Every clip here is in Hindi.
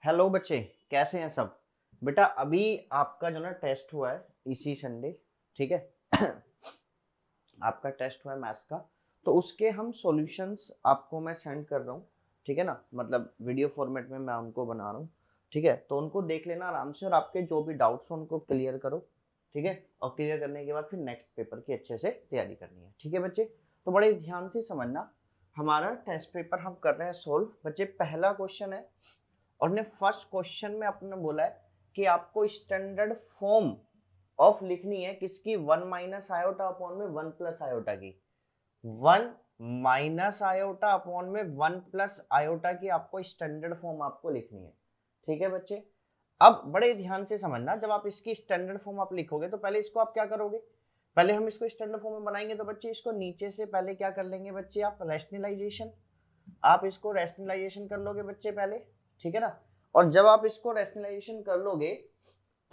हेलो बच्चे, कैसे हैं सब। बेटा अभी आपका जो ना टेस्ट हुआ है इसी संडे, ठीक है। आपका टेस्ट हुआ है मैथ्स का, तो उसके हम सॉल्यूशंस आपको मैं सेंड कर रहा हूँ, ठीक है ना। मतलब वीडियो फॉर्मेट में मैं उनको बना रहा हूँ, ठीक है। तो उनको देख लेना आराम से और आपके जो भी डाउट्स हो उनको क्लियर करो, ठीक है। और क्लियर करने के बाद फिर नेक्स्ट पेपर की अच्छे से तैयारी करनी है, ठीक है बच्चे। तो बड़े ध्यान से समझना, हमारा टेस्ट पेपर हम कर रहे हैं सोल्व। बच्चे पहला क्वेश्चन है और ने फर्स्ट क्वेश्चन में अपने बोला है कि आपको स्टैंडर्ड फॉर्म ऑफ लिखनी है किसकी, 1 माइनस आयोटा अपॉन में 1 प्लस आयोटा की। 1 माइनस आयोटा अपॉन में 1 प्लस आयोटा की आपको स्टैंडर्ड फॉर्म आपको लिखनी है, ठीक है बच्चे। अब बड़े ध्यान से समझना, जब आप इसकी स्टैंडर्ड फॉर्म आप लिखोगे तो पहले इसको आप क्या करोगे, पहले हम इसको स्टैंडर्ड फॉर्म में बनाएंगे। तो बच्चे इसको नीचे से पहले क्या कर लेंगे बच्चे, आप रैशनलाइजेशन, आप इसको रैशनलाइजेशन कर लोगे बच्चे पहले, ठीक है ना। और जब आप इसको रैशनलाइजेशन कर लोगे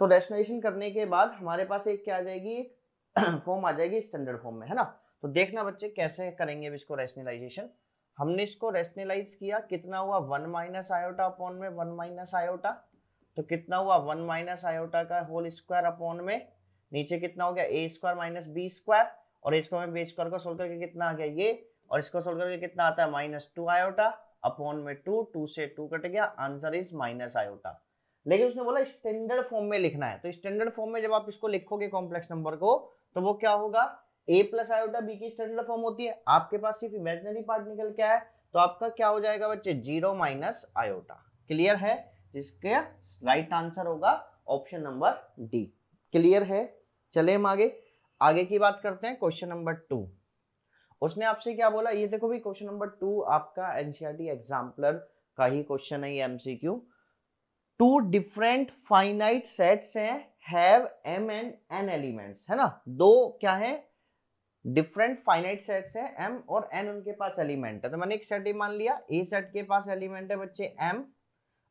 तो रैशनलाइजेशन करने के बाद हमारे पास एक क्या आ जाएगी, एक फॉर्म आ जाएगी स्टैंडर्ड फॉर्म में, है ना। तो देखना बच्चे कैसे करेंगे अब इसको रैशनलाइजेशन। हमने इसको रैशनलाइज किया, कितना हुआ 1 माइनस आयोटा अपॉन में 1 माइनस आयोटा। तो कितना हुआ 1 माइनस आयोटा का होल स्क्वायर अपॉन में नीचे कितना हो गया a square minus b square, और ए स्क्वायर में बी स्क्वायर को सोल्व करके कितना आ गया ये, और इसको सोल्व करके कितना आता है -2 आयोटा अपॉन में 2 से 2 कट गया, आंसर इज माइनस आयोटा। लेकिन उसने बोला स्टैंडर्ड फॉर्म में लिखना है, तो स्टैंडर्ड फॉर्म में जब आप इसको लिखोगे कॉम्प्लेक्स नंबर को, तो वो क्या होगा, a प्लस आयोटा बी की स्टैंडर्ड फॉर्म होती है, आपके पास सिर्फ इमेजिनरी पार्ट निकल के आया, तो आपका क्या हो जाएगा बच्चे 0 माइनस आयोटा। क्लियर है, जिसके राइट आंसर होगा ऑप्शन नंबर डी। क्लियर है, चले हम आगे आगे की बात करते हैं। क्वेश्चन नंबर 2, उसने आपसे क्या बोला, ये देखो भी क्वेश्चन नंबर 2 आपका एनसीईआरटी एग्जाम्पलर का ही क्वेश्चन है, ये MCQ. Two different finite sets हैं, have m and n elements, है ना। दो क्या है, डिफरेंट फाइनाइट सेट्स हैं, m और n उनके पास एलिमेंट है। तो मैंने एक सेट ही मान लिया, a सेट के पास एलिमेंट है बच्चे m,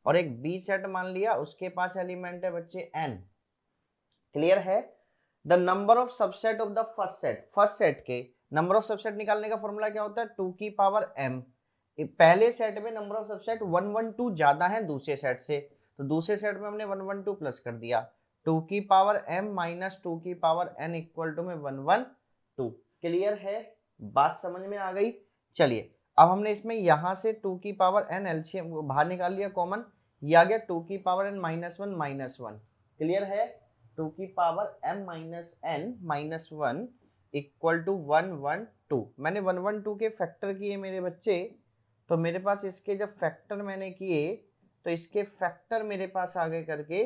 और एक b सेट मान लिया उसके पास एलिमेंट है बच्चे n। क्लियर है। The number of subset of the first set के नंबर ऑफ सबसेट निकालने का फॉर्मूला क्या होता है, 2 की पावर m। पहले सेट में नंबर ऑफ सबसेट 1 1 2 ज्यादा है दूसरे सेट से, तो दूसरे सेट में हमने 1 1 2 प्लस कर दिया, 2 की पावर m माइनस 2 की पावर n इक्वल टू में 1 1 2। क्लियर है, बात समझ में आ गई। चलिए अब हमने इसमें यहां से 2 की पावर n एलसीएम बाहर निकाल लिया कॉमन, ये आ गया 2 की power n minus one. Clear है, 2 की power m minus n minus 1 equal to 1 1 2। मैंने 1 1 2 के फैक्टर किए मेरे बच्चे, तो मेरे पास इसके जब फैक्टर मैंने किए तो इसके फैक्टर मेरे पास आगे करके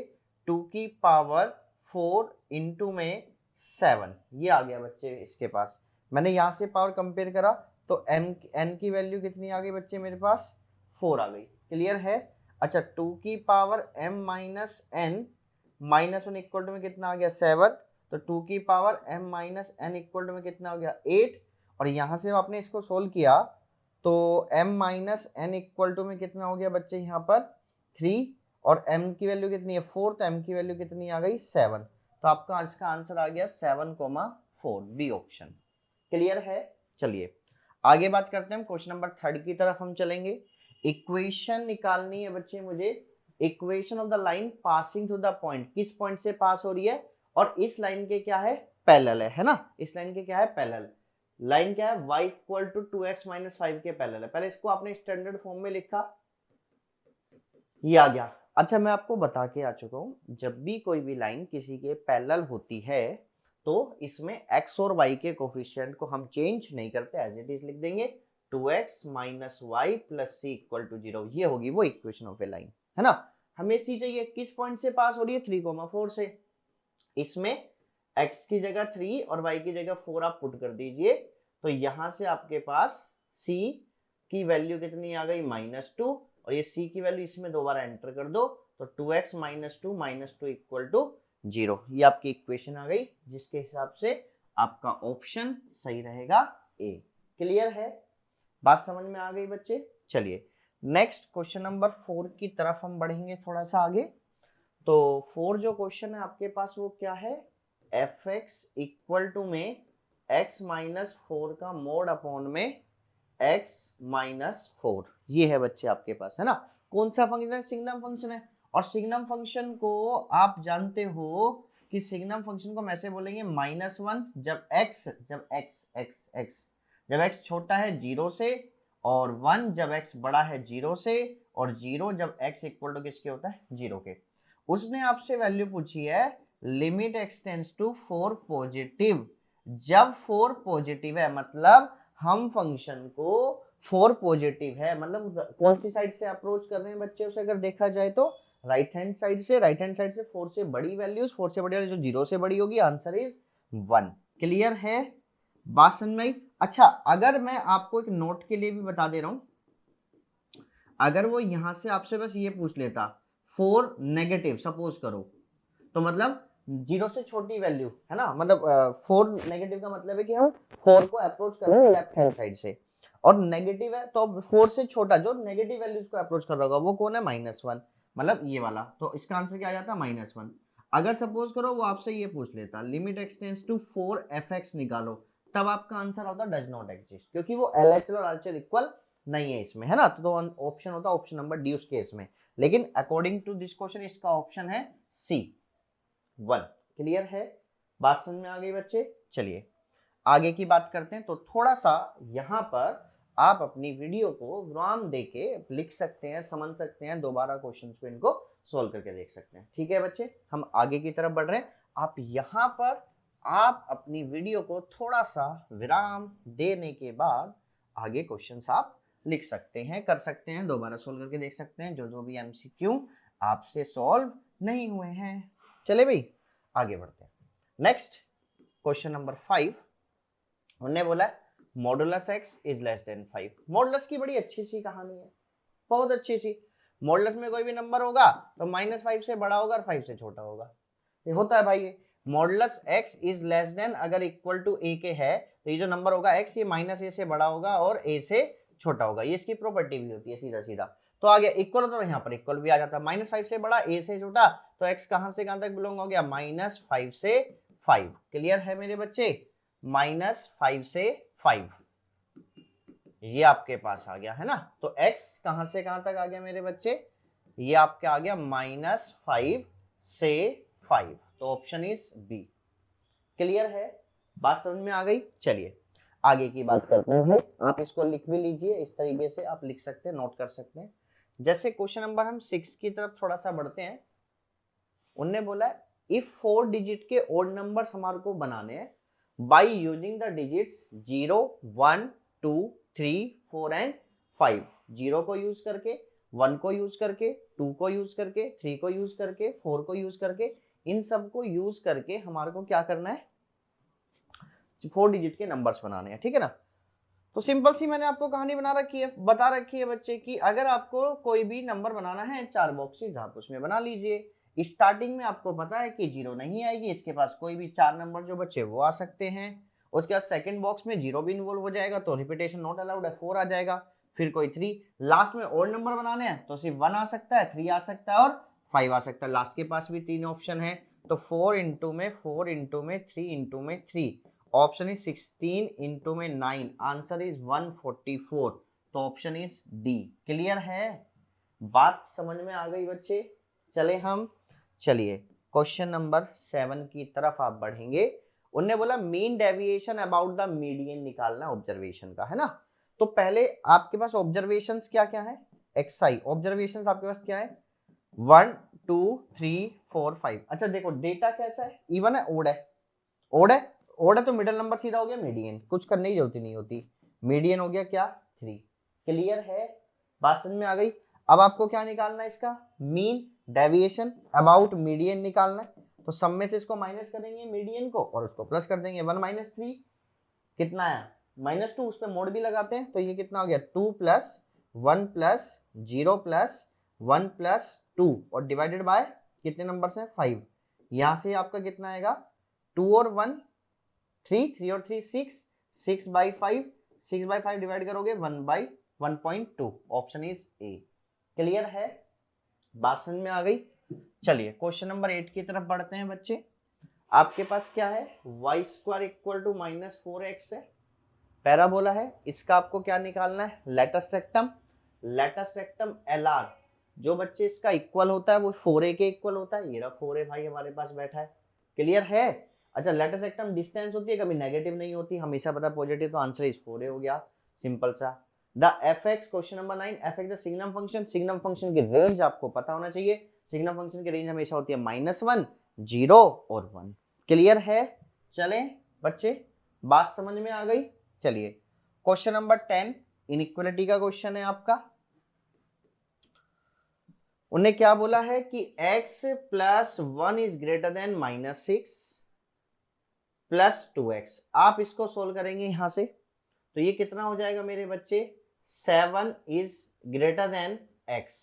2 की पावर 4 इंटू में 7, ये आ गया बच्चे इसके पास। मैंने यहाँ से पावर कंपेयर करा तो n की वैल्यू कितनी आ गई बच्चे, मेरे पास 4 आ गई। क्लियर है। अच्छा 2 की power m minus n minus 1 equal to में कितना आ गया 7, तो 2 की power m minus n equal to में कितना हो गया 8, और यहाँ से आपने इसको सोल्व किया तो m minus n equal to में कितना हो गया बच्चे यहाँ पर 3, और m की वैल्यू कितनी है 4, तो m की वैल्यू कितनी आ गई 7। तो आपका इसका आंसर आ गया 7,4, बी ऑप्शन। क्लियर है। चलिए आगे बात करते हैं, क्वेश्चन नंबर 3 की तरफ हम चलेंगे। इक्वेशन निकालनी है बच्चे मुझे, equation of the line passing through the point, किस पॉइंट से पास हो रही है और इस लाइन के क्या है पैरेलल है ना, इस लाइन के क्या है पैरेलल। लाइन क्या है y equal to 2x minus 5 के पैरेलल है। पहले इसको आपने स्टैंडर्ड फॉर्म में लिखा, ये आ गया। अच्छा मैं आपको बता के आ चुका हूं, जब भी कोई भी लाइन किसी के पैरेलल होती है तो इसमें x और y के कोफिशिएंट को हम चेंज नहीं करते, एज इट इज लिख देंगे 2x minus y plus c equal to 0। ये होगी वो इक्वेशन ऑफ ए लाइन, है ना। हमें सी चाहिए, किस पॉइंट से पास हो रही है 3,4 से। इसमें x की जगह 3 और y की जगह 4 आप पुट कर दीजिए, तो यहां से आपके पास c की वैल्यू कितनी आ गई -2, और ये c की वैल्यू इसमें दोबारा एंटर कर दो, तो 2x minus two equal to 0। ये आपकी इक्वेशन आ गई, जिसके हिसाब से आपका ऑप्शन सही रहेगा ए। क्लियर है, बात समझ में आ गई बच्चे। चलिए नेक्स्ट क्वेश्चन नंबर 4 की तरफ हम बढ़ेंगे थोड़ा सा आगे। तो 4 जो क्वेश्चन है आपके पास वो क्या है, fx इक्वल टू में x माइनस 4 का मोड अपॉन में x माइनस 4, ये है बच्चे आपके पास, है ना। कौन सा फंक्शन है? सिग्नम फंक्शन है। और सिग्नम फंक्शन को आप जानते हो कि सिग्नम फंक्शन को हम ऐसे बोलेंगे -1 जब x छोटा है 0 से, और 1 जब x बड़ा है 0 से, और 0 जब x इक्वल टू किसके होता है? 0 के। उसने आपसे वैल्यू पूछी है limit x tends to 4 positive. जब 4 पॉजिटिव है मतलब हम फंक्शन को 4 पॉजिटिव है, मतलब कौन सी साइड से अप्रोच कर रहे हैं बच्चे उसे अगर देखा जाए तो राइट हैंड साइड से। 4 से बड़ी वैल्यूज, 4 से बड़ी वैल्यू जो 0 से बड़ी होगी, आंसर इज 1। क्लियर है? बात समझ में आई? अच्छा, अगर मैं आपको एक नोट के लिए भी बता दे रहा हूं, अगर वो यहां से आपसे बस ये पूछ लेता 4 नेगेटिव सपोज करो, तो मतलब 0 से छोटी वैल्यू है ना, मतलब 4 नेगेटिव का मतलब है कि हम 4 को अप्रोच कर रहे हैं लेफ्ट हैंड साइड से, और नेगेटिव है तो 4 से छोटा जो नेगेटिव वैल्यूज को अप्रोच कर रहा होगा वो कौन है? -1, मतलब ये वाला। तो इसका आंसर क्या आ जाता? -1। अगर सपोज करो वो आपसे ये पूछ लेता limit x tends to 4 fx निकालो, तब आपका आंसर होता डज नॉट एग्जिस्ट, क्योंकि वो LHS और RHS इक्वल नहीं है इसमें, है ना। तो ऑप्शन होता ऑप्शन नंबर डी उस केस में। लेकिन अकॉर्डिंग टू दिस क्वेश्चन इसका ऑप्शन है सी, 1। क्लियर है? बात समझ में आ गई बच्चे? चलिए आगे की बात करते हैं। तो थोड़ा सा यहाँ पर आप अपनी वीडियो को विराम देके लिख सकते हैं, समझ सकते हैं, दोबारा क्वेश्चन को इनको सोल्व करके देख सकते हैं। ठीक है बच्चे, हम आगे की तरफ बढ़ रहे हैं। आप यहाँ पर आप अपनी वीडियो को थोड़ा सा विराम देने के बाद आगे क्वेश्चंस आप लिख सकते हैं, कर सकते हैं, दोबारा सोल्व करके देख सकते हैं जो जो भी MCQ आपसे सॉल्व नहीं हुए हैं। चले भाई आगे बढ़ते हैं। नेक्स्ट क्वेश्चन नंबर 5, उन्होंने बोला modulus x is less than 5। Modulus की बड़ी अच्छी सी कहानी है, बहुत अच्छी सी। मॉडुलस में कोई भी नंबर होगा तो -5 से बड़ा होगा और 5 से छोटा होगा, ये होता है भाई। Modulus x is less than अगर इक्वल टू a के है तो ये जो नंबर होगा x, ये -a से बड़ा होगा और a से छोटा होगा, ये इसकी प्रॉपर्टी भी होती है सीधा सीधा। तो आ गया इक्वल होता तो यहाँ पर इक्वल भी आ जाता। -5 से बड़ा, a से छोटा, तो x कहां से कहां तक बिलोंग हो गया? -5 से 5। क्लियर है मेरे बच्चे? -5 से 5 ये आपके पास आ गया, है ना। तो x कहां से कहां तक आ गया मेरे बच्चे? ये आपका आ गया -5 से 5, तो ऑप्शन इज बी। क्लियर है? बात समझ में आ गई? चलिए आगे की बात करते हैं। आप इसको लिख भी लीजिए, इस तरीके से आप लिख सकते हैं, नोट कर सकते हैं। जैसे क्वेश्चन नंबर हम 6 की तरफ थोड़ा सा बढ़ते हैं। उनने बोला इफ 4 डिजिट के ओड नंबर्स हमारे को बनाने हैं by using the digits 0, 1, 2, 3, 4 and 5। 0 को यूज करके, 1 को यूज करके, 2 को यूज करके, 3 को यूज करके, 4 को यूज करके, इन सब को यूज करके हमारे को क्या करना है? 4 डिजिट के नंबर्स बनाने हैं, ठीक है ना। तो सिंपल सी मैंने आपको कहानी बता रखी है बच्चे की, अगर आपको कोई भी नंबर बनाना है 4 बॉक्सेस आप उसमें बना लीजिए। स्टार्टिंग में आपको पता है कि 0 नहीं आएगी, इसके पास कोई भी 4 नंबर जो बच्चे वो आ सकते हैं। उसके बाद सेकंड बॉक्स में 0 भी इन्वॉल्व हो जाएगा तो रिपीटेशन नॉट अलाउड है, 4 आ जाएगा। फिर कोई 3, लास्ट में और नंबर बनाने हैं तो सिर्फ 1 आ सकता है, 3 आ सकता है और 5 आ सकता है। लास्ट के पास भी 3 ऑप्शन है, तो 4 इंटू में 4 इंटू में 3 इंटू में 3, ऑप्शन इज 16 इंटू में 9, आंसर इज 144, तो ऑप्शन इज डी। क्लियर है? बात समझ में आ गई बच्चे? चलिए क्वेश्चन नंबर 7 की तरफ आप बढ़ेंगे। उन्होंने बोला mean deviation about the median निकालना ऑब्जर्वेशन का, है ना। तो पहले आपके पास ऑब्जर्वेशंस क्या क्या है? एक्सआई ऑब्जर्वेशंस आपके पास क्या है? 1, 2, 3, 4, 5। अच्छा देखो डेटा कैसा है, इवन है ओड है? ओड है, ओड है तो मिडिल नंबर सीधा हो गया मीडियन, कुछ करने की जरूरत नहीं होती। मीडियन हो गया क्या? 3। क्लियर है? बात समझ में आ गई? अब आपको क्या निकालना है? इसका मीन डेविएशन अबाउट मीडियन निकालना है। तो सब में से इसको माइनस करेंगे मीडियन को और उसको प्लस कर देंगे। 1 - 3 कितना आया? -2, उस पर मोड भी लगाते हैं तो ये कितना हो गया? 2 + 1 + 0 + 1 + 2 और डिवाइडेड बाय कितने नंबर से? 5। यहां से आपका कितना आएगा? 2 और 1 3, 3 और 3 6, 6/5, 6/5 डिवाइड करोगे 1/1.2, ऑप्शन इज ए। क्लियर है? बात समझ में आ गई? चलिए क्वेश्चन नंबर 8 की तरफ बढ़ते हैं बच्चे। आपके पास क्या है? y² = -4x है, पैराबोला है। इसका आपको क्या निकालना है? Latus rectum. Latus rectum LR जो बच्चे इसका इक्वल होता है वो 4a के इक्वल होता है। ये रहा 4a भाई हमारे पास बैठा है। क्लियर है? अच्छा, लेटेस्ट एक्टम डिस्टेंस होती है, कभी नेगेटिव नहीं होती, हमेशा पता पॉजिटिव, तो आंसर इज 4a हो गया, सिंपल सा। The fx, question number 9, fx the signum function. Signum function की रेंज आपको पता होना चाहिए। सिग्नम फंक्शन की रेंज हमेशा होती है -1, 0 और 1। क्लियर है? चले बच्चे, बात समझ में आ गई? चलिए क्वेश्चन नंबर 10 इनइक्वालिटी का क्वेश्चन है आपका। उन्हें क्या बोला है कि x + 1 is greater than -6 + 2x। आप इसको सोल्व करेंगे यहां से, तो ये कितना हो जाएगा मेरे बच्चे? 7 इज ग्रेटर देन x।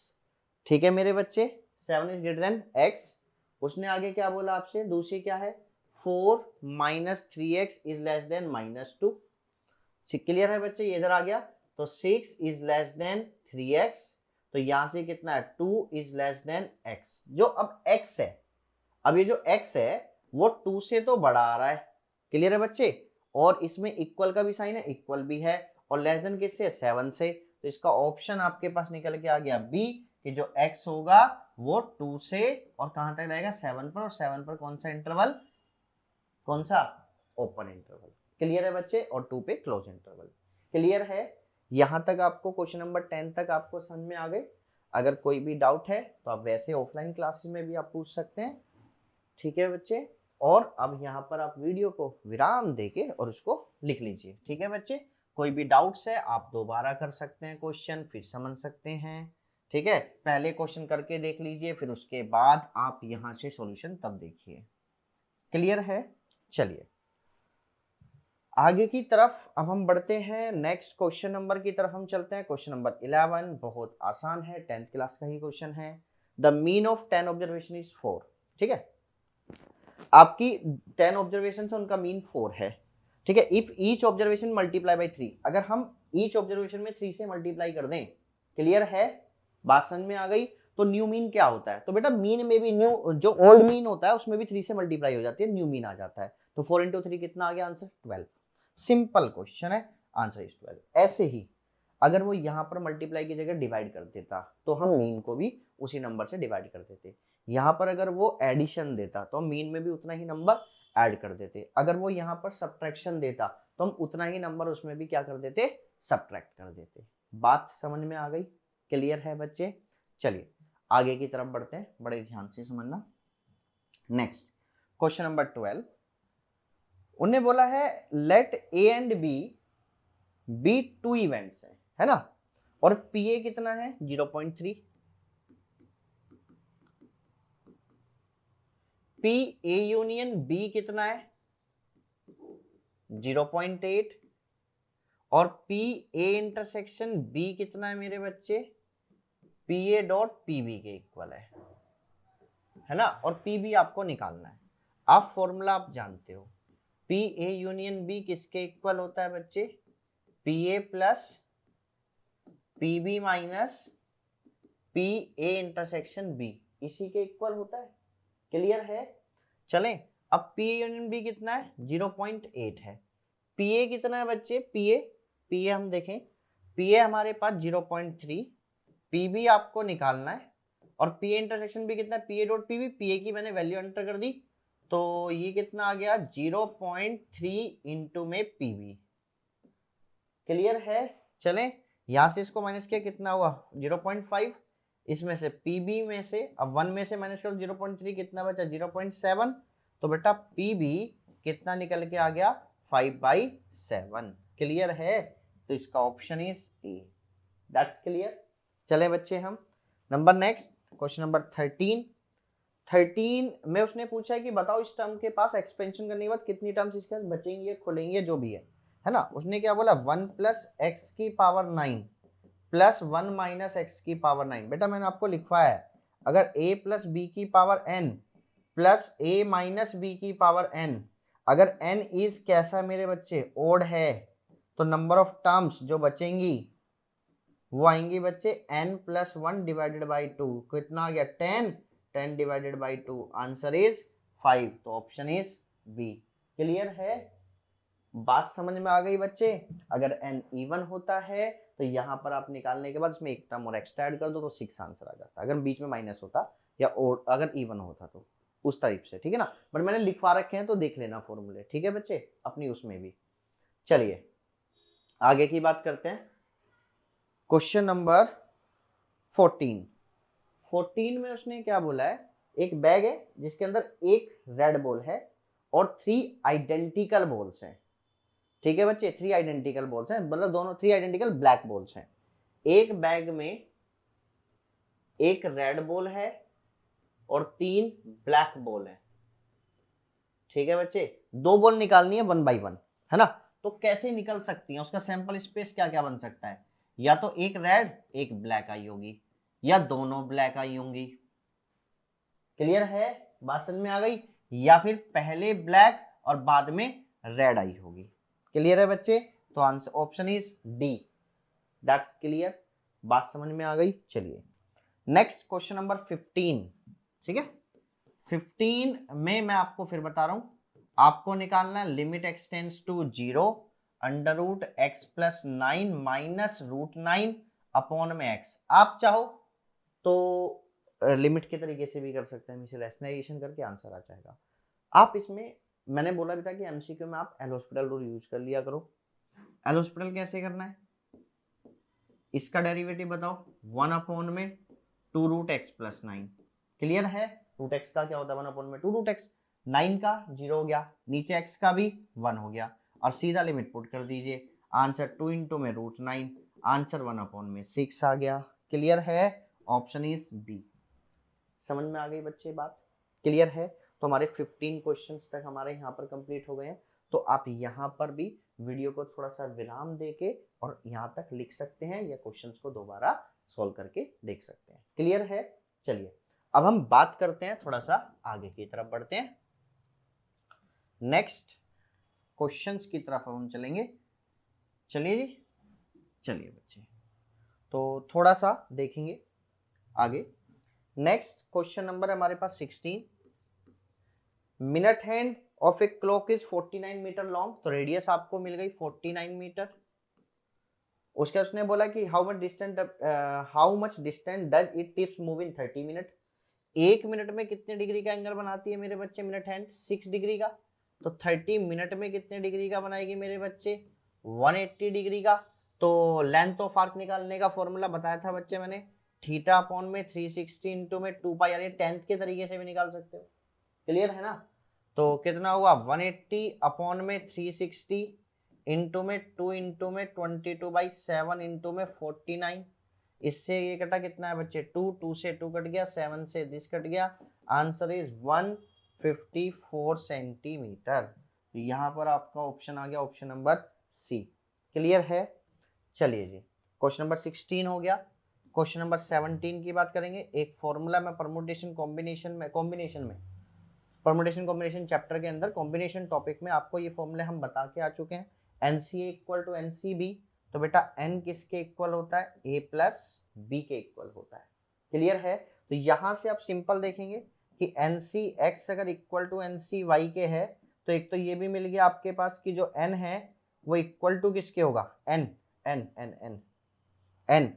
ठीक है मेरे बच्चे, 7 इज ग्रेटर देन x। उसने आगे क्या बोला आपसे? दूसरी क्या है? 4 - 3x is less than -2। Clear है बच्चे? ये इधर आ गया, तो 6 इज लेस देन 3x, तो यहां से कितना है? 2 इज लेस देन x। जो अब x है, अब ये जो x है वो 2 से तो बड़ा आ रहा है। क्लियर है बच्चे? और इसमें इक्वल का भी साइन है, इक्वल भी है, और लेस देन किससे? 7 से। तो इसका ऑप्शन आपके पास निकल के आ गया बी, कि जो x होगा वो 2 से और कहां तक रहेगा? 7 पर। और 7 पर कौन सा इंटरवल? कौन सा? Open interval. क्लियर है बच्चे? और 2 पे क्लोज इंटरवल। क्लियर है? यहां तक आपको क्वेश्चन नंबर 10 तक आपको समझ में आ गए? अगर कोई भी डाउट है तो आप वैसे ऑफलाइन क्लासेस में भी आप पूछ सकते हैं। ठीक है बच्चे? और अब यहाँ पर आप वीडियो को विराम देके और उसको लिख लीजिए। ठीक है बच्चे? कोई भी डाउट्स है आप दोबारा कर सकते हैं क्वेश्चन, फिर समझ सकते हैं। ठीक है, पहले क्वेश्चन करके देख लीजिए, फिर उसके बाद आप यहाँ से सॉल्यूशन तब देखिए। क्लियर है? चलिए आगे की तरफ अब हम बढ़ते हैं, नेक्स्ट क्वेश्चन नंबर की तरफ हम चलते हैं। क्वेश्चन नंबर 11 बहुत आसान है, 10th क्लास का ही क्वेश्चन है। The mean of 10 observation is 4। ठीक है, आपकी 10 ऑब्जर्वेशन से उनका मीन 4 है। ठीक है, if each observation multiply by 3, अगर हम ईच ऑब्जर्वेशन में 3 से मल्टीप्लाई कर दें। क्लियर है? बात समझ में आ गई? तो न्यू मीन क्या होता है? तो बेटा मीन में भी न्यू, जो ओल्ड मीन होता है उसमें भी 3 से मल्टीप्लाई हो जाती है, न्यू मीन आ जाता है। तो 4 × 3 कितना आ गया आंसर? 12। सिंपल क्वेश्चन है, आंसर इज 12। ऐसे ही अगर वो यहाँ पर मल्टीप्लाई की जगह डिवाइड कर देता तो हम मीन को भी उसी नंबर से डिवाइड कर देते। यहाँ पर अगर वो एडिशन देता तो हम मीन में भी उतना ही नंबर ऐड कर देते। अगर वो यहाँ पर सब्ट्रैक्शन देता तो हम उतना ही नंबर उसमें भी क्या कर देते? सब्ट्रैक्ट कर देते। बात समझ में आ गई? क्लियर है बच्चे? चलिए आगे की तरफ बढ़ते हैं, बड़े ध्यान से समझना। नेक्स्ट क्वेश्चन नंबर 12, उन्हें बोला है let A and B 2 events है ना, और पी ए कितना है? 0.3। पी ए यूनियन बी कितना है? 0.8। और पी ए इंटरसेक्शन बी कितना है मेरे बच्चे? P A dot P B के इक्वल है ना, और पी बी आपको निकालना है। आप फॉर्मूला आप जानते हो, पी ए यूनियन बी किसके इक्वल होता है बच्चे? P A plus P B minus P A intersection B, इसी के इक्वल होता है। क्लियर है? चलें, अब पी ए यूनियन बी कितना है? 0.8 है। पी ए कितना है बच्चे? पी ए हम देखें, पी ए हमारे पास 0.3, पी बी आपको निकालना है, और पी ए इंटरसेक्शन बी कितना है? P A dot P B, P A की मैंने वैल्यू एंटर कर दी, तो ये कितना आ गया? 0.3 इंटू में पी बी। क्लियर है? चलें, यहां से इसको माइनस किया, कितना हुआ? 0.5। इसमें से पीबी में से अब 1 में से माइनस करो 0.3, कितना बचा? 0.7। तो बेटा पीबी कितना निकल के आ गया? 5/7। क्लियर है? तो इसका option is a. That's clear. चले बच्चे हम नंबर नेक्स्ट क्वेश्चन नंबर 13 में उसने पूछा है कि बताओ इस टर्म के पास एक्सपेंशन करने के बाद कितनी टर्म्स इसके पास बचेंगी, खुलेंगी, जो भी है ना। उसने क्या बोला? 1 + x⁹ प्लस 1 - x⁹ बेटा मैंने आपको लिखवाया है, अगर a + b⁴n plus a - b⁴n, अगर n इज कैसा मेरे बच्चे? ओड है, तो नंबर ऑफ टर्म्स जो बचेंगी वो आएंगी बच्चे n + 1 डिवाइडेड बाई 2। कितना आ गया? 10 डिवाइडेड बाई 2, आंसर इज 5। तो ऑप्शन इज बी। क्लियर है? बात समझ में आ गई बच्चे? अगर n इवन होता है तो यहाँ पर आप निकालने के बाद इसमें एक टर्म और एक्स्ट्रा ऐड कर दो तो 6 आंसर आ जाता। अगर बीच में माइनस होता या और अगर इवन होता तो उस टाइप से, ठीक है ना। बट मैंने लिखवा रखे हैं तो देख लेना फॉर्मूले, ठीक है बच्चे, अपनी उसमें भी। चलिए आगे की बात करते हैं। क्वेश्चन नंबर 14 में उसने क्या बोला है, एक बैग है जिसके अंदर एक रेड बॉल है और 3 आइडेंटिकल बॉल्स हैं, ठीक है बच्चे, 3 आइडेंटिकल बॉल्स हैं, मतलब दोनों 3 आइडेंटिकल ब्लैक बॉल्स हैं। एक बैग में एक रेड बॉल है और 3 ब्लैक बॉल है, ठीक है बच्चे। 2 बॉल निकालनी है 1 बाई 1, है ना। तो कैसे निकल सकती है, उसका सैंपल स्पेस क्या क्या बन सकता है, या तो एक रेड एक ब्लैक आई होगी या दोनों ब्लैक आई होंगी। क्लियर है, बात समझ में आ गई, या फिर पहले ब्लैक और बाद में रेड आई होगी। क्लियर है बच्चे, तो answer option is D, that's clear, बात समझ में आ गई। चलिए नेक्स्ट क्वेश्चन नंबर 15, ठीक है। 15 में मैं आपको फिर बता रहा हूं, आपको निकालना है limit x tends to 0 under root x plus 9 minus root 9 upon में एक्स। आप चाहो तो लिमिट के तरीके से भी कर सकते हैं, इसे रैशनलाइजेशन करके आंसर आ जाएगा। आप इसमें मैंने बोला भी था कि एमसीक्यू में आप एल हॉस्पिटल रूल यूज कर लिया करो। एल हॉस्पिटल कैसे करना है, इसका डेरिवेटिव बताओ, 1 अपॉन में 2 रूट एक्स प्लस 9। क्लियर है, रूट एक्स का क्या होता है 1 अपॉन में 2 रूट एक्स, 9 का 0 हो गया, नीचे एक्स का भी 1 हो गया, और सीधा लिमिट पुट कर दीजिए, आंसर 2 इंटू में रूट 9, आंसर 1 अपॉन में 6 आ गया। क्लियर है, ऑप्शन इज बी। समझ में आ गई बच्चे बात? क्लियर है, तो हमारे 15 क्वेश्चंस तक हमारे यहाँ पर कंप्लीट हो गए हैं। तो आप यहाँ पर भी वीडियो को थोड़ा सा विराम देके और यहाँ तक लिख सकते हैं या क्वेश्चंस को दोबारा सॉल्व करके देख सकते हैं। क्लियर है, चलिए अब हम बात करते हैं, थोड़ा सा आगे की तरफ बढ़ते हैं, नेक्स्ट क्वेश्चंस की तरफ हम चलेंगे। चलिए जी, चलिए बच्चे, तो थोड़ा सा देखेंगे आगे। नेक्स्ट क्वेश्चन नंबर हमारे पास 16, minute hand of a clock is 49 metre long, तो रेडियस आपको मिल गई 49 मीटर। उसके उसने बोला कि how much distance does it tips move in 30 minute. 1 minute में कितने डिग्री का एंगल बनाती है मेरे बच्चे मिनट हैंड, 6 डिग्री का। तो 30 मिनट में कितने डिग्री का बनाएगी मेरे बच्चे, 180 डिग्री का। तो लेंथ ऑफ आर्क निकालने का फॉर्मूला बताया था बच्चे मैंने, थीटा अपॉन में 360 इंटू में 2 पाई, यानी 10th के तरीके से भी निकाल सकते हो। क्लियर है ना, तो कितना हुआ 180 अपॉन में 360 इंटू में 2 इंटू में 22/7 इंटू में 49। इससे ये कटा कितना है बच्चे 2 से 2 कट गया, 7 से दिस कट गया, आंसर इज 154 सेंटीमीटर। यहाँ पर आपका ऑप्शन आ गया ऑप्शन नंबर सी। क्लियर है, चलिए जी क्वेश्चन नंबर 16 हो गया। क्वेश्चन नंबर 17 की बात करेंगे। एक फॉर्मूला में परमुटेशन कॉम्बिनेशन चैप्टर के अंदर कॉम्बिनेशन टॉपिक में आपको ये फॉर्मूले हम बता के आ चुके हैं। एनसीए इक्वल टू एनसीबी, तो बेटा एन किसके इक्वल होता है, ए प्लस बी के इक्वल होता है। क्लियर है, तो यहां से आप सिंपल देखेंगे कि एन सी एक्स अगर equal to n C y के है, तो एक तो ये भी मिल गया आपके पास कि जो एन है वो इक्वल टू किसके होगा, n n n n n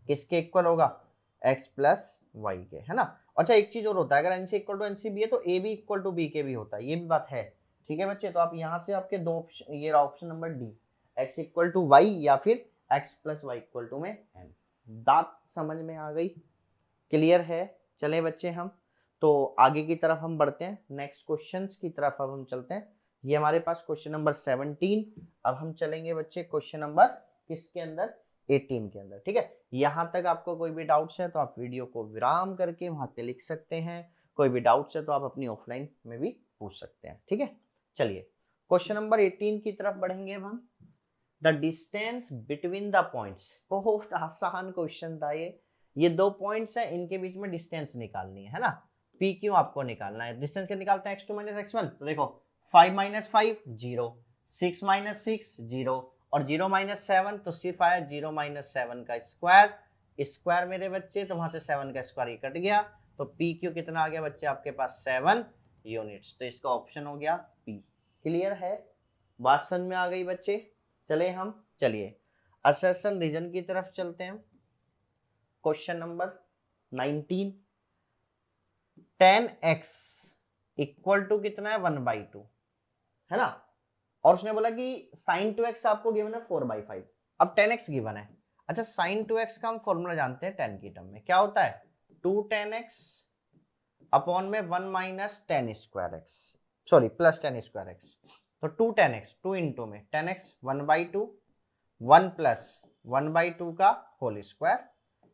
किसके इक्वल होगा, एक्स प्लस वाई के, है ना। अच्छा एक चीज और होता है, अगर n C equal to n C b है तो ए भी इक्वल टू बी के भी होता है, ये भी बात है, ठीक है बच्चे। तो आप यहाँ से आपके दो ऑप्शन, ये option number d, x equal to y या फिर x plus y equal to में एन। बात समझ में आ गई, क्लियर है। चले बच्चे हम तो आगे की तरफ हम बढ़ते हैं, नेक्स्ट क्वेश्चन की तरफ अब हम चलते हैं। ये हमारे पास क्वेश्चन नंबर 17। अब हम चलेंगे बच्चे क्वेश्चन नंबर किसके अंदर, 18 के अंदर, ठीक है। यहां तक आपको कोई भी डाउट्स है तो आप वीडियो को विराम करके वहां पे लिख सकते हैं, कोई भी डाउट्स है तो आप अपनी ऑफलाइन में भी पूछ सकते हैं, ठीक है। चलिए क्वेश्चन नंबर 18 की तरफ बढ़ेंगे हम। The distance between the points, बहुत आसान क्वेश्चन था ये 2 पॉइंट्स हैं, इनके बीच में डिस्टेंस निकालनी है ना। पी क्यू आपको निकालना है, डिस्टेंस क्या निकालते हैं, x2 - x1। तो देखो 5 - 5 0, 6 - 6 0 और 0 - 7, तो सिर्फ आया 0 - 7 का स्क्वायर मेरे बच्चे, तो वहां से 7 का स्क्वायर ही कट गया, तो पी क्यू कितना आ गया बच्चे आपके पास 7 यूनिट्स, तो इसका ऑप्शन हो गया पी। क्लियर है, बात समझ में आ गई बच्चे? चले हम, चलिए असर्शन रीजन की तरफ चलते हैं। Question number 19, 10x equal to कितना है 1/2, है ना। और उसने बोला कि sin 2x आपको गिवन है 4/5। अब 10x गिवन है। अच्छा sin 2x का हम फॉर्मूला जानते हैं 10 की टर्म में, क्या होता है 2 10x अपॉन में 1 minus 10 square x, sorry plus 10 square x. तो 2 10x 2 इंटू में 10x 1/2, 1 प्लस 1/2 का होल स्क्वायर,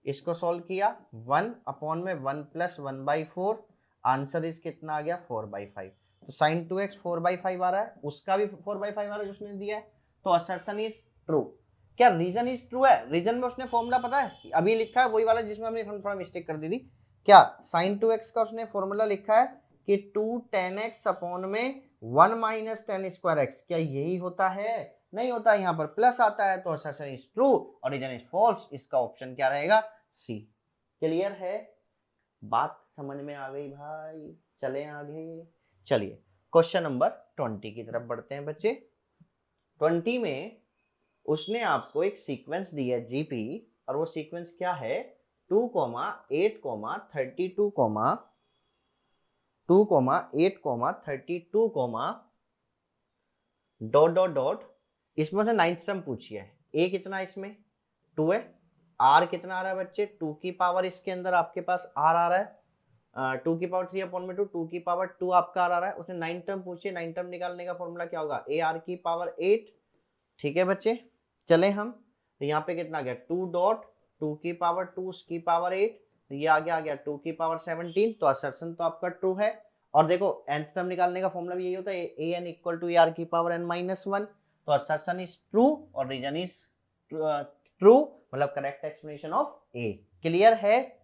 इसको सोल्व किया 1 अपॉन में 1 प्लस 1/4, आंसर इस कितना आ गया 4/5। तो sin 2x 4/5 आ रहा है, उसका भी 4/5 आ रहा है जो उसने दिया है, तो असर्शन इज ट्रू। क्या रीजन इज ट्रू है? रीजन में उसने फॉर्मूला पता है अभी लिखा है वही वाला जिसमें हमने थोड़ा मिस्टेक कर दी थी। क्या sin 2x का उसने फॉर्मूला लिखा है कि 2 10x अपॉन में 1 माइनस 10 स्क्वायर एक्स, क्या यही होता है? नहीं होता, यहाँ पर प्लस आता है, तो असर्शन इज ट्रू और रीजन इज फॉल्स। इसका ऑप्शन क्या रहेगा? सी। क्लियर है? बात समझ में आ गई भाई? चले आगे, चलिए क्वेश्चन नंबर 20 की तरफ बढ़ते हैं बच्चे। 20 में उसने आपको एक सीक्वेंस दिया है जीपी, और वो सीक्वेंस क्या है 2, 8, 32, 2, 8, 32, डॉट डॉट डॉट, इसमें से 9th टर्म पूछी है। ए कितना है इसमें 2 है, आर कितना आ रहा है बच्चे 2 की पावर, इसके अंदर आपके पास आर आ रहा है 2 की पावर 3 अपॉन में 2, 2 की पावर 2 आपका आर आ रहा है। उसने 9th टर्म पूछी है, 9th टर्म निकालने का फॉर्मूला क्या होगा ए आर की पावर 8। ठीक है बच्चे, चले हम, तो यहाँ पे कितना आ गया 2 डॉट 2 की पावर 2 उसकी पावर 8, ये आ गया 2 की पावर 17। तो असर्शन तो आपका ट्रू है। और देखो nth टर्म निकालने का फॉर्मूला भी यही होता है a n equal to a r की पावर n माइनस 1। तो असर्शन इज ट्रू और रीजन इज ट्रू, मतलब correct explanation of A. Clear है?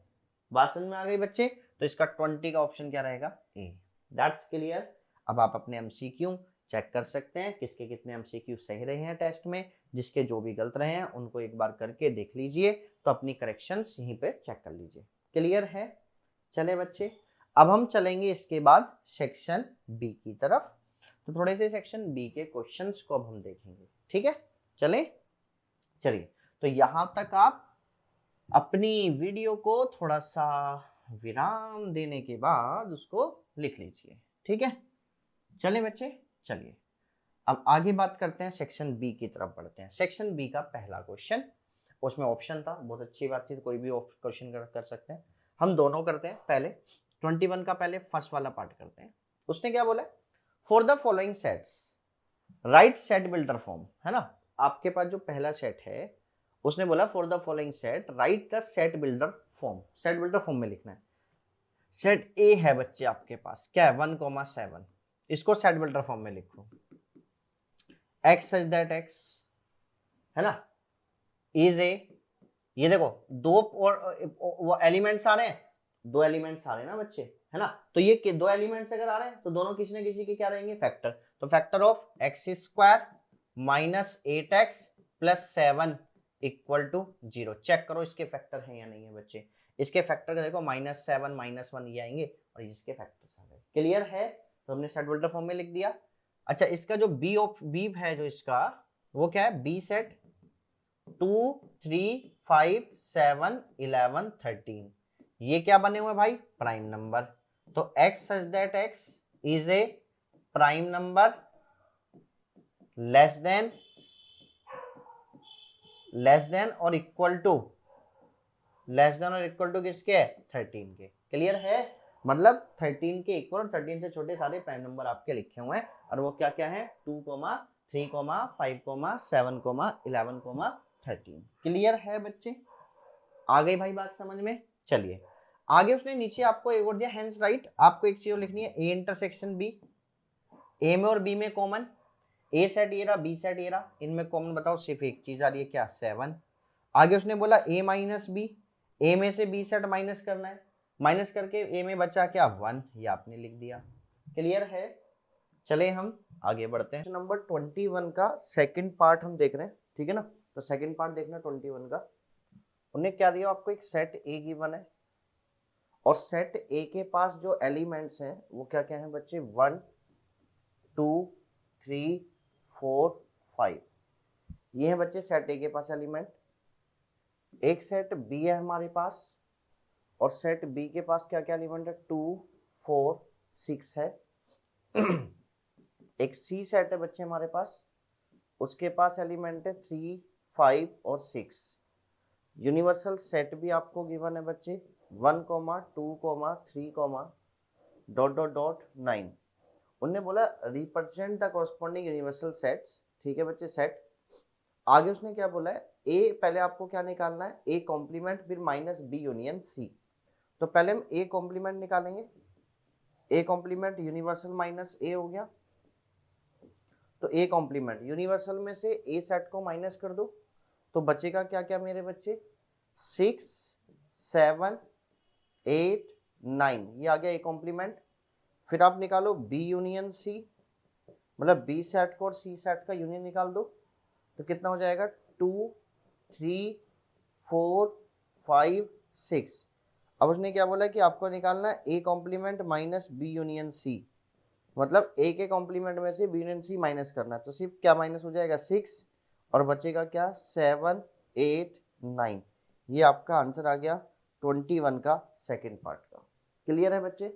बात समझ में आ गई बच्चे? तो इसका 20 का ऑप्शन क्या रहेगा ए। That's clear. अब आप अपने एमसीक्यू चेक कर सकते हैं किसके कितने एमसीक्यू सही रहे हैं टेस्ट में, जिसके जो भी गलत रहे हैं उनको एक बार करके देख लीजिए, तो अपनी करेक्शंस यहीं पे चेक कर लीजिए। क्लियर है? चले बच्चे, अब हम चलेंगे इसके बाद सेक्शन बी की तरफ। तो थोड़े से सेक्शन बी के क्वेश्चंस को अब हम देखेंगे। ठीक है, चले, चलिए। तो यहां तक आप अपनी वीडियो को थोड़ा सा विराम देने के बाद उसको लिख लीजिए। ठीक है, चले बच्चे, चलिए अब आगे बात करते हैं, सेक्शन बी की तरफ बढ़ते हैं। सेक्शन बी का पहला क्वेश्चन, उसमें ऑप्शन था, बहुत अच्छी बात थी, तो कोई भी क्वेश्चन कर सकते हैं। हम दोनों करते हैं। पहले 21 का पहले फर्स्ट वाला पार्ट करते हैं। उसने क्या बोला, for the following sets right set builder form, है ना। आपके पास जो पहला सेट है उसने बोला for the following set right the set builder form, set builder form में लिखना है। सेट ए है बच्चे आपके पास, क्या है 1,7, इसको सेट बिल्डर फॉर्म में लिखो। एक्स सच दैट एक्स, है ना, इज ए, ये देखो दो और वो एलिमेंट्स आ रहे हैं, दो एलिमेंट्स आ रहे हैं ना बच्चे, है ना। तो ये दो एलिमेंट्स अगर आ रहे हैं तो दोनों किसी न किसी के क्या रहेंगे फैक्टर। तो factor of x square minus 8x plus 7 equal to 0। Check करो इसके फैक्टर हैं या नहीं है बच्चे। इसके फैक्टर देखो -7 -1 ये आएंगे और इसके फैक्टर्स आ गए। क्लियर है? तो हमने सेट बिल्डर फॉर्म में लिख दिया। अच्छा इसका जो बी है जो इसका, वो क्या है बी सेट 2 3 5 7 11 13, ये क्या बने हुए भाई प्राइम नंबर। तो x such that x is a prime number less than और इक्वल टू किसके 13 के। क्लियर है? मतलब 13 के इक्वल और 13 से छोटे सारे प्राइम नंबर आपके लिखे हुए हैं, और वो क्या क्या है 2, 3, 5, 7, 11, 13। क्लियर है बच्चे? आ गई भाई बात समझ में? चलिए आगे उसने नीचे आपको एक और दिया हेंस राइट, आपको एक चीज लिखनी है ए इंटरसेक्शन बी। ए में और बी में कॉमन, ए सेट ये रहा बी सेट ये रहा, इनमें कॉमन बताओ सिर्फ एक चीज आ रही है क्या 7। आगे उसने बोला ए माइनस बी, ए में से बी सेट माइनस करना है, माइनस करके ए में बचा क्या 1, ये आपने लिख दिया। क्लियर है? चले हम आगे बढ़ते हैं। नंबर 21 का सेकंड पार्ट हम देख रहे हैं, ठीक है ना। तो सेकंड पार्ट देखना 21 का, उन्हें क्या दिया आपको एक सेट ए गिवन है, और सेट ए के पास जो एलिमेंट्स हैं वो क्या क्या हैं बच्चे 1 2 3 4 5। ये है बच्चे सेट ए के पास एलिमेंट। एक सेट बी है हमारे पास, और सेट बी के पास क्या क्या एलिमेंट है, 2 4 6 है। एक सी सेट है बच्चे हमारे पास, उसके पास एलिमेंट है 3 5 और 6। यूनिवर्सल सेट भी आपको गिवन है बच्चे 1 2 3 डॉट डॉट डॉट 9। उन्होंने बोला represent the corresponding universal sets. ठीक है बच्चे, सेट। आगे उसने क्या बोला है, ए पहले आपको क्या निकालना है, ए कॉम्प्लीमेंट फिर माइनस बी यूनियन सी। तो पहले हम ए कॉम्प्लीमेंट निकालेंगे। ए कॉम्प्लीमेंट यूनिवर्सल माइनस ए हो गया, तो ए कॉम्प्लीमेंट यूनिवर्सल में से ए सेट को माइनस कर दो, तो बचेगा क्या क्या मेरे बच्चे, 6 7 8 9, ये आ गया ए कॉम्प्लीमेंट। फिर आप निकालो बी यूनियन सी, मतलब बी सेट को और सी सेट का यूनियन निकाल दो, तो कितना हो जाएगा 2 3 4 5 6। अब उसने क्या बोला कि आपको निकालना है A complement minus B union C, मतलब ए के कॉम्प्लीमेंट में से बी यूनियन सी माइनस करना है। तो सिर्फ क्या माइनस हो जाएगा 6, और बचेगा क्या 7 8 9। ये आपका आंसर आ गया 21 का सेकेंड पार्ट का। क्लियर है बच्चे,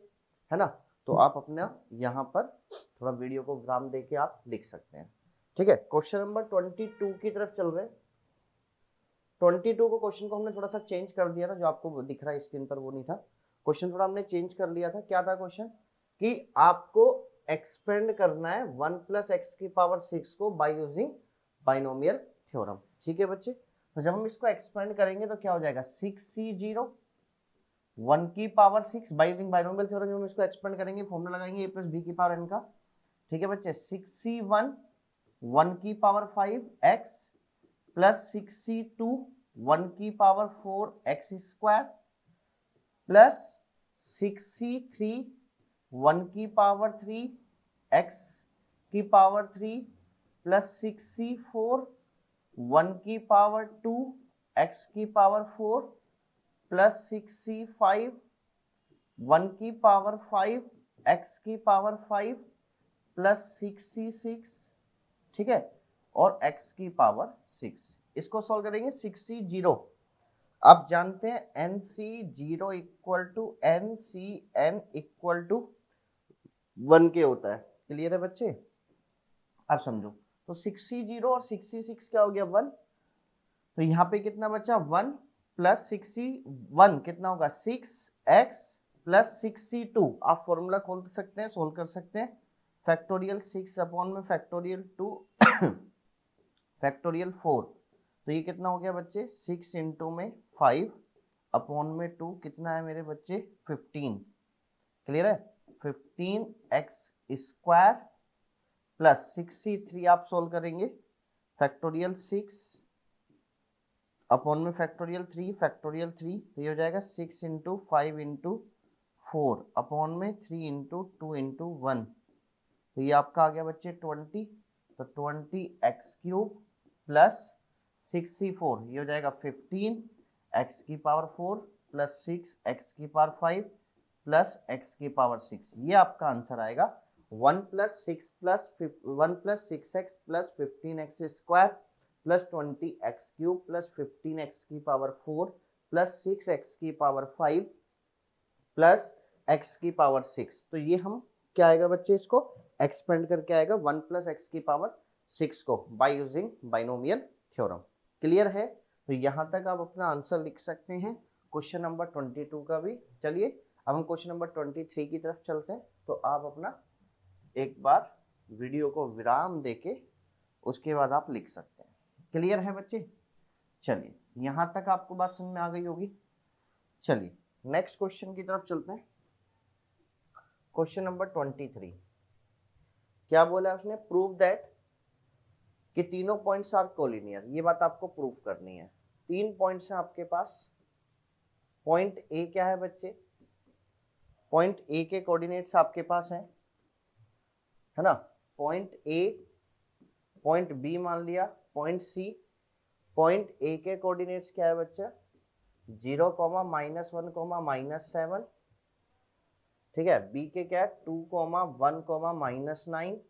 है ना। तो आप अपना यहाँ पर थोड़ा वीडियो को विराम देके आप लिख सकते हैं। ठीक है, क्वेश्चन नंबर 22 की तरफ चल रहे हैं। 22 को क्वेश्चन को हमने थोड़ा सा चेंज कर दिया था, जो आपको दिख रहा है स्क्रीन पर वो नहीं था क्वेश्चन, थोड़ा हमने चेंज कर लिया था। क्या था क्वेश्चन, कि आपको एक्सपेंड करना है 1 + x⁻6 को बाय यूजिंग बाइनोमियल थ्योरम। ठीक है बच्चे, तो जब हम इसको एक्सपेंड करेंगे तो क्या हो जाएगा 6c0 1⁻6 by using binomial theorem. जब हम इसको एक्सपेंड करेंगे फॉर्मूला लगाएंगे a + b⁻n का। ठीक है बच्चे, 6c1 1⁵ x plus 6c2 1⁴ x² plus 6c3 1⁵ x³ plus 6c4 1⁵2 x³ plus 6c5 1⁵5 x³ plus 6c6, ठीक है, और x⁻6। इसको सॉल्व करेंगे 6c0। आप जानते हैं nc0 = ncn = 1 के होता है। क्लियर है बच्चे, आप समझो। तो 6c0 और 6c6 क्या हो गया 1, तो यहाँ पे कितना बचा 1 प्लस 6c1 कितना होगा 6x प्लस 6c2। आप फॉर्मूला खोल सकते हैं, सोल्व कर सकते हैं। फैक्टोरियल 6 अपॉन में फैक्टोरियल 2 फैक्टोरियल 4, तो ये कितना हो गया बच्चे 6 इंटू में 5 अपॉन में 2 कितना है मेरे बच्चे 15। क्लियर है, 15x² प्लस 6c3 आप सोल्व करेंगे फैक्टोरियल 6 अपॉन में फैक्टोरियल 3 तो ये हो जाएगा 6 इंटू 5 इंटू 4 अपॉन में 3 इंटू 2 इंटू 1, तो ये आपका आ गया बच्चे 20। तो 20x³ प्लस 6c4 ये हो जाएगा 15x⁴ plus 6x⁵ plus x⁻6। ये आपका आंसर आएगा 1 + 6 + 6x plus 15x² plus 20x³ plus 15x⁴ plus 6x⁵ plus x⁻6। तो ये हम क्या आएगा बच्चे, इसको एक्सपेंड करके आएगा 1 + x⁻6 को by using binomial theorem. Clear है, तो यहाँ तक आप अपना आंसर लिख सकते हैं क्वेश्चन नंबर 22 का भी। चलिए अब हम क्वेश्चन नंबर 23 की तरफ चलते हैं। तो आप अपना एक बार वीडियो को विराम देके उसके बाद आप लिख सकते हैं। क्लियर है बच्चे, चलिए यहाँ तक आपको बात समझ में आ गई होगी। चलिए नेक्स्ट क्वेश्चन की तरफ चलते हैं। क्वेश्चन नंबर 23 क्या बोला उसने, प्रूव दैट कि तीनों पॉइंट्स आर कोलिनियर। ये बात आपको प्रूव करनी है। 3 पॉइंट्स हैं आपके पास। पॉइंट ए क्या है बच्चे, पॉइंट ए के कोऑर्डिनेट्स आपके पास हैं, है ना। पॉइंट ए, पॉइंट बी मान लिया, पॉइंट सी। पॉइंट ए के कोऑर्डिनेट्स क्या है बच्चा 0, -1, -7, ठीक है। बी के क्या है 2, 1, -9,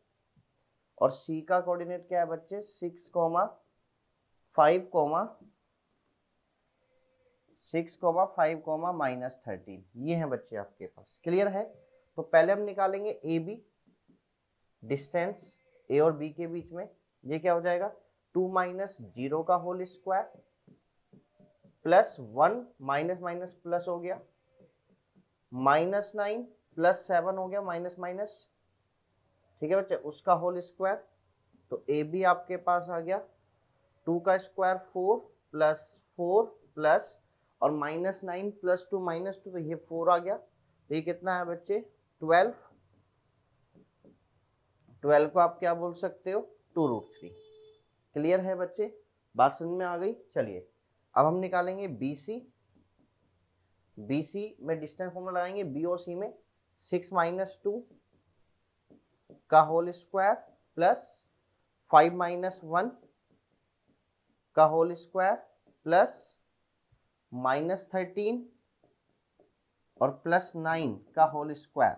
और सी का कोऑर्डिनेट क्या है बच्चे 6,5,6,5, -13, ये है बच्चे आपके पास। क्लियर है? तो पहले हम निकालेंगे ए बी, डिस्टेंस ए और बी के बीच में। ये क्या हो जाएगा 2 - 0 का whole square plus 1 minus minus plus हो गया, -9 प्लस 7 हो गया, माइनस माइनस, ठीक है बच्चे, उसका होल स्क्वायर। तो ए बी आपके पास आ गया 2 का स्क्वायर 4 प्लस 4 प्लस और -9 प्लस 2 -2, तो ये 4 आ गया। तो ये कितना है बच्चे 12। 12 को आप क्या बोल सकते हो 2√3। क्लियर है बच्चे? बात समझ में आ गई? चलिए अब हम निकालेंगे बी सी। बी सी में डिस्टेंस फॉर्मूला लगाएंगे बी और सी में 6 - 2 का होल स्क्वायर प्लस 5 - 1 का होल स्क्वायर प्लस -13 और प्लस 9 का होल स्क्वायर।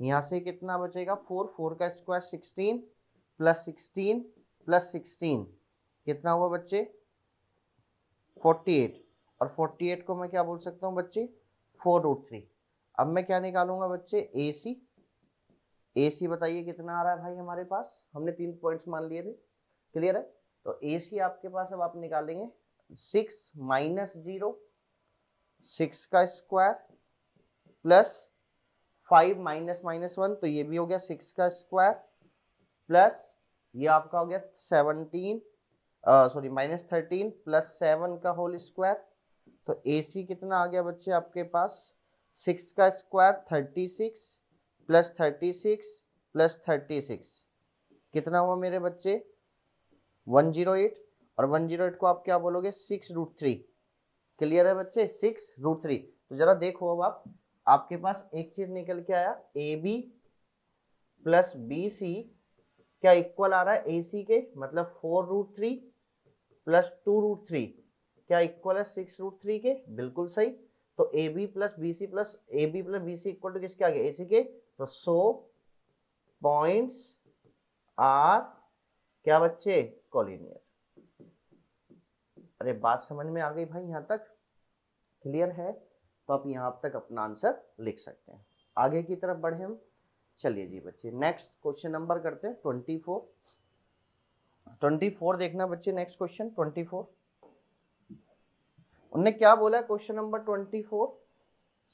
यहां से कितना बचेगा 4, 4 का स्क्वायर 16 प्लस 16 प्लस 16 कितना हुआ बच्चे 48। और 48 को मैं क्या बोल सकता हूँ बच्चे 4√3। अब मैं क्या निकालूंगा बच्चे ए सी। ए सी बताइए कितना आ रहा है भाई हमारे पास, हमने 3 पॉइंट्स मान लिए थे। क्लियर है? तो ए सी आपके पास अब आप निकालेंगे 6 - 0, 6 का स्क्वायर प्लस 5 -1, तो ये भी हो गया 6 का स्क्वायर प्लस ये आपका हो गया 17 सॉरी -13 प्लस 7 का होल स्क्वायर। तो ए सी कितना आ गया बच्चे आपके पास 6 का स्क्वायर 36 प्लस 36 प्लस 36 कितना हुआ मेरे बच्चे 108। और 108 को आप क्या बोलोगे 6√3। क्लियर है बच्चे 6√3। तो जरा देखो अब आप, आपके पास एक चीज निकल के आया a b plus b c क्या इक्वल आ रहा है ए सी के, मतलब 4√3 प्लस 2√3 क्या इक्वल है 6√3 के। बिल्कुल सही। तो a b plus b c equal to किसके आ गया ए सी के। तो 100 पॉइंट्स आर क्या बच्चे कोलिनियर। अरे बात समझ में आ गई भाई यहां तक? क्लियर है? तो आप यहां तक अपना आंसर लिख सकते हैं। आगे की तरफ बढ़े हम। चलिए जी बच्चे नेक्स्ट क्वेश्चन नंबर करते हैं 24 देखना बच्चे। नेक्स्ट क्वेश्चन 24 उन्होंने क्या बोला क्वेश्चन नंबर 24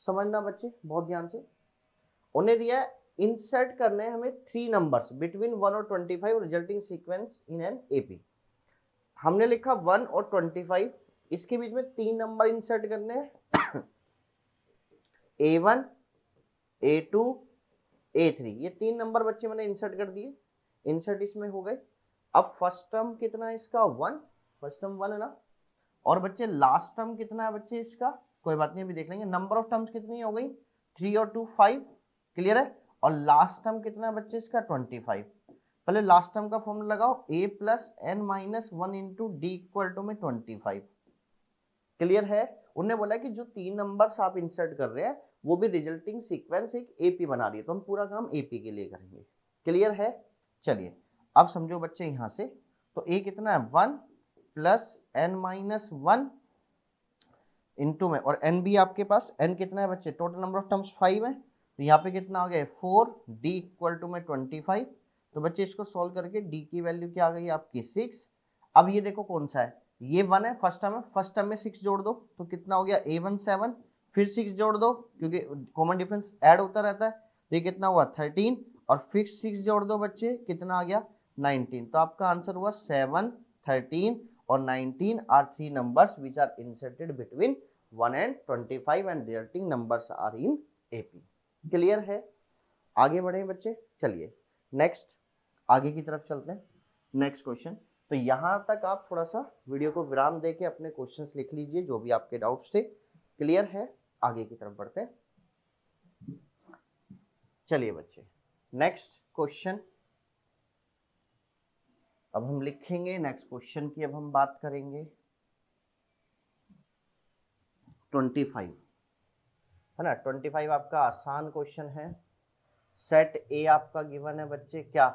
समझना बच्चे बहुत ध्यान से। उन्हें दिया इंसर्ट करने हमें 3 नंबर्स बिटवीन 1 और 25 resulting sequence in an AP. हमने लिखा 1 और 25, इसके बीच में 3 नंबर इंसर्ट करने हैं A1 A2 A3। ये 3 नंबर बच्चे मैंने इंसर्ट कर दिए। इंसर्ट इसमें हो गए। अब फर्स्ट टर्म कितना है इसका 1, फर्स्ट टर्म 1 है ना। और बच्चे लास्ट टर्म कितना है बच्चे इसका, कोई बात नहीं अभी देख लेंगे। नंबर ऑफ टर्म्स कितनी हो गई 3 और 2 5। क्लियर है? और लास्ट टर्म कितना है बच्चे इसका 25। पहले लास्ट टर्म का फॉर्मूला लगाओ a plus n minus 1 into d equal to में 25। क्लियर है? उन्होंने बोला कि जो 3 नंबर्स आप इंसर्ट कर रहे हैं वो भी रिजल्टिंग सीक्वेंस एक एपी बना रही है, तो हम पूरा काम एपी के लिए करेंगे। क्लियर है? चलिए अब समझो बच्चे यहां से। तो a कितना है 1 प्लस एन माइनस 1 इंटू में, और n भी आपके पास n कितना है बच्चे टोटल नंबर ऑफ टर्म्स 5 है। तो यहाँ पे कितना हो गया 4 d इक्वल टू में 25। तो बच्चे इसको सॉल्व करके d की वैल्यू क्या आ गई आपकी 6। अब ये देखो कौन सा है, ये 1 है फर्स्ट टर्म है, फर्स्ट टर्म में 6 जोड़ दो तो कितना हो गया a1 7, फिर 6 जोड़ दो क्योंकि कॉमन डिफरेंस ऐड होता रहता है। तो ये कितना हुआ 13 और फिर 6 जोड़ दो बच्चे कितना आ गया 19। तो आपका आंसर हुआ 7, 13 और 19 are 3 numbers which are inserted between 1 and 25 and resulting numbers are in AP। Clear है? आगे बढ़े बच्चे। चलिए नेक्स्ट आगे की तरफ चलते हैं। Next question. तो यहां तक आप थोड़ा सा वीडियो को विराम देके अपने क्वेश्चंस लिख लीजिए जो भी आपके डाउट्स थे। क्लियर है? आगे की तरफ बढ़ते हैं। चलिए बच्चे नेक्स्ट क्वेश्चन अब हम लिखेंगे। नेक्स्ट क्वेश्चन की अब हम बात करेंगे 25 है ना। 25 आपका आसान क्वेश्चन है। सेट ए आपका गिवन है बच्चे क्या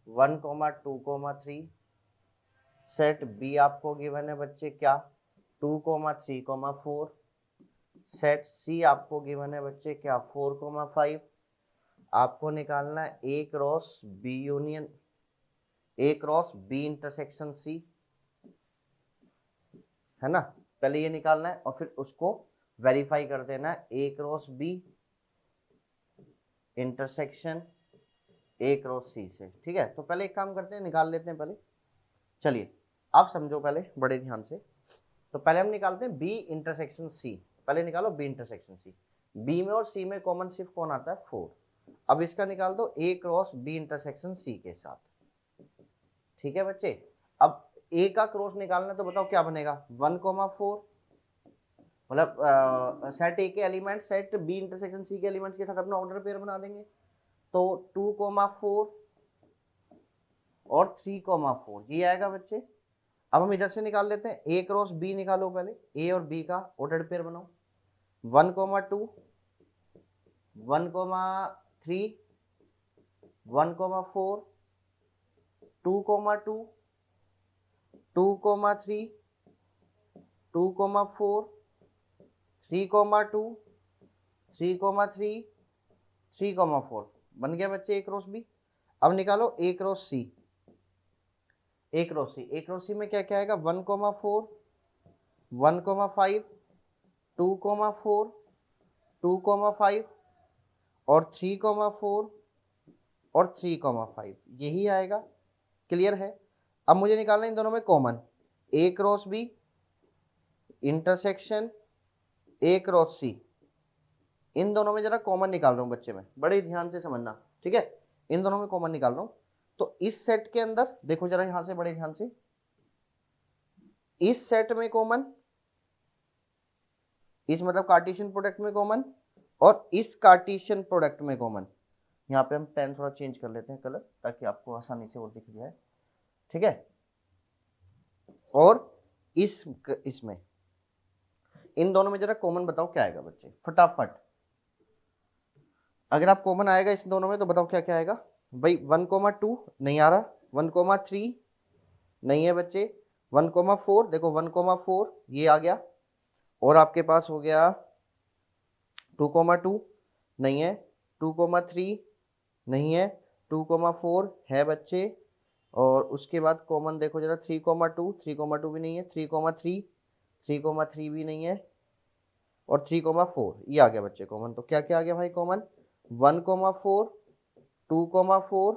1,2,3। सेट बी आपको गिवन है बच्चे क्या, 2,3,4। सेट सी आपको गिवन है बच्चे क्या, 4,5। आपको निकालना है A cross B union, A cross B intersection सी, है ना। पहले ये निकालना है और फिर उसको वेरीफाई कर देना है, A cross B intersection A cross C से। ठीक है, तो पहले एक काम करते हैं, निकाल लेते हैं पहले। चलिए आप समझो पहले बड़े ध्यान से। तो पहले हम निकालते हैं बी इंटरसेक्शन सी। पहले निकालो बी इंटरसेक्शन सी। बी में और सी में कॉमन सिर्फ कौन आता है, 4। अब इसका निकाल दो ए क्रॉस बी इंटरसेक्शन सी के साथ। ठीक है बच्चे, अब ए का क्रॉस निकालना तो बताओ क्या बनेगा, 1,4। मतलब सेट ए के element set B intersection C के एलिमेंट्स के साथ अपना ऑर्डर पेयर बना देंगे। तो 2,4 और 3,4 ये आएगा बच्चे। अब हम इधर से निकाल लेते हैं, ए क्रॉस बी निकालो पहले, ए और बी का ऑर्डर पेयर बनाओ। 1,2 1,3 1,4 2,2 2,3 2,4 3,2 3,3 3,4 बन गया बच्चे ए क्रॉस बी। अब निकालो A cross C. A cross C, A cross C में क्या क्या आएगा, 1,4 1,5 2,4 2,5 और 3,4 और 3,5 यही आएगा। क्लियर है। अब मुझे निकालना है इन दोनों में common, A cross B intersection A cross C. इन दोनों में जरा कॉमन निकाल रहा हूं बच्चे में, बड़े ध्यान से समझना। ठीक है, इन दोनों में कॉमन निकाल रहा हूं। तो इस सेट के अंदर देखो जरा यहां से बड़े ध्यान से, इस सेट में कॉमन, इस मतलब कार्टेशियन प्रोडक्ट में कॉमन, और इस कार्टेशियन प्रोडक्ट में कॉमन। यहाँ पे हम पेन थोड़ा चेंज कर लेते हैं कलर, ताकि आपको आसानी से और दिख जाए। ठीक है, और इसमें इन दोनों में जरा कॉमन बताओ क्या आएगा बच्चे, फटाफट। अगर आप कॉमन आएगा इस दोनों में तो बताओ क्या क्या आएगा भाई। 1,2 नहीं आ रहा, 1,3 नहीं है बच्चे, 1,4 देखो 1,4 ये आ गया, और आपके पास हो गया 2,2 नहीं है, 2,3 नहीं है, 2,4 है बच्चे, और उसके बाद कॉमन देखो जरा 3,2 3,2 भी नहीं है, 3,3 3,3 भी नहीं है, और 3,4 ये आ गया बच्चे कॉमन। तो क्या क्या आ गया भाई कॉमन, 1,4 2,4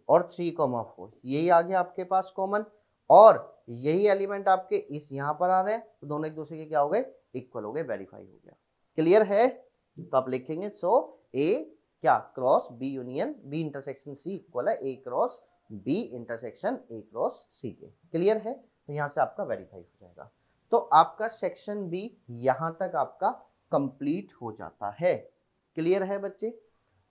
और 3,4 यही आ गया आपके पास कॉमन। और यही एलिमेंट आपके इस यहाँ पर आ रहे हैं, तो दोनों एक दूसरे के क्या हो गए, इक्वल हो गए, वेरीफाई हो गया। क्लियर है। तो आप लिखेंगे सो ए क्या cross B union B intersection C equal है A cross B intersection A cross C के। क्लियर है, तो यहां से आपका वेरीफाई हो जाएगा। तो आपका सेक्शन बी यहां तक आपका कंप्लीट हो जाता है। क्लियर है बच्चे।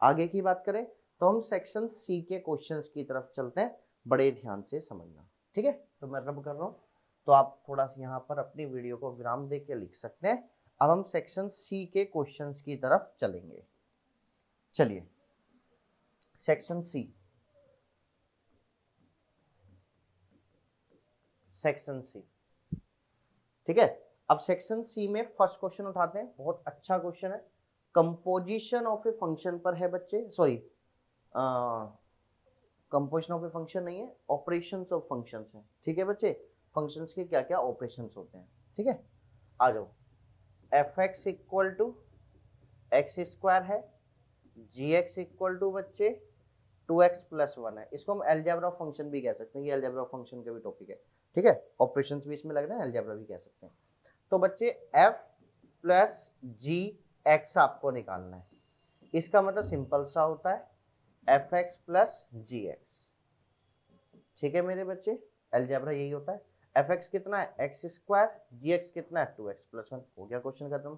आगे की बात करें तो हम सेक्शन सी के क्वेश्चंस की तरफ चलते हैं, बड़े ध्यान से समझना। ठीक है, तो मैं रब कर रहा हूं, तो आप थोड़ा सा यहाँ पर अपनी वीडियो को विराम दे के लिख सकते हैं। अब हम सेक्शन सी के क्वेश्चंस की तरफ चलेंगे। चलिए सेक्शन सी, सेक्शन सी। ठीक है, अब सेक्शन सी में फर्स्ट क्वेश्चन उठाते हैं, बहुत अच्छा क्वेश्चन है। कंपोजिशन ऑफ ए फंक्शन पर है बच्चे, sorry composition of a function नहीं है, ऑपरेशंस ऑफ फंक्शंस है। ठीक है बच्चे, फंक्शंस के क्या क्या ऑपरेशंस होते हैं। ठीक है, आ जाओ। F x equal to x square है, जी एक्स इक्वल टू बच्चे 2x + 1 है। इसको हम अलजेब्रा ऑफ फंक्शन भी कह सकते हैं, ये अलजेब्रा ऑफ फंक्शन का भी टॉपिक है। ठीक है, ऑपरेशंस भी इसमें लग रहे हैं, अलजेब्रा भी कह सकते हैं। तो बच्चे f + gx आपको निकालना है। इसका मतलब सिंपल सा होता है fx + gx। ठीक है मेरे बच्चे, अलजेब्रा यही होता है। fx कितना है, x², gx कितना है, 2x + 1। हो गया क्वेश्चन खत्म।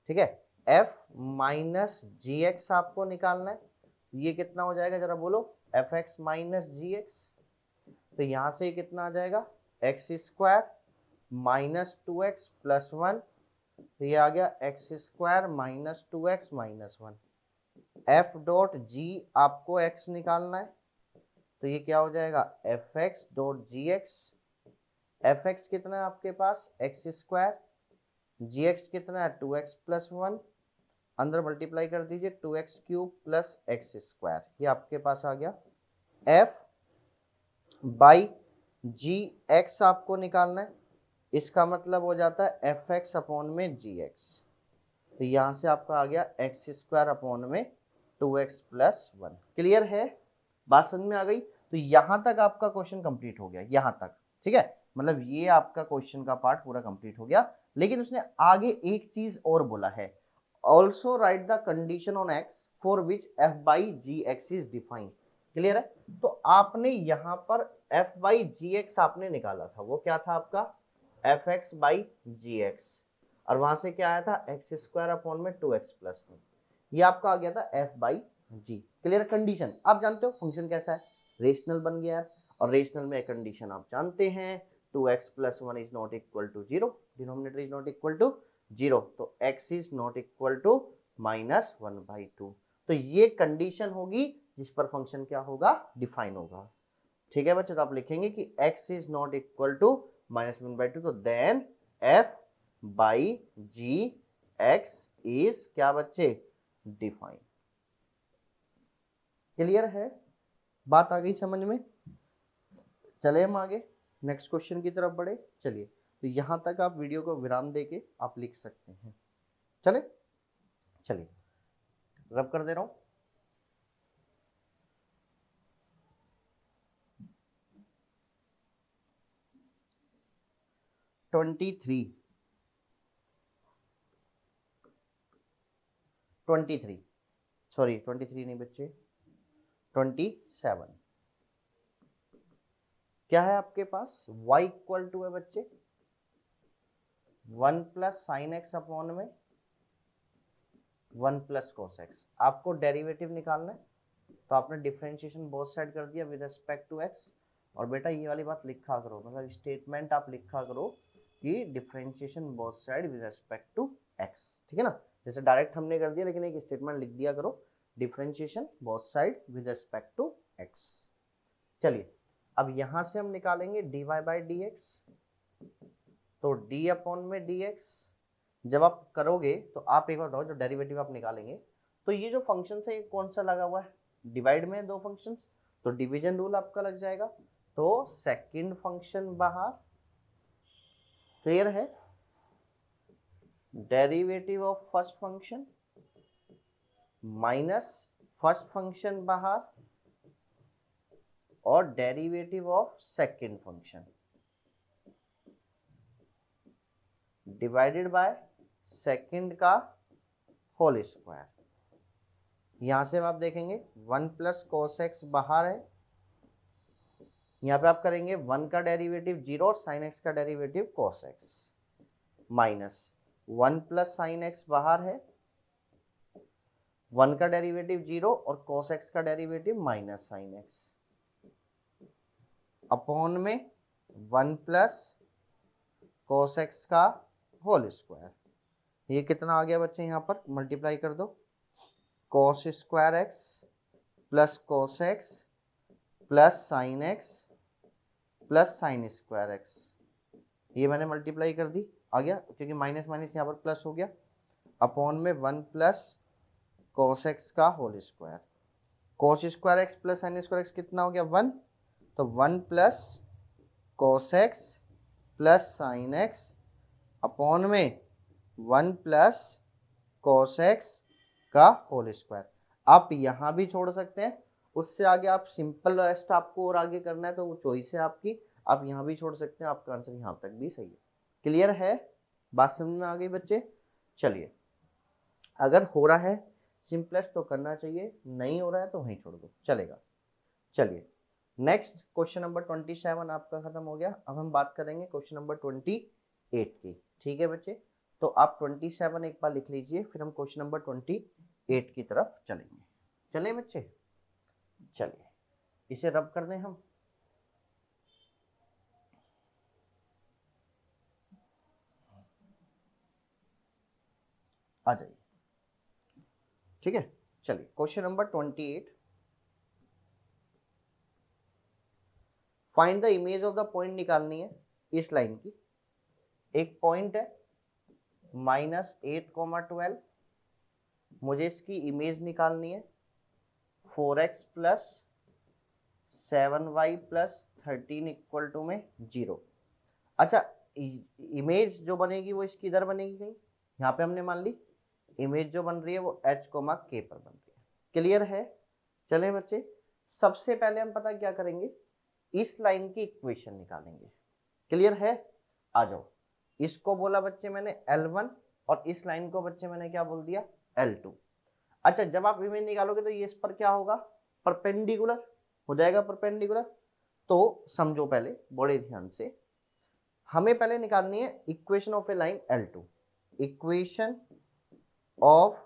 ठीक है, f - gx आपको निकालना है। ये कितना हो जाएगा जरा बोलो, fx - gx। तो यहां से कितना आ जाएगा, x² - 2x + 1। तो ये आ गया x² - 2x - 1। f dot g आपको x निकालना है, तो ये क्या हो जाएगा F x dot G x, F x कितना है आपके पास एक्स स्क्वायर, जी एक्स कितना है 2x प्लस वन, अंदर मल्टीप्लाई कर दीजिए 2x cube plus x square, ये आपके पास आ गया। एफ बाई जी एक्स आपको निकालना है, इसका मतलब हो जाता है एफ एक्स अपॉन में जी एक्स, तो यहां से आपका आ गया एक्स स्क्वायर अपॉन में 2x प्लस वन। क्लियर है, बात समझ में आ गई। तो यहां तक आपका क्वेश्चन कंप्लीट हो गया, यहां तक ठीक है, मतलब ये आपका क्वेश्चन का पार्ट पूरा कंप्लीट हो गया। लेकिन उसने आगे एक चीज और बोला है, also write the condition on x for which f by g x is defined. Clear है, तो आपने यहाँ पर एफ बाई जी एक्स आपने निकाला था, वो क्या था आपका f x by g x, और वहां से क्या आया था एक्स स्क्वायर अपॉन में 2x प्लस वन, ये आपका आ गया था f by g. Clear condition, आप जानते हो फंक्शन कैसा है, रेशनल बन गया है, और रेशनल में कंडीशन आप जानते हैं 2x plus one is not equal to zero, denominator is not equal to zero, तो x is not equal to minus one by two, तो ये कंडीशन होगी जिस पर फंक्शन क्या होगा डिफाइन होगा। ठीक है बच्चे, तो आप लिखेंगे कि x is not equal to minus one by two, तो then f by g x is क्या बच्चे डिफाइन। क्लियर है, बात आ गई समझ में। चले हम आगे नेक्स्ट क्वेश्चन की तरफ बढ़े, चलिए, तो यहां तक आप वीडियो को विराम देके आप लिख सकते हैं। चले चलिए रब कर दे रहा हूं। ट्वेंटी थ्री 23 सॉरी 23 नहीं बच्चे 27, क्या है आपके पास y इक्वल टू है बच्चे 1 प्लस साइन एक्स अपॉन में 1 प्लस कोस एक्स, आपको डेरिवेटिव निकालना है, तो आपने डिफरेंशिएशन बोथ साइड कर दिया विद रिस्पेक्ट टू एक्स, और बेटा ये वाली बात लिखा करो, मतलब स्टेटमेंट आप लिखा करो कि differentiation both side with respect to x, ठीक है ना, जैसे डायरेक्ट हमने कर दिया, लेकिन एक स्टेटमेंट लिख दिया करो differentiation both side with respect to x. चलिए अब यहां से हम निकालेंगे dy बाई डी एक्स, तो d अपॉन में dx, जब आप करोगे तो आप एक बार बताओ, जो डेरिवेटिव आप निकालेंगे तो ये जो फंक्शन है ये कौन सा लगा हुआ है, डिवाइड में दो फंक्शंस, तो डिवीजन रूल आपका लग जाएगा, तो सेकंड फंक्शन बाहर, क्लियर है, derivative of first function minus first function बाहर, और derivative of second function divided by second का होल स्क्वायर। यहां से आप देखेंगे 1 प्लस कोस एक्स बाहर है, यहां पे आप करेंगे 1 का डेरिवेटिव 0 और साइन एक्स का derivative cos x, minus 1 plus sine x बाहर है, 1 का डेरिवेटिव 0 और कोस एक्स का derivative minus sign x, upon में 1 प्लस कोस एक्स का होल स्क्वायर, ये कितना आ गया बच्चे, यहाँ पर मल्टीप्लाई कर दो, कोस square x plus cos x plus sine x plus sine square x, ये मैंने मल्टीप्लाई कर दी, आ गया क्योंकि माइनस माइनस यहाँ पर प्लस हो गया, अपॉन में 1 प्लस कोस एक्स का whole square, cos square x plus sine square x कितना हो गया 1, तो 1 plus cos x plus sine x upon में 1 प्लस कोस एक्स का होल स्क्वायर। आप यहां भी छोड़ सकते हैं, उससे आगे आप सिंपल रेस्ट आपको और आगे करना है तो वो चॉइस है आपकी, आप यहां भी छोड़ सकते हैं, आपका आंसर यहां तक भी सही है। क्लियर है, बात समझ में आ गई बच्चे। चलिए अगर हो रहा है सिंपलेस्ट तो करना चाहिए, नहीं हो रहा है तो वहीं छोड़ दो, चलेगा। चलिए नेक्स्ट क्वेश्चन नंबर 27 आपका खत्म हो गया, अब हम बात करेंगे क्वेश्चन नंबर 28 की। ठीक है बच्चे, तो आप 27 एक बार लिख लीजिए, फिर हम क्वेश्चन नंबर 28 की तरफ चलेंगे। चले बच्चे, चलिए इसे रब कर दें हम, आ जाइए। ठीक है, चलिए question number 28, find the image of the point निकालनी है इस लाइन की। एक पॉइंट है -8, 12, मुझे इसकी इमेज निकालनी है 4x plus 7y plus 13 equal to में 0। अच्छा, इमेज जो बनेगी वो इसकी इधर बनेगी कहीं, यहाँ पे हमने मान ली इमेज जो बन रही है वो h, k पर बन रही है। क्लियर है? चले बच्चे, सबसे पहले हम पता क्या करेंगे, इस लाइन की इक्वेशन निकालेंगे। क्लियर है? आ जाओ। इसको बोला बच्चे मैंने L1 और इस लाइन को बच्चे मैंने क्या बोल दिया, L2। अच्छा, जब आप इमेज निकालोगे तो ये इस पर क्या होगा, परपेंडिकुलर हो जाएगा, परपेंडिकुलर। तो समझो पहले बड़े ध्यान से, हमें पहले निकालनी है equation of A line L2। Equation of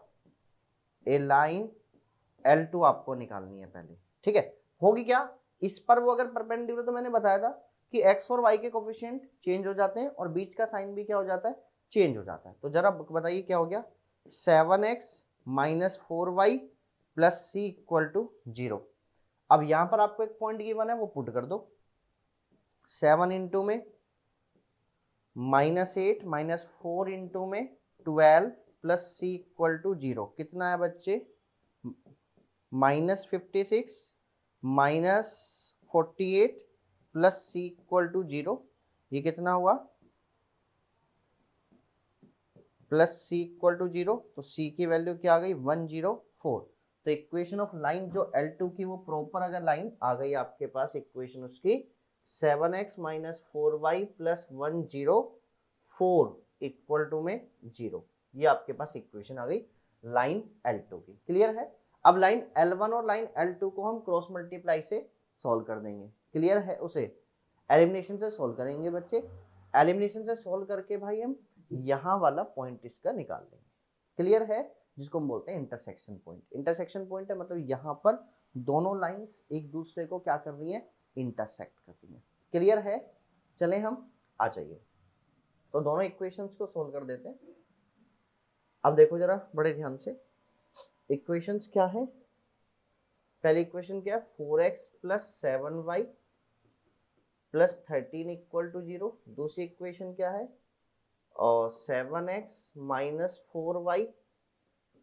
A line L2 आपको निकालनी है पहले, ठीक है। होगी क्या, इस पर वो अगर परपेंडिकुलर, तो मैंने बताया था कि x और y के कोफिशिएंट चेंज हो जाते हैं और बीच का साइन भी क्या हो जाता है, चेंज हो जाता है। तो जरा बताइए क्या हो गया, 7x minus 4y plus c equal to 0। अब यहां पर आपको एक पॉइंट गिवन है, वो पुट कर दो। 7 इंटू में -8 माइनस 4 इंटू में 12 प्लस सी इक्वल टू 0, कितना है बच्चे, -56 minus 48 plus c equal to 0, ये कितना हुआ, प्लस सी इक्वल टू 0। तो सी की वैल्यू क्या आ गई, 104। तो इक्वेशन ऑफ लाइन जो L2 की वो प्रॉपर अगर लाइन आ गई आपके पास, इक्वेशन उसकी 7x minus 4y plus 104 equal to में 0, ये आपके पास इक्वेशन आ गई लाइन L2 की। क्लियर है? अब लाइन L1 और लाइन L2 को हम क्रॉस मल्टीप्लाई से सॉल्व कर देंगे। क्लियर है? उसे एलिमिनेशन से सॉल्व करेंगे बच्चे। एलिमिनेशन से सॉल्व करके भाई हम यहाँ वाला पॉइंट इसका निकाल देंगे। क्लियर है? जिसको हम बोलते हैं इंटरसेक्शन पॉइंट। इंटरसेक्शन पॉइंट है मतलब यहाँ पर दोनों लाइंस एक दूसरे को क्या कर रही है, इंटरसेक्ट कर रही है। क्लियर है? चले हम आ जाइए, तो दोनों इक्वेशंस को सोल्व कर देते हैं। अब देखो जरा बड़े ध्यान से, इक्वेशंस क्या है, पहली इक्वेशन क्या है, 4x plus 7y plus 13 equal to 0। दूसरी इक्वेशन क्या है, और 7x minus 4y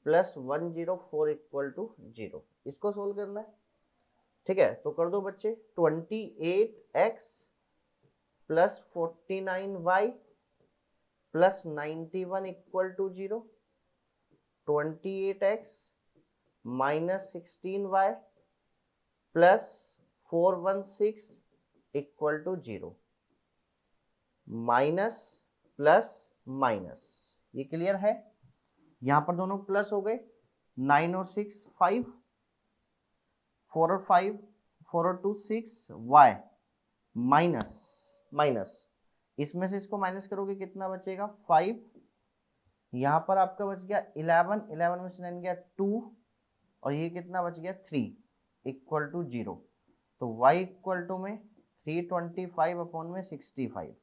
plus 104 equal to 0। इसको सोल्व करना है, ठीक है। तो कर दो बच्चे, 28x plus 49y plus 91 equal to 0। 28x minus 16y plus 416 equal to 0। Minus plus minus, ये क्लियर है? यहां पर दोनों प्लस हो गए, 9 और 6 5, 4 और 5 4 और 2 6, y माइनस माइनस, इसमें से इसको माइनस करोगे कितना बचेगा, 5। यहाँ पर आपका बच गया 11, 11 में से 9 गया 2, और ये कितना बच गया 3 इक्वल टू 0। तो y इक्वल टू में 325 अपॉन में 65।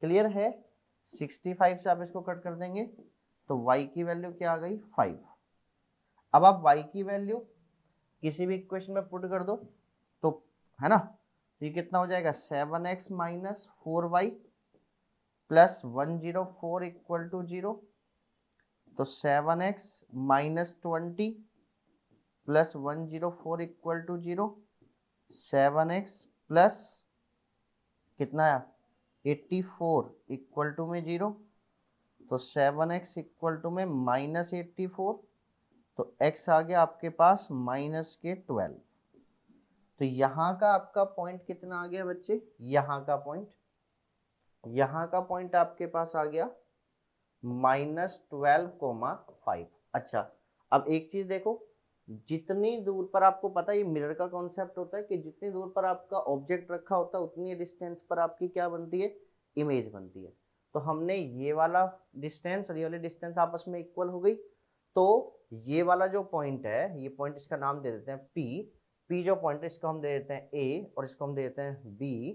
क्लियर है? 65 से आप इसको कट कर देंगे तो y की वैल्यू क्या आ गई, 5। अब आप y की वैल्यू किसी भी इक्वेशन में पुट कर दो तो, है ना, तो ये कितना हो जाएगा, 7x minus 4y plus 104 equal to 0। तो 7x minus 20 plus 104 equal to 0। 7x plus कितना है, 84 इक्वल टू में 0। तो 7x इक्वल टू में माइनस 84, तो x आ गया आपके पास माइनस के 12। तो यहाँ का आपका पॉइंट कितना आ गया बच्चे, यहाँ का पॉइंट आपके पास आ गया -12,5। अच्छा, अब एक चीज देखो, जितनी दूर पर आपको पता है ये मिरर का कॉन्सेप्ट होता है कि जितनी दूर पर आपका ऑब्जेक्ट रखा होता है उतनी डिस्टेंस पर आपकी क्या बनती है, इमेज बनती है। तो हमने ये वाला डिस्टेंस और ये वाली डिस्टेंस आपस में इक्वल हो गई, तो ये वाला जो पॉइंट है, ये पॉइंट इसका नाम दे देते हैं P जो पॉइंट है इसको हम दे देते हैं A और इसको हम दे देते हैं B।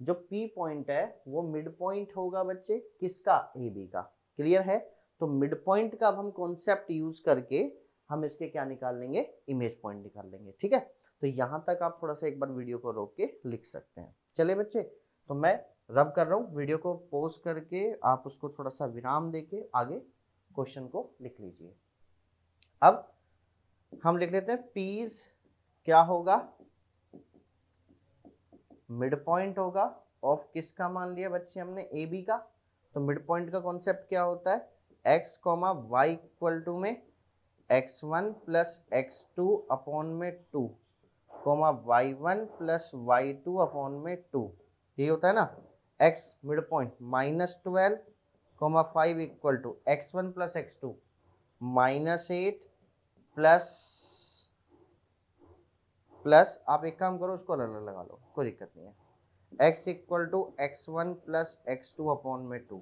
जो P पॉइंट है वो मिड पॉइंट होगा बच्चे किसका, AB का। क्लियर है? तो मिड पॉइंट का अब हम कॉन्सेप्ट यूज करके हम इसके क्या निकाल लेंगे, इमेज पॉइंट निकाल लेंगे। ठीक है, तो यहाँ तक आप थोड़ा सा एक बार वीडियो को रोक के लिख सकते हैं। चलिए बच्चे, तो मैं रब कर रहा हूँ, वीडियो को पॉज करके आप उसको थोड़ा सा विराम देके आगे क्वेश्चन को लिख लीजिए। अब हम लिख लेते हैं पीज क्या होगा, मिड पॉइंट होगा ऑफ किसका मान लिया बच्चे हमने, ए बी का। तो मिड पॉइंट का कॉन्सेप्ट क्या होता है, x comma y equal to में x1 प्लस x2 अपॉन में 2 comma y1 plus y2 upon में 2, यही होता है ना। x mid point -12 comma 5 equal to x1 plus x2 -8 plus आप एक काम करो, उसको अलग लगा लो, कोई दिक्कत नहीं है। x equal to x1 plus x2 upon में 2,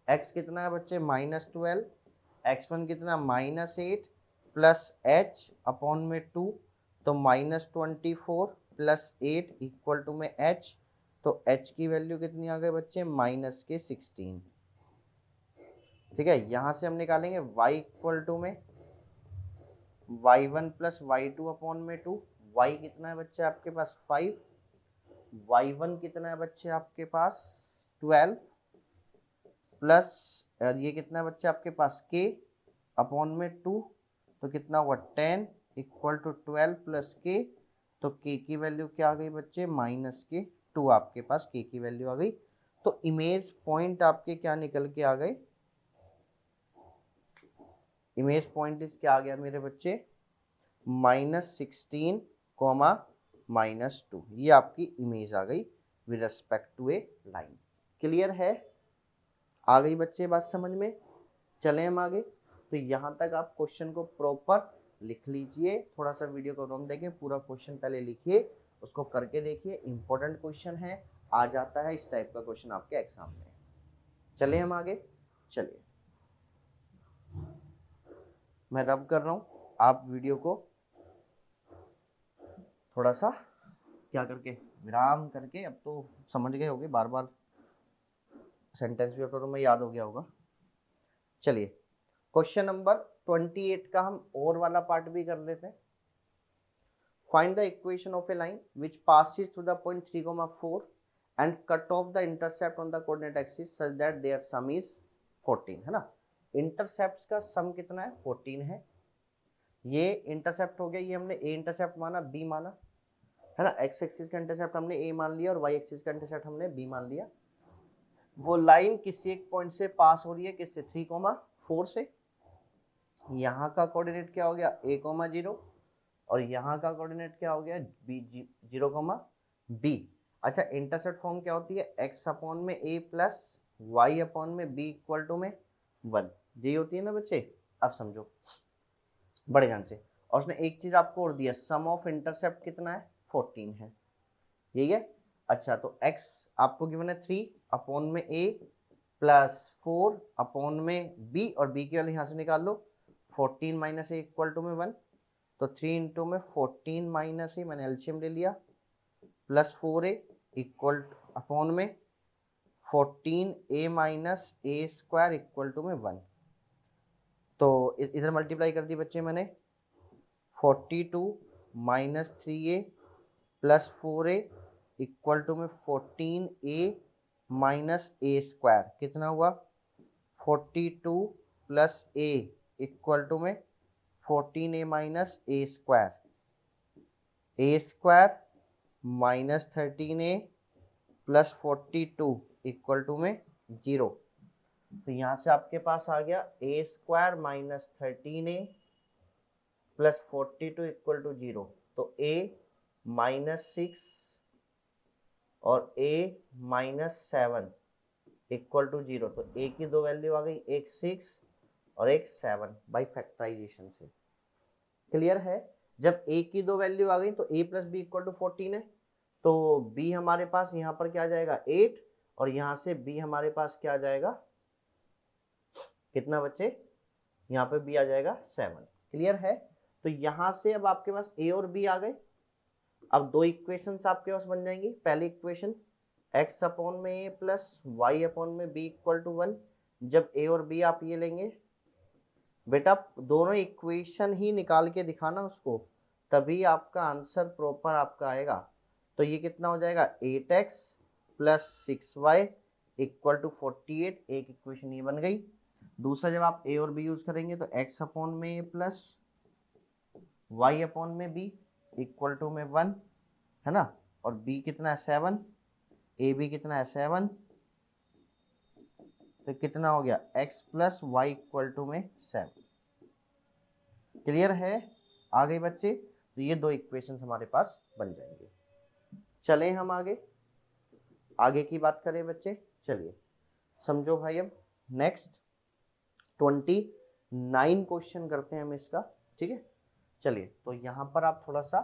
x कितना है बच्चे -12, x1 कितना -8 प्लस h अपॉन में 2, तो -24 प्लस 8 इक्वल टू में h, तो h की वैल्यू कितनी आ गई बच्चे -16। ठीक है, यहां से हम निकालेंगे y इक्वल टू में y1 प्लस y2 अपॉन में 2, y कितना है बच्चे आपके पास 5, y1 कितना है बच्चे आपके पास 12 प्लस ये कितना है बच्चे आपके पास k अपॉन में 2, तो कितना हुआ 10 इक्वल टू 12 प्लस k, तो k की वैल्यू क्या आ गई बच्चे -2, आपके पास k की वैल्यू आ गई। तो इमेज पॉइंट आपके क्या निकल के आ गए, इमेज पॉइंट इस क्या आ गया मेरे बच्चे -16 कॉमा -2, ये आपकी इमेज आ गई with respect to a line. Clear है, आ गई बच्चे बात समझ में। चले हम आगे, तो यहाँ तक आप क्वेश्चन को प्रॉपर लिख लीजिए, थोड़ा सा वीडियो को रोक देंगे, पूरा क्वेश्चन पहले लिखिए, उसको करके देखिए, इंपॉर्टेंट क्वेश्चन है, आ जाता है इस टाइप का क्वेश्चन आपके एग्जाम में। चले हम आगे, चलिए मैं रब कर रहा हूँ, आप वीडियो को थोड़ा सा क्या करके विराम करके, अब तो समझ गए होंगे, बार बार सेंटेंस भी तो तुम्हें याद हो गया होगा। चलिए क्वेश्चन नंबर 28 का हम और वाला पार्ट भी कर लेते हैं। Find the equation of A line which passes through the point 3,4 and cut off the intercept on the coordinate axis such that their sum is 14, है ना। इंटरसेप्ट का सम कितना है 14 है। ये इंटरसेप्ट हो गया, ये हमने ए इंटरसेप्ट माना, बी माना, है ना। एक्स एक्सिस का इंटरसेप्ट हमने ए मान लिया और वाई एक्सिस का इंटरसेप्ट हमने बी मान लिया। वो लाइन किसी एक पॉइंट से पास हो रही है, किससे 3,4 से। यहाँ का कोऑर्डिनेट क्या हो गया a,0 और यहाँ का कोऑर्डिनेट क्या हो गया b 0,b। अच्छा, इंटरसेप्ट फॉर्म क्या होती है x अपॉन में a प्लस y अपॉन में b इक्वल टू में 1, यही होती है ना बच्चे। अब समझो बड़े ध्यान से, और उसने एक चीज आपको और दिया, सम ऑफ इंटरसेप्ट कितना है 14 है, यही है। अच्छा, तो x आपको गिवन है 3 अपॉन में a प्लस 4 अपॉन में b, और b की वैल्यू यहाँ से निकाल लो, 14 माइनस ए इक्वल टू में 1, तो 3 इंटू में 14 माइनस ए, मैंने एलसीएम ले लिया, प्लस 4a इक्वल अपॉन में 14a minus a square equal to में 1। तो इधर मल्टीप्लाई कर दी बच्चे मैंने, 42 minus 3a plus 4a equal to में 14a माइनस ए स्क्वायर, कितना हुआ 42 प्लस a इक्वल टू में 14a minus a square minus 13a plus 42 equal to में 0। तो यहाँ से आपके पास आ गया a square minus 13a plus 42 equal to 0। तो a -6 और a -7 इक्वल टू 0। तो a की दो वैल्यू आ गई, एक 6 और एक 7 बाई फैक्टराइजेशन से। क्लियर है, जब a की दो वैल्यू आ गई तो a plus b equal to 14 है, तो b हमारे पास यहाँ पर क्या आ जाएगा 8, और यहाँ से b हमारे पास क्या आ जाएगा, कितना बच्चे, यहाँ पे b आ जाएगा 7। क्लियर है, तो यहाँ से अब आपके पास a और b आ गए। अब दो इक्वेशंस आपके पास बन जाएंगी। पहली इक्वेशन x अपॉन में a प्लस वाई अपॉन में b इक्वल टू 1। जब a और b आप ये लेंगे बेटा, दोनों इक्वेशन ही निकाल के दिखाना उसको, तभी आपका आंसर प्रॉपर आपका आएगा। तो ये कितना हो जाएगा 8x plus 6y equal to 48, एक इक्वेशन ये बन गई। दूसरा जब आप a और b यूज करेंगे तो x अपॉन में a प्लस y अपॉन में b इक्वल टू में 1 है ना, और b कितना है 7, a b कितना है 7, तो कितना हो गया x plus y equal to में 7। क्लियर है? आ गई बच्चे? तो ये दो इक्वेशन हमारे पास बन जाएंगे। चलें हम आगे, आगे की बात करें बच्चे। चलिए समझो भाई, अब नेक्स्ट 29 क्वेश्चन करते हैं हम इसका, ठीक है। चलिए तो यहाँ पर आप थोड़ा सा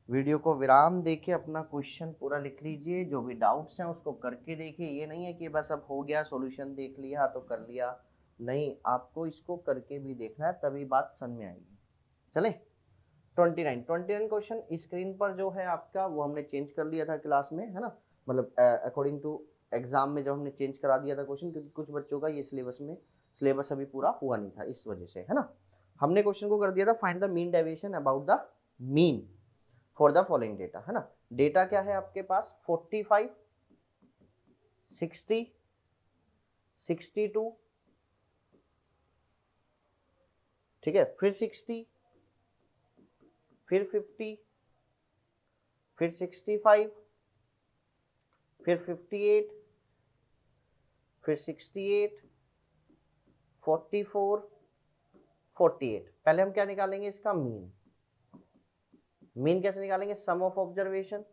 वीडियो को विराम देके अपना क्वेश्चन पूरा लिख लीजिए, जो भी डाउट्स हैं उसको करके देखिए। ये नहीं है कि बस अब हो गया सॉल्यूशन देख लिया तो कर लिया, नहीं, आपको इसको करके भी देखना है, तभी बात समझ में आएगी। चले 29 क्वेश्चन स्क्रीन पर जो है आपका, वो हमने चेंज कर लिया था क्लास में, है ना, मतलब अकॉर्डिंग टू एग्जाम में जब हमने चेंज करा दिया था क्वेश्चन, क्योंकि कुछ बच्चों का ये सिलेबस अभी पूरा हुआ नहीं था, इस वजह से, है ना। हमने क्वेश्चन को कर दिया था find the mean deviation about the mean for the following data, है ना। डेटा क्या है आपके पास 45, 60, 62, ठीक है, फिर 60, फिर 50, फिर 65, फिर 58, फिर 68, 44, 48। पहले हम क्या निकालेंगे इसका मीन। मीन कैसे निकालेंगे? Sum of observation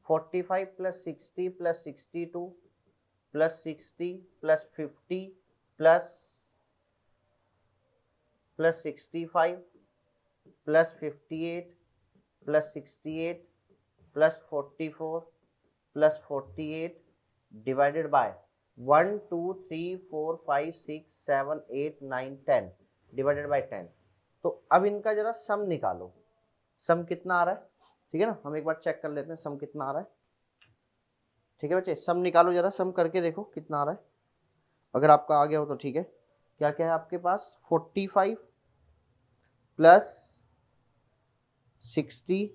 45 plus 60 plus 62 plus 60 plus 50 plus 65 plus 58 plus 68 plus 44 plus 48 divided by 1 2 3 4 5 6 7 8 9 10 divided by 10। तो अब इनका जरा सम निकालो, सम कितना आ रहा है, ठीक है ना। हम एक बार चेक कर लेते हैं सम कितना आ रहा है, ठीक है बच्चे। सम निकालो जरा, सम करके देखो कितना आ रहा है। अगर आपका आ गया हो तो ठीक है। क्या क्या है आपके पास 45 plus 60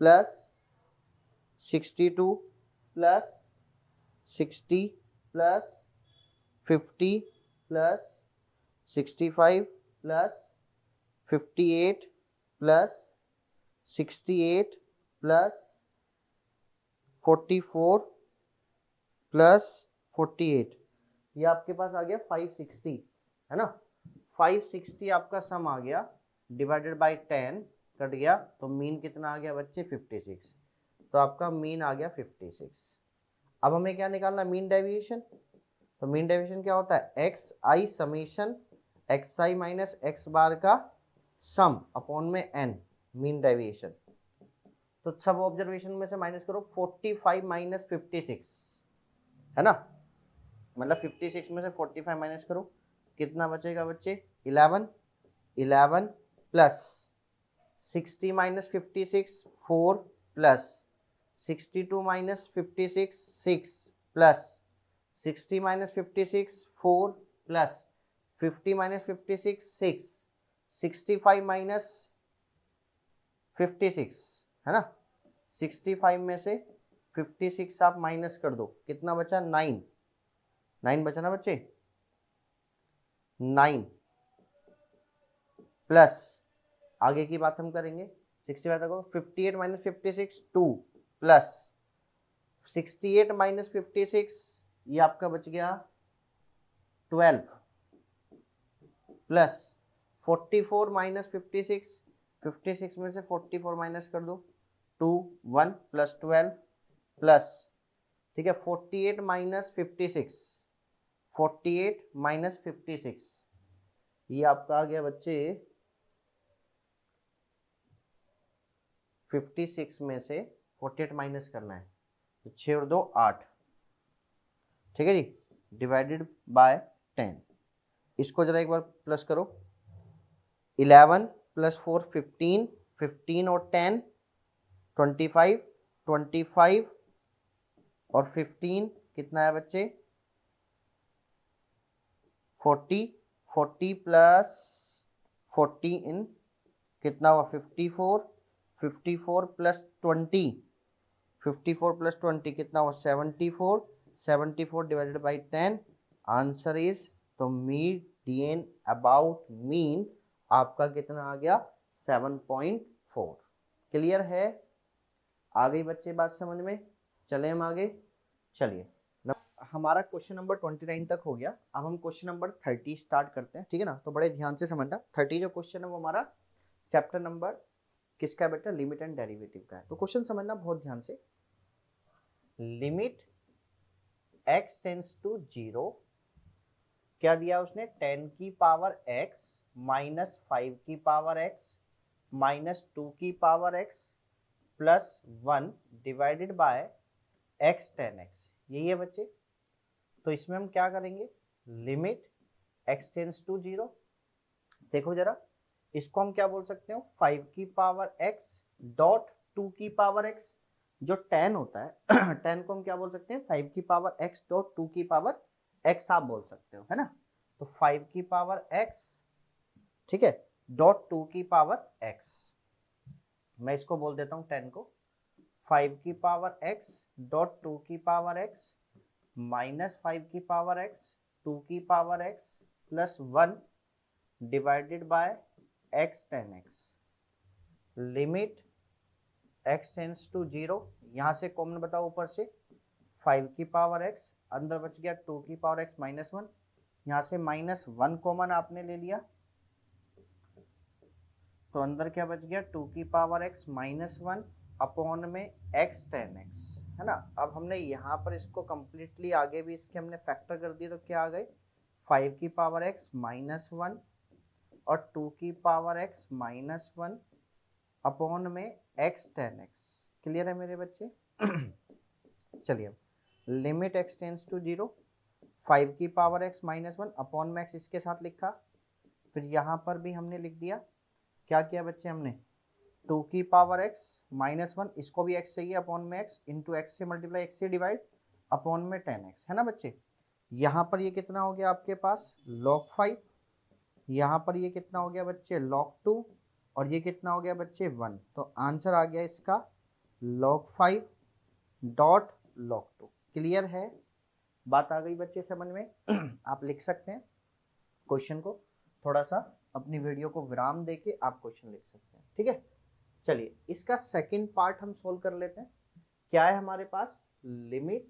plus 62 plus 60 plus 50 plus 65 plus 58 plus 68 plus 44 plus 48, ये आपके पास आ गया 560, है ना। 560 आपका सम आ गया, डिवाइडेड बाय 10 कट गया, तो मीन कितना आ गया बच्चे 56। तो आपका मीन आ गया 56। अब हमें क्या निकालना, मीन डेविएशन। तो मीन डेविएशन क्या होता है, x i summation x i minus x bar का सम अपॉन में एन, मीन डेविएशन। तो सब ऑब्जर्वेशन में से माइनस करो 45 माइनस 56, है ना, मतलब 56 में से 45 माइनस करो, कितना बचेगा बच्चे 11, 11 plus 60 minus 56 4 plus 62 minus 56 6 plus 60 minus 56 4 plus 50 minus 56 6, 65 minus 56, है ना। 65 में से 56 आप माइनस कर दो, कितना बचा 9, 9 बचा ना बच्चे, 9 प्लस आगे की बात हम करेंगे 65 तक, 58 माइनस 56 2 प्लस 68 माइनस 56, ये आपका बच गया 12 प्लस 44 माइनस 56, 56 में से 44 माइनस कर दो 2 1 प्लस 12 प्लस, ठीक है, 48 माइनस 56, 48 माइनस 56, ये आपका आ गया बच्चे 56 में से 48 माइनस करना है, तो 6 और 2 8, ठीक है जी, डिवाइडेड बाय 10। इसको जरा एक बार प्लस करो, 11 प्लस 4 15, 15 और 10 25, 25 और 15 कितना है बच्चे 40, 40 प्लस 40 इन कितना हुआ 54, 54 प्लस 20, 54 प्लस 20 कितना हुआ 74, 74 डिवाइडेड बाई 10, आंसर इज, तो मीडियन अबाउट मीन आपका कितना आ गया 7.4। क्लियर है? आ गई बच्चे बात समझ में? चले हम आगे, चलिए हमारा क्वेश्चन नंबर 29 तक हो गया। अब हम क्वेश्चन नंबर 30 स्टार्ट करते हैं, ठीक है ना? तो बड़े ध्यान से समझना, 30 जो क्वेश्चन है वो हमारा चैप्टर नंबर किसका है बेटा? लिमिट एंड डेरिवेटिव का है। तो क्वेश्चन समझना बहुत ध्यान से। लिमिट x टेंड्स टू 0, क्या दिया उसने? 10 की पावर x माइनस 5 की पावर x माइनस 2 की power x plus 1 divided by x 10x, यही है बच्चे। तो इसमें हम क्या करेंगे? लिमिट x टेंड्स टू 0, देखो जरा, इसको हम क्या बोल सकते हो? 5 की पावर x डॉट 2 की पावर x, जो 10 होता है 10 को हम क्या बोल सकते हैं? 5 की पावर x डॉट 2 की पावर x आप बोल सकते हो, है ना? तो 5 की पावर x, ठीक है, डॉट 2 की पावर x, मैं इसको बोल देता हूँ 10 को 5 की पावर x डॉट 2 की पावर x माइनस 5 की पावर x 2 की power x plus 1 divided by x 10x। Limit x tends to 0, यहाँ से कॉमन बताओ ऊपर से 5 की पावर x, अंदर बच गया 2 की पावर x माइनस 1, यहाँ से माइनस 1 कॉमन आपने ले लिया, तो अंदर क्या बच गया? 2 की पावर x माइनस 1 अपॉन में x 10x, है ना? अब हमने यहाँ पर इसको कंप्लीटली आगे भी इसके हमने फैक्टर कर दिया, तो क्या आ गए? 5 की पावर x माइनस 1 और 2 की पावर x माइनस 1 अपॉन में x 10x। क्लियर है मेरे बच्चे? चलिए, लिमिट x टेंड्स टू 0, 5 की पावर x माइनस 1 अपॉन में x इसके साथ लिखा, फिर यहाँ पर भी हमने लिख दिया, क्या किया बच्चे हमने? 2 की पावर x माइनस 1, इसको भी x चाहिए अपॉन में x इंटू एक्स से मल्टीप्लाई, x से डिवाइड अपॉन में 10x, है ना बच्चे? यहाँ पर ये कितना हो गया आपके पास? log 5, यहाँ पर ये कितना हो गया बच्चे? log 2, और ये कितना हो गया बच्चे? 1। तो आंसर आ गया इसका log 5 डॉट log 2। क्लियर है? बात आ गई बच्चे समझ में? आप लिख सकते हैं क्वेश्चन को, थोड़ा सा अपनी वीडियो को विराम देके आप क्वेश्चन लिख सकते हैं, ठीक है? चलिए इसका सेकंड पार्ट हम सोल्व कर लेते हैं। क्या है हमारे पास? Limit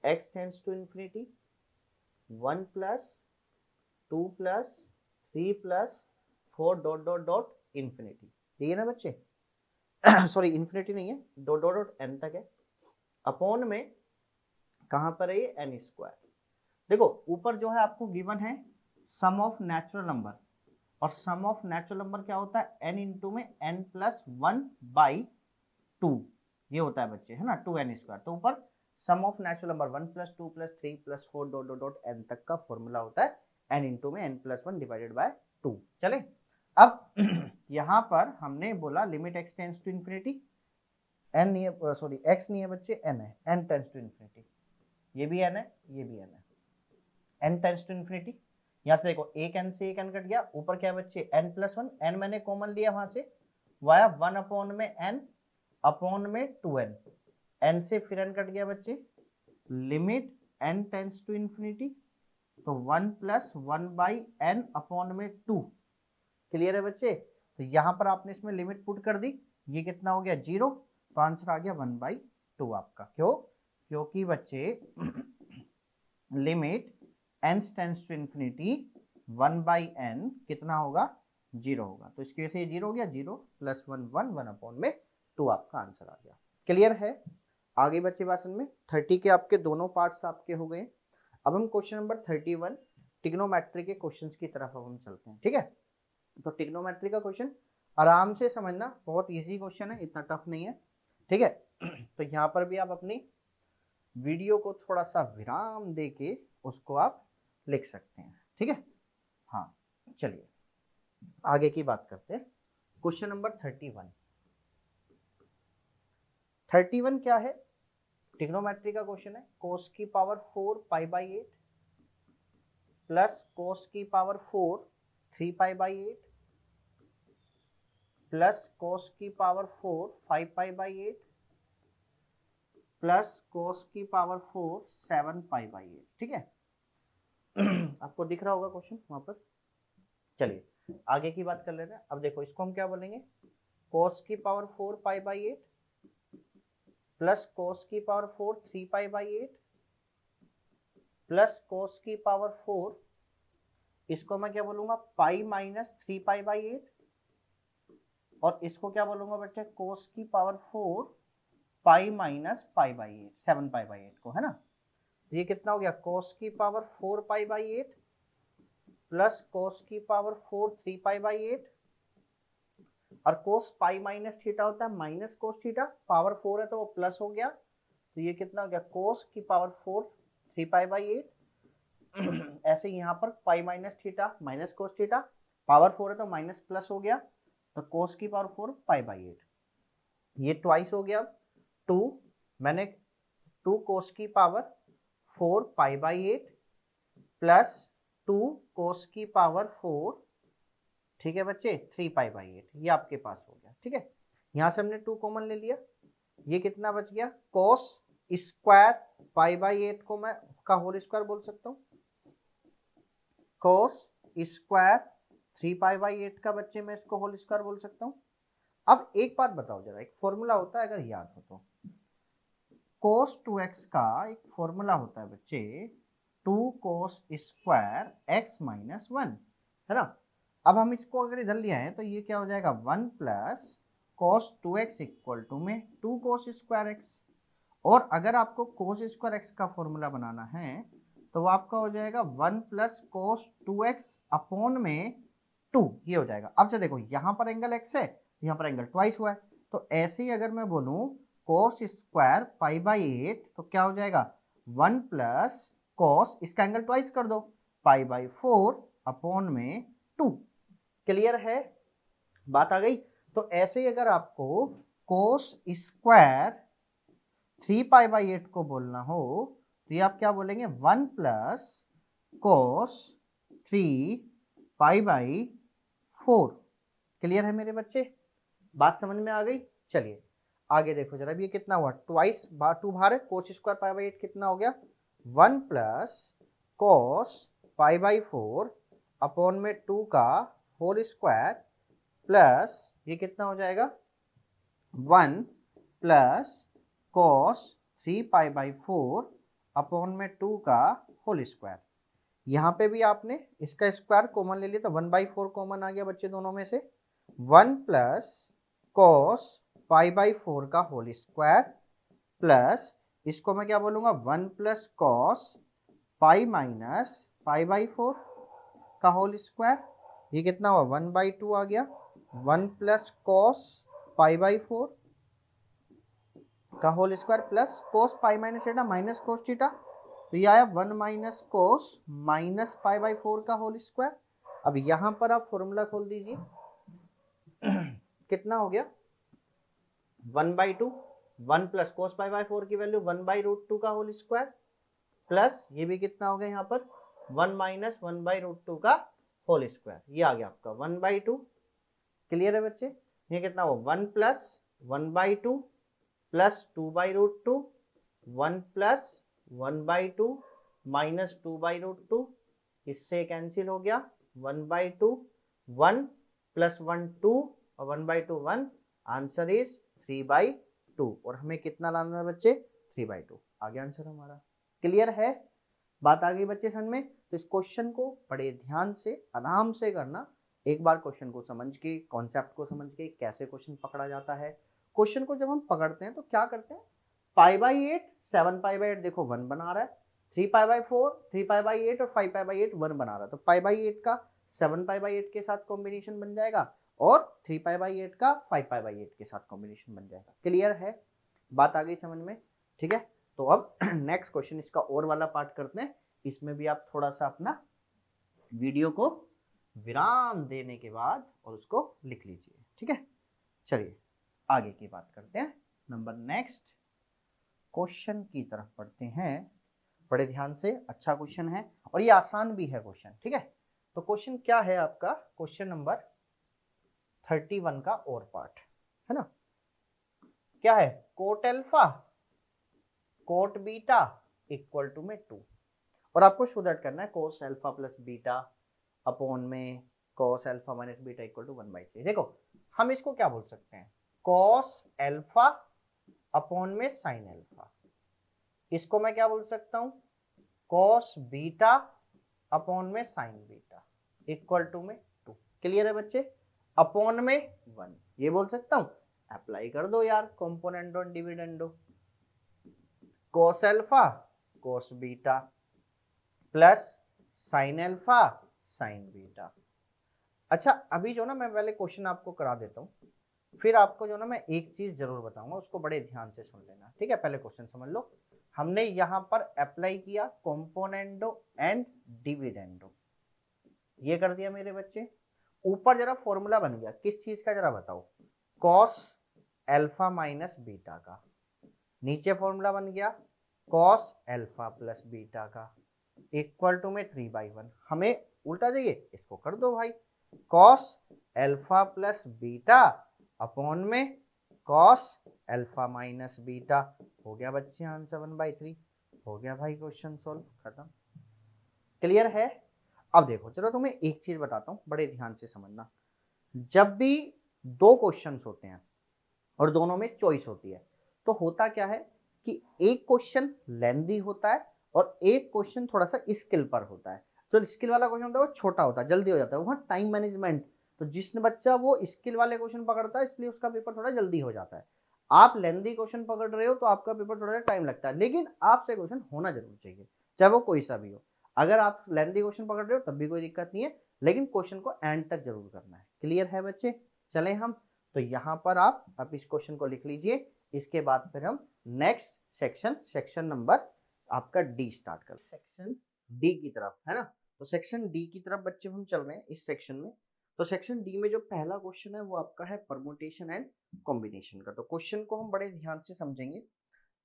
x tends to infinity 1 plus 2 plus 3 plus 4 dot dot dot infinity, ठीक है ना बच्चे? सॉरी इंफिनिटी नहीं है, डॉट डॉट डॉट n तक है, अपॉन में कहां पर है ये? n square. देखो ऊपर जो है आपको गिवन है सम ऑफ नेचुरल नंबर, और सम ऑफ नेचुरल नंबर क्या होता है? n इंटू में n प्लस 1 बाई 2, ये होता है बच्चे, है ना? 2n square. तो ऊपर sum of natural number 1 plus 2 plus 3 plus 4 dot dot dot n तक का फॉर्मूला होता है n इंटू में n प्लस 1 डिवाइडेड बाय 2। चले अब यहाँ पर हमने बोला limit x tends to infinity, n नहीं है, सॉरी x नहीं है बच्चे, n है, n टेंड्स टू इंफिनिटी, ये भी n है, ये भी n है, n टेंड्स टू इंफिनिटी। यहाँ से देखो एक n से एक n कट गया, ऊपर क्या बच्चे? n प्लस 1, n मैंने कॉमन लिया वहां से, वाया 1 अपॉन में n अपॉन में 2n, n से फिर n कट गया बच्चे, limit n tends to infinity, तो 1 प्लस 1 बाई n अपॉन में 2। क्लियर है बच्चे? तो यहाँ पर आपने इसमें लिमिट पुट कर दी, ये कितना हो गया? 0, तो आंसर आ गया 1/2 आपका। क्यों? क्योंकि बच्चे limit n tends to infinity 1/n कितना होगा? 0 होगा, तो इसकी वजह से ये 0 हो गया, 0 प्लस 1 1 1 अपॉन में 2 आपका आंसर आ गया। क्लियर है? आगे बच्चे बात में 30 के आपके दोनों पार्ट्स आपके हो गए। अब हम क्वेश्चन नंबर 31 ट्रिग्नोमेट्री के क्वेश्चंस की तरफ अब हम चलते हैं, ठीक है? तो ट्रिग्नोमेट्री का क्वेश्चन आराम से समझना, बहुत इजी क्वेश्चन है, इतना टफ नहीं है, ठीक है? तो यहाँ पर भी आप अपनी वीडियो को थोड़ा सा विराम देके उसको आप लिख सकते हैं, ठीक है? हाँ चलिए आगे की बात करते हैं। क्वेश्चन नंबर 31 क्या है? ट्रिग्नोमेट्री का क्वेश्चन है। कोस की power 4 pi by 8 plus cos की power 4 3 pi by 8 plus cos की पावर 4 5 पाई/8 प्लस कोस की पावर 4 7 पाई/8। ठीक है आपको दिख रहा होगा क्वेश्चन वहां पर। चलिए आगे की बात कर लेते हैं। अब देखो इसको हम क्या बोलेंगे, कोस की पावर 4 पाई/8 प्लस कोस की पावर 4 3 पाई/8 प्लस कोस की पावर 4, इसको मैं क्या बोलूंगा पाई माइनस 3 पाई/8, और इसको क्या बोलूंगा बच्चे कोस की पावर 4 पाई माइनस पाई/8 7 पाई/8 को, है ना। ये कितना हो गया, कोस की पावर 4 पाई/8 प्लस कोस की पावर 4 3 पाई/8, और कोस पाई माइनस थीटा होता है माइनस कोस थीटा, पावर 4 है तो वो प्लस हो गया, तो ये कितना हो गया कोस की पावर 4 3 पाई/8। ऐसे यहाँ पर पाई minus theta minus cos theta, power 4 है तो माइनस प्लस हो गया, तो कोस की पावर 4 पाई/8, ये ट्वाइस हो गया। 2 मैंने 2 कोस की पावर 4 पाई/8 प्लस 2 कोस की पावर 4, ठीक है बच्चे 3 पाई/8, ये आपके पास हो गया। ठीक है यहां से हमने 2 कॉमन ले लिया, ये कितना बच गया कोस स्क्वायर पाई/8 को मैं का होल स्क्वायर बोल सकता हूँ, कोस स्क्वायर 3 पाई/8 का बच्चे मैं इसको होल स्क्वायर बोल सकता हूँ। अब एक बात बताओ जरा, एक फॉर्मूला होता है अगर याद हो तो, cos 2x का एक फॉर्मूला होता है बच्चे 2 cos स्क्वायर x माइनस 1, है ना। अब हम इसको अगर इधर ले आए तो ये क्या हो जाएगा 1 plus cos 2x equal to में 2 cos स्क्वायर x, और अगर आपको cos स्क्वायर x का फॉर्मूला बनाना है तो वो आपका हो जाएगा 1 प्लस cos 2x अपॉन में 2, ये हो जाएगा। अब से देखो यहाँ पर एंगल x है, यहाँ पर एंगल ट्वाइस हुआ है, तो ऐसे ही अगर मैं बोलूं cos स्क्वायर पाई/8 तो क्या हो जाएगा 1 प्लस cos, इसका एंगल ट्वाइस कर दो पाई/4 अपॉन में 2। क्लियर है, बात आ गई। तो ऐसे ही अगर आपको cos स्क्वायर 3 पाई/8 को बोलना हो तो ये आप क्या बोलेंगे 1 प्लस cos 3 पाई/4। क्लियर है मेरे बच्चे, बात समझ में आ गई। चलिए आगे देखो जरा, ये कितना हुआ ट्वाइस 2 बाहर है, कोस स्क्वायर पाई/8 कितना हो गया 1 प्लस कोस पाई/4 अपॉन में 2 का होल स्क्वायर, प्लस ये कितना हो जाएगा 1 प्लस कोस 3 पाई/4 अपॉन में 2 का होल स्क्वायर। यहाँ पे भी आपने इसका स्क्वायर कॉमन ले लिया तो 1/4 कॉमन आ गया बच्चे दोनों में से, 1 प्लस कोस पाई/4 का होल स्क्वायर, प्लस इसको मैं क्या बोलूंगा 1 प्लस कॉस पाई माइनस पाई/4 का होल स्क्वायर, ये कितना हुआ 1/2 आ गया, 1 प्लस कॉस पाई/4 का whole square plus cos pi minus theta minus cos theta, तो ये आया 1 माइनस कोस माइनस पाई/4 का होल स्क्वायर। अब यहां पर आप फॉर्मूला खोल दीजिए कितना हो गया 1/2, 1 प्लस कोस पाई/4 की वैल्यू 1/√2 का होल स्क्वायर, प्लस ये भी कितना हो गया यहाँ पर 1 माइनस 1/√2 का होल स्क्वायर, ये आ गया आपका 1/2। क्लियर है बच्चे, ये कितना हो 1 प्लस 1/2 प्लस 2/√2, 1 प्लस 1/2 माइनस 2/√2, इससे कैंसिल हो गया 1/2, 1 प्लस 1 2 और 1/2 1, आंसर इज 3/2, और हमें कितना लाना है बच्चे 3/2, आ गया आंसर हमारा। क्लियर है, बात आ गई बच्चे समझ में। तो इस क्वेश्चन को बड़े ध्यान से आराम से करना, एक बार क्वेश्चन को समझ के कॉन्सेप्ट को समझ के कैसे क्वेश्चन पकड़ा जाता है। क्वेश्चन को जब हम पकड़ते हैं तो क्या करते हैं, पाई/8 7 पाई/8 देखो 1 बना रहा है, 3 पाई/4 3 पाई/8 और 5 पाई/8 1 बना रहा है, तो पाई/8 का 7 पाई/8 के साथ कॉम्बिनेशन बन जाएगा और 3 पाई/8 का 5 पाई/8 के साथ कॉम्बिनेशन बन जाएगा। क्लियर है, बात आ गई समझ में। ठीक है, तो अब नेक्स्ट क्वेश्चन इसका और वाला पार्ट करते हैं, इसमें भी आप थोड़ा सा अपना वीडियो को विराम देने के बाद और उसको लिख लीजिए। ठीक है, चलिए आगे की बात करते हैं, नंबर नेक्स्ट क्वेश्चन की तरफ पढ़ते हैं। बड़े ध्यान से, अच्छा क्वेश्चन है और ये आसान भी है क्वेश्चन। ठीक है, तो क्वेश्चन क्या है आपका, क्वेश्चन नंबर 31 का और पार्ट, है ना। क्या है, cot alpha cot beta equal to में 2, और आपको शो दैट करना है cos alpha plus beta upon में cos alpha minus beta equal to 1/3। देखो हम इसको क्या बोल सकते हैं, कोस अल्फा अपॉन में साइन अल्फा, इसको मैं क्या बोल सकता हूं, कोस बीटा अपॉन में साइन बीटा इक्वल टू में 2। क्लियर है बच्चे, अपॉन में 1 ये बोल सकता हूं। अप्लाई कर दो यार कॉम्पोनेंडो और dividendo, cos alpha cos beta plus sine alpha sign beta. अच्छा अभी जो ना मैं पहले क्वेश्चन आपको करा देता हूँ, फिर आपको जो ना मैं एक चीज जरूर बताऊंगा, उसको बड़े ध्यान से सुन लेना, ठीक है। पहले क्वेश्चन समझ लो, हमने यहाँ पर अप्लाई किया कॉम्पोनेंडो एंड डिविडेंडो, ये कर दिया मेरे बच्चे। ऊपर जरा फॉर्मूला बन गया किस चीज का, जरा बताओ, कॉस अल्फा माइनस बीटा का। नीचे फॉर्मूला बन गया कॉस अल्फा प्लस बीटा का इक्वल टू में 3/1। हमें उल्टा चाहिए, इसको कर दो भाई, cos alpha plus beta upon में कॉस अल्फा माइनस बीटा। हो गया बच्चे आंसर 1/3, हो गया भाई क्वेश्चन सॉल्व, खत्म। क्लियर है। अब देखो चलो तुम्हें एक चीज बताता हूं, बड़े ध्यान से समझना। जब भी दो क्वेश्चंस होते हैं और दोनों में चॉइस होती है, तो होता क्या है कि एक क्वेश्चन लेंदी होता है और एक क्वेश्चन थोड़ा सा स्किल पर होता है। जो स्किल वाला क्वेश्चन होता है वो छोटा होता है, जल्दी हो जाता है, वहाँ टाइम मैनेजमेंट, तो जिस बच्चा वो स्किल वाले क्वेश्चन पकड़ता है इसलिए उसका पेपर थोड़ा जल्दी हो जाता है। आप लेंदी क्वेश्चन पकड़ रहे हो तो आपका पेपर थोड़ा सा टाइम लगता है, लेकिन आपसे क्वेश्चन होना जरूर चाहिए, चाहे वो कोई सा भी हो। अगर आप लेंदी क्वेश्चन पकड़ रहे हो तब भी कोई दिक्कत नहीं है, लेकिन क्वेश्चन को एंड तक जरूर करना है। क्लियर है बच्चे, चलें हम, तो यहाँ पर आप इस क्वेश्चन को लिख लीजिए, इसके बाद फिर हम नेक्स्ट सेक्शन नंबर आपका डी स्टार्ट कर, सेक्शन डी की तरफ, है ना। तो सेक्शन डी की तरफ बच्चे हम चल रहे हैं इस सेक्शन में। तो सेक्शन डी में जो पहला क्वेश्चन है वो आपका है परमुटेशन एंड कॉम्बिनेशन का। तो क्वेश्चन को हम बड़े ध्यान से समझेंगे।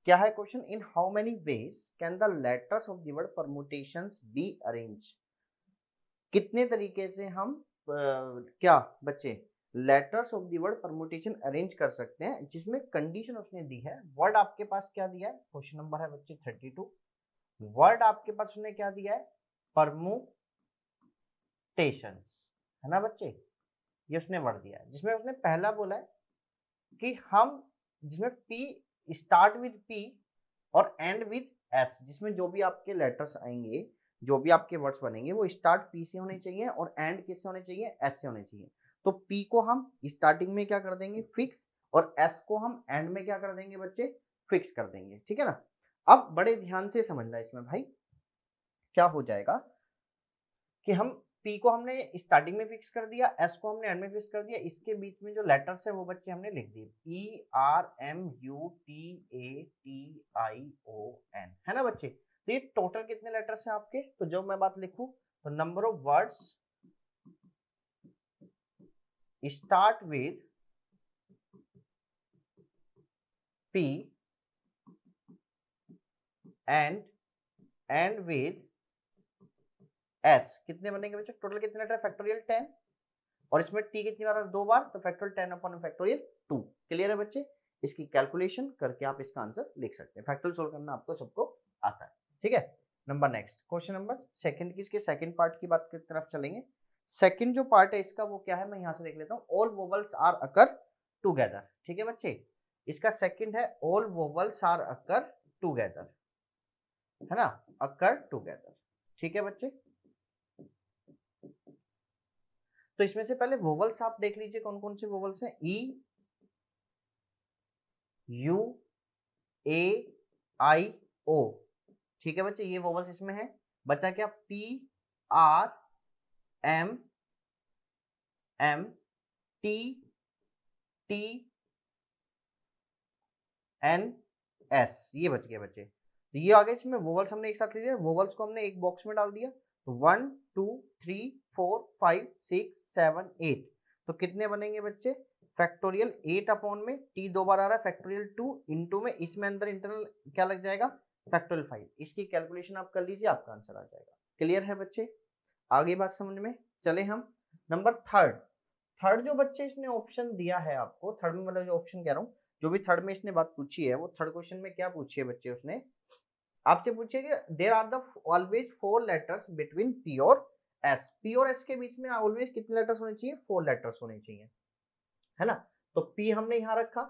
क्या है question, in how many ways can the letters of the word permutations be arrange. कितने तरीके से हम क्या बच्चे letters of the word permutation arrange कर सकते हैं, जिसमें कंडीशन उसने दी है। वर्ड आपके पास क्या दिया है, क्वेश्चन नंबर है बच्चे 32। वर्ड आपके पास उसने क्या दिया है, परमुटेशंस, है ना बच्चे। ये उसने वर्ड दिया है, जिसमें उसने पहला बोला है कि हम, जिसमें पी स्टार्ट विद पी और एंड विद एस, जिसमें जो भी आपके लेटर्स आएंगे, जो भी आपके वर्ड्स बनेंगे वो स्टार्ट पी से होने चाहिए और एंड किससे होने चाहिए, एस से होने चाहिए। तो पी को हम स्टार्टिंग में क्या कर देंगे, फिक्स, और एस को हम एंड में क्या कर देंगे बच्चे, फिक्स कर देंगे, ठीक है ना। अब बड़े ध्यान से समझना इसमें भाई, क्या हो जाएगा कि हम पी को हमने स्टार्टिंग में फिक्स कर दिया, एस को हमने एंड में फिक्स कर दिया, इसके बीच में जो लेटर्स है वो बच्चे हमने लिख दिए ERMUTATION, है ना बच्चे। तो ये टोटल कितने लेटर्स हैं आपके, तो जब मैं बात लिखूं तो number of words start with P and and with S, कितने बनेंगे बच्चे, टोटल कितने लेटर, फैक्टोरियल 10, और इसमें टी कितनी बार, 2 बार, तो फैक्टोरियल 10 अपॉन फैक्टोरियल 2। क्लियर है बच्चे, इसकी कैलकुलेशन करके आप इसका आंसर लिख सकते हैं। फैक्टोरियल सोल्व करना आपको सबको आता है, ठीक है। Number next question number second की, इसके सेकंड पार्ट की बात की तरफ चलेंगे। सेकंड जो पार्ट है इसका वो क्या है, मैं यहाँ से देख लेता हूँ, all vowels are occur together, ठीक है बच्चे। इसका सेकंड है all vowels are occur together, है ना, अकर टुगेदर, ठीक है बच्चे। तो इसमें से पहले वोवल्स आप देख लीजिए कौन कौन से वोवल्स हैं, ई यू ए आई ओ, ठीक है बच्चे, ये वोवल्स इसमें है। बचा क्या, P R M M T T N S, ये बच गए बच्चे। तो ये आगे इसमें वोवल्स हमने एक साथ ले लिया, वोवल्स को हमने एक बॉक्स में डाल दिया, तो 1 2 3 4 5 6 7 8, तो कितने बनेंगे बच्चे, फैक्टोरियल 8 अपॉन में टी 2 बार आ रहा है, फैक्टोरियल 2 इंटू में इसमें अंदर इंटरनल क्या लग जाएगा, फैक्टोरियल 5। इसकी कैलकुलेशन आप कर लीजिए, आपका आंसर आ जाएगा। क्लियर है बच्चे, आगे बात समझ में, चले हम नंबर थर्ड। थर्ड जो बच्चे इसने ऑप्शन दिया है आपको, थर्ड में मतलब जो ऑप्शन कह रहा हूँ, जो भी थर्ड में इसने बात पूछी है, वो थर्ड क्वेश्चन में क्या पूछी है बच्चे, उसने आपसे पूछे कि there are the always 4 letters between P और एस। पी और एस के बीच में ऑलवेज कितने लेटर्स होने चाहिए? 4 लेटर्स होने चाहिए, है ना। तो पी हमने यहाँ रखा,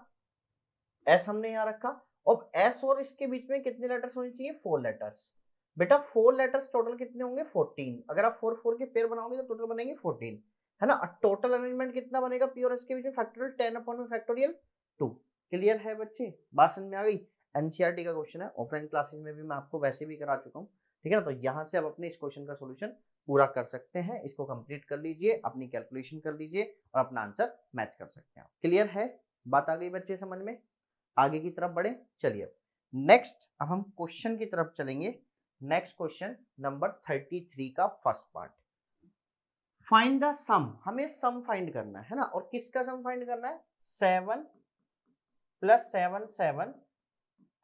एस हमने यहाँ रखा, और एस और इसके बीच में कितने लेटर्स होने चाहिए? 4 लेटर्स। बेटा 4 लेटर्स टोटल कितने होंगे? 14। अगर आप 4 4 के पेयर बनाओगे तो टोटल बनेंगे 14, है ना। टोटल अरेंजमेंट कितना बनेगा पी और एस के बीच में? फैक्टोरियल 10 अपॉन में फैक्टोरियल 2। क्लियर है बच्चे? बात समझ में आ गई? एनसीईआरटी का क्वेश्चन है, ऑफलाइन क्लासेस में भी मैं आपको वैसे भी करा चुका हूँ, ठीक है ना। तो यहाँ से आप अपने इस क्वेश्चन का सोल्यूशन पूरा कर सकते हैं, इसको कंप्लीट कर लीजिए, अपनी कैलकुलेशन कर लीजिए और अपना आंसर मैच कर सकते हैं। क्लियर है? बात आ गई बच्चे समझ में? आगे की तरफ बढ़े, चलिए नेक्स्ट अब हम क्वेश्चन की तरफ चलेंगे। नेक्स्ट क्वेश्चन नंबर 33 का फर्स्ट पार्ट, फाइंड द सम। हमें सम फाइंड करना है ना, और किसका सम फाइंड करना है? 7 + 7 7।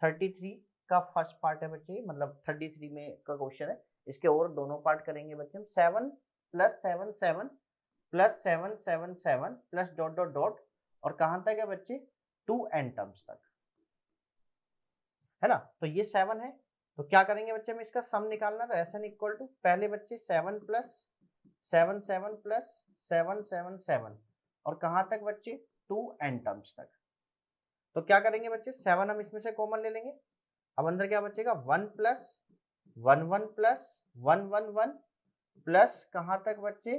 33 का फर्स्ट पार्ट है बच्चे, मतलब 33 में का क्वेश्चन है, इसके और दोनों पार्ट करेंगे बच्चे हम। 7 + 7 7 + 7 7 7 प्लस डॉट डॉट डॉट, और कहां तक है बच्चे? 2n टर्म्स तक, है ना। तो ये 7 है, तो क्या करेंगे बच्चे, हमें इसका सम निकालना। तो एस एन इक्वल टू पहले बच्चे 7 + 7 7 + 7 7 7, और कहां तक बच्चे? 2n टर्म्स तक। तो क्या करेंगे बच्चे, 7 हम इसमें से कॉमन ले लेंगे, अब अंदर क्या बचेगा? 1 + 1 1 + 1 1 1 प्लस कहां तक बच्चे?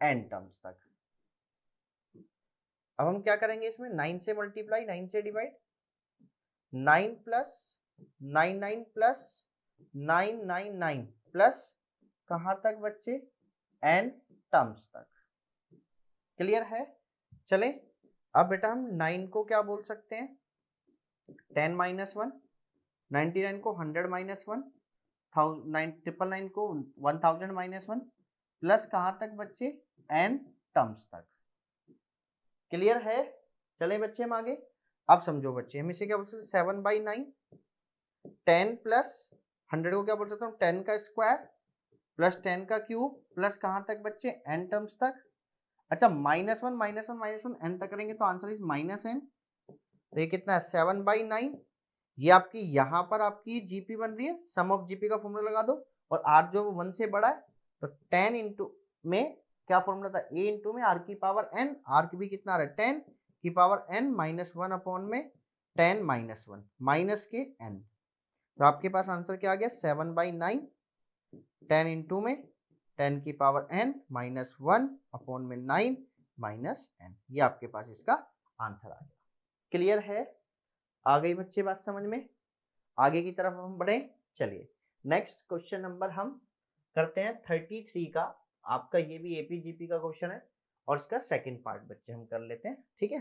n टर्म्स तक। अब हम क्या करेंगे, इसमें 9 से मल्टीप्लाई, 9 से डिवाइड, 9 + 9 9 + 9 9 9 प्लस कहां तक बच्चे? n टर्म्स तक। क्लियर है? चले अब बेटा हम 9 को क्या बोल सकते हैं? 10 - 1, 99 को 100 - 1, 999 को 1000 - 1, प्लस कहां तक बच्चे? n टर्म्स तक। क्लियर है? चले बच्चे हम आगे। अब समझो बच्चे, हम इसे क्या बोल सकते हैं? 7/9, 10 + 100 को क्या बोल सकता हूँ? 10 का स्क्वायर प्लस 10 का क्यूब, प्लस कहां तक बच्चे? n टर्म्स तक। अच्छा -1 -1 -1 n तक करेंगे तो आंसर इज -n। तो ये कितना है? 7/9। ये आपकी यहाँ पर आपकी जीपी बन रही है, सम ऑफ जीपी का फॉर्मूला लगा दो, और r जो 1 से बड़ा है तो 10 इंटू में क्या फॉर्मूला था? a इंटू में r की पावर n, r की भी कितना आ रहा है? 10 की पावर n -1 अपॉन में 10 - 1 माइनस के n। तो आपके पास आंसर क्या आ गया? 7/9, 10 इंटू में 10 की पावर n -1 अपॉन में 9 माइनस n। ये आपके पास इसका आंसर आ गया। क्लियर है? आ गई बच्चे बात समझ में? आगे की तरफ हम बढ़े, चलिए नेक्स्ट क्वेश्चन नंबर हम करते हैं 33 का। आपका ये भी एपीजीपी का क्वेश्चन है, और इसका सेकंड पार्ट बच्चे हम कर लेते हैं, ठीक है।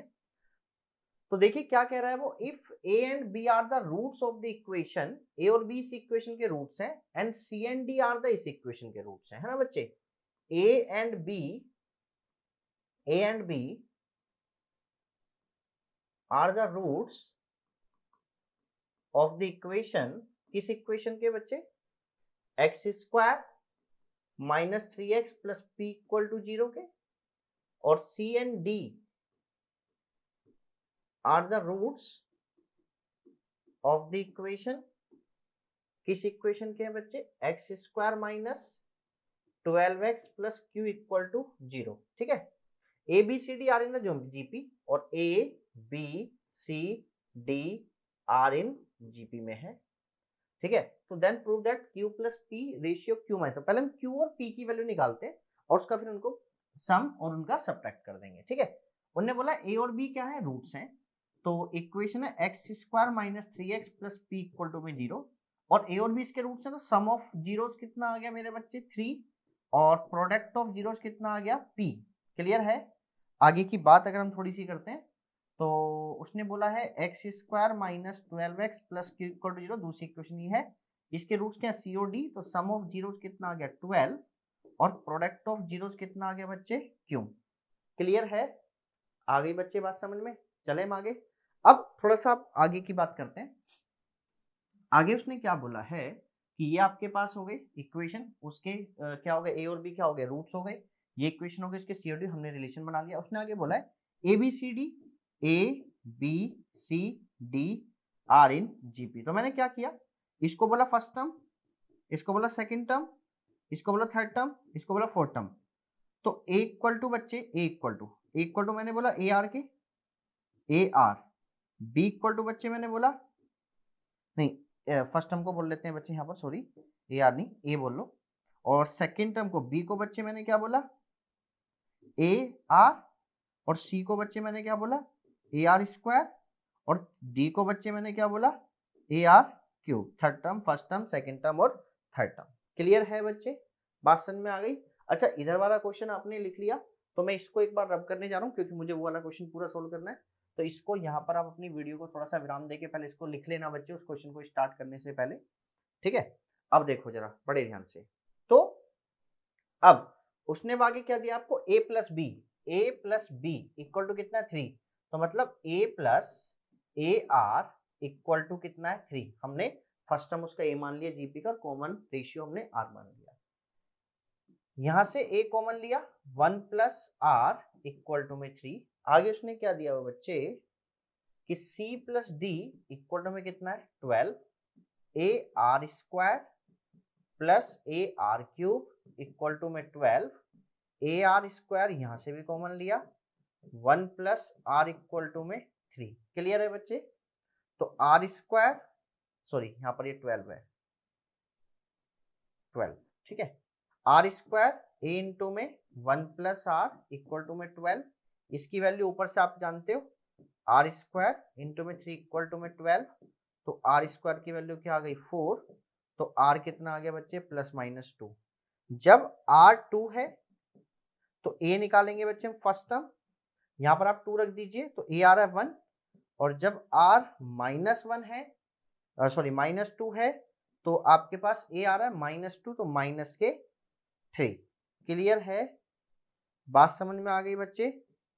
तो देखिए क्या कह रहा है वो, if A and B are the roots of the equation, A और बी इस इक्वेशन के रूट्स हैं, and C and D are the इस इक्वेशन के रूट्स हैं, है ना बच्चे। A and B are the roots of the equation, किस इक्वेशन के बच्चे? x² - 3x + p = 0 के, और c and d are the roots of the equation, किस इक्वेशन के हैं बच्चे? x² - 12x + q = 0, ठीक है। A B C D are in the GP, और A B C D are in GP में है, ठीक है। तो then prove that q + p ratio q - तो पहले हम q और p की वैल्यू निकालते हैं, और उसका फिर उनको सम और उनका सब्ट्रैक्ट कर देंगे, ठीक है। उन्होंने बोला a और b क्या है? रूट्स हैं। तो इक्वेशन है x² - 3x + p = 0, और a और b इसके रूट्स हैं, तो सम ऑफ जीरोस कितना आ गया मेरे बच्चे? 3, और प्रोडक्ट ऑफ जीरोस कितना आ गया? p। क्लियर है? आगे की बात अगर हम थोड़ी सी करते हैं, तो उसने बोला है x² - 12x + q = 0, दूसरी इक्वेशन ये है, इसके रूट्स क्या? c और d, तो सम ऑफ जीरोस कितना आ गया? 12, और प्रोडक्ट ऑफ जीरोस कितना आ गया बच्चे? q। क्लियर है? आ गई बच्चे बात समझ में? चले हम आगे। अब थोड़ा सा आप आगे की बात करते हैं। आगे उसने क्या बोला है कि ये आपके पास हो गई इक्वेशन, उसके क्या हो गए? a और b क्या हो गए? रूट्स हो गए। ये इक्वेशन हो गई इसके सीओडी, हमने रिलेशन बना लिया। उसने आगे बोला है ABCD आर इन जीपी। तो मैंने क्या किया, इसको बोला फर्स्ट टर्म, इसको बोला सेकंड टर्म, इसको बोला थर्ड टर्म, इसको बोला फोर्थ टर्म। तो ए इक्वल टू बच्चे, ए इक्वल टू मैंने बोला ए आर के, a r. B equal to बच्चे मैंने बोला, नहीं फर्स्ट टर्म को बोल लेते हैं बच्चे यहाँ पर, सॉरी ए आर नहीं, ए बोल लो। और सेकंड टर्म को बी को बच्चे मैंने क्या बोला, ए आर। और सी को बच्चे मैंने क्या बोला, ए आर स्क्वायर। और डी को बच्चे मैंने क्या बोला, a r cube. Third term, first term, second term और थर्ड टर्म। क्लियर है बच्चे, बात समझ में आ गई। अच्छा इधर वाला क्वेश्चन आपने लिख लिया, तो मैं इसको एक बार रब करने जा रहा हूँ क्योंकि मुझे वो वाला क्वेश्चन पूरा सोल्व करना है। तो इसको यहाँ पर आप अपनी वीडियो को थोड़ा सा विराम देके पहले इसको लिख लेना बच्चे, उस क्वेश्चन को स्टार्ट करने से पहले, ठीक है। अब देखो जरा बड़े ध्यान से। तो अब उसने आगे क्या दिया आपको, a plus b equal to कितना है 3। तो मतलब a plus a r equal to कितना है 3। हमने फर्स्ट टर्म उसका a मान लिया जीपी का, कॉमन रेशियो हमने r मान लिया। यहां से a कॉमन लिया, 1 प्लस आर इक्वल टू में 3। आगे उसने क्या दिया हुआ बच्चे कि c plus d equal to में कितना है 12, a r square plus a r cube equal to में 12। ए आर स्क्वायर यहां से भी कॉमन लिया, 1 प्लस आर इक्वल टू में 3। क्लियर है बच्चे। तो आर स्क्वायर, सॉरी यहाँ पर ये 12 है, 12 ठीक है। आर स्क्वायर ए इंटू में 1 प्लस आर इक्वल टू में 12। इसकी वैल्यू ऊपर से आप जानते हो, आर स्क्वायर इंटू में 3 इक्वल टू में 12। तो आर स्क्वायर की वैल्यू क्या आ गई 4। तो आर कितना आ गया बच्चे प्लस माइनस 2। जब आर 2 है तो ए निकालेंगे बच्चे हम फर्स्ट टर्म, यहां पर आप 2 रख दीजिए तो ए आ रहा है 1। और जब आर माइनस 1 है, सॉरी माइनस 2 है, तो आपके पास ए आ रहा है -2, तो माइनस के 3। क्लियर है, बात समझ में आ गई बच्चे।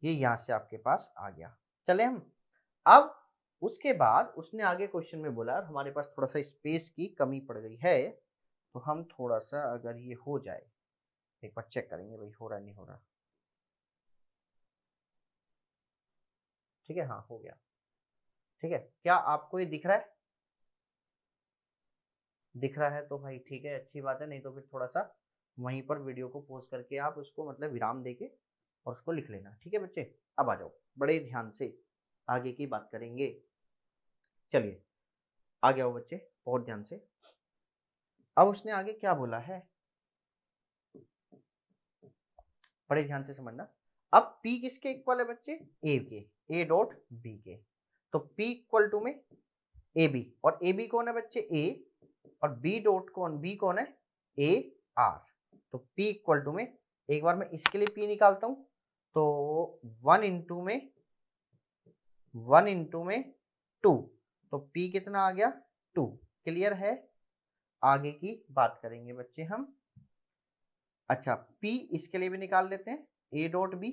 ये यहां से आपके पास आ गया। चले हम अब उसके बाद उसने आगे क्वेश्चन में बोला हमारे पास थोड़ा सा स्पेस की कमी पड़ गई है, तो हम थोड़ा सा अगर ये हो जाए एक बार चेक करेंगे भाई हो रहा नहीं हो रहा। ठीक है, हाँ हो गया। ठीक है, क्या आपको ये दिख रहा है? दिख रहा है तो भाई ठीक है, अच्छी बात है। नहीं तो फिर थोड़ा सा वहीं पर वीडियो को पॉज करके आप उसको मतलब विराम देके और उसको लिख लेना। ठीक है बच्चे, अब आ जाओ बड़े ध्यान से, आगे की बात करेंगे। चलिए आ गया हो बच्चे बहुत ध्यान से। अब उसने आगे क्या बोला है, बड़े ध्यान से समझना। अब P किसके इक्वल है बच्चे, A के, A डॉट B के। तो P इक्वल टू में AB, और AB कौन है बच्चे A, और B डॉट कौन, B कौन है A R। तो P इक्वल टू में, एक बार मैं इसके लिए P निकालता हूं, तो 1 इंटू में 2, तो P कितना आ गया 2। क्लियर है, आगे की बात करेंगे बच्चे हम। अच्छा P इसके लिए भी निकाल लेते हैं, A डॉट B।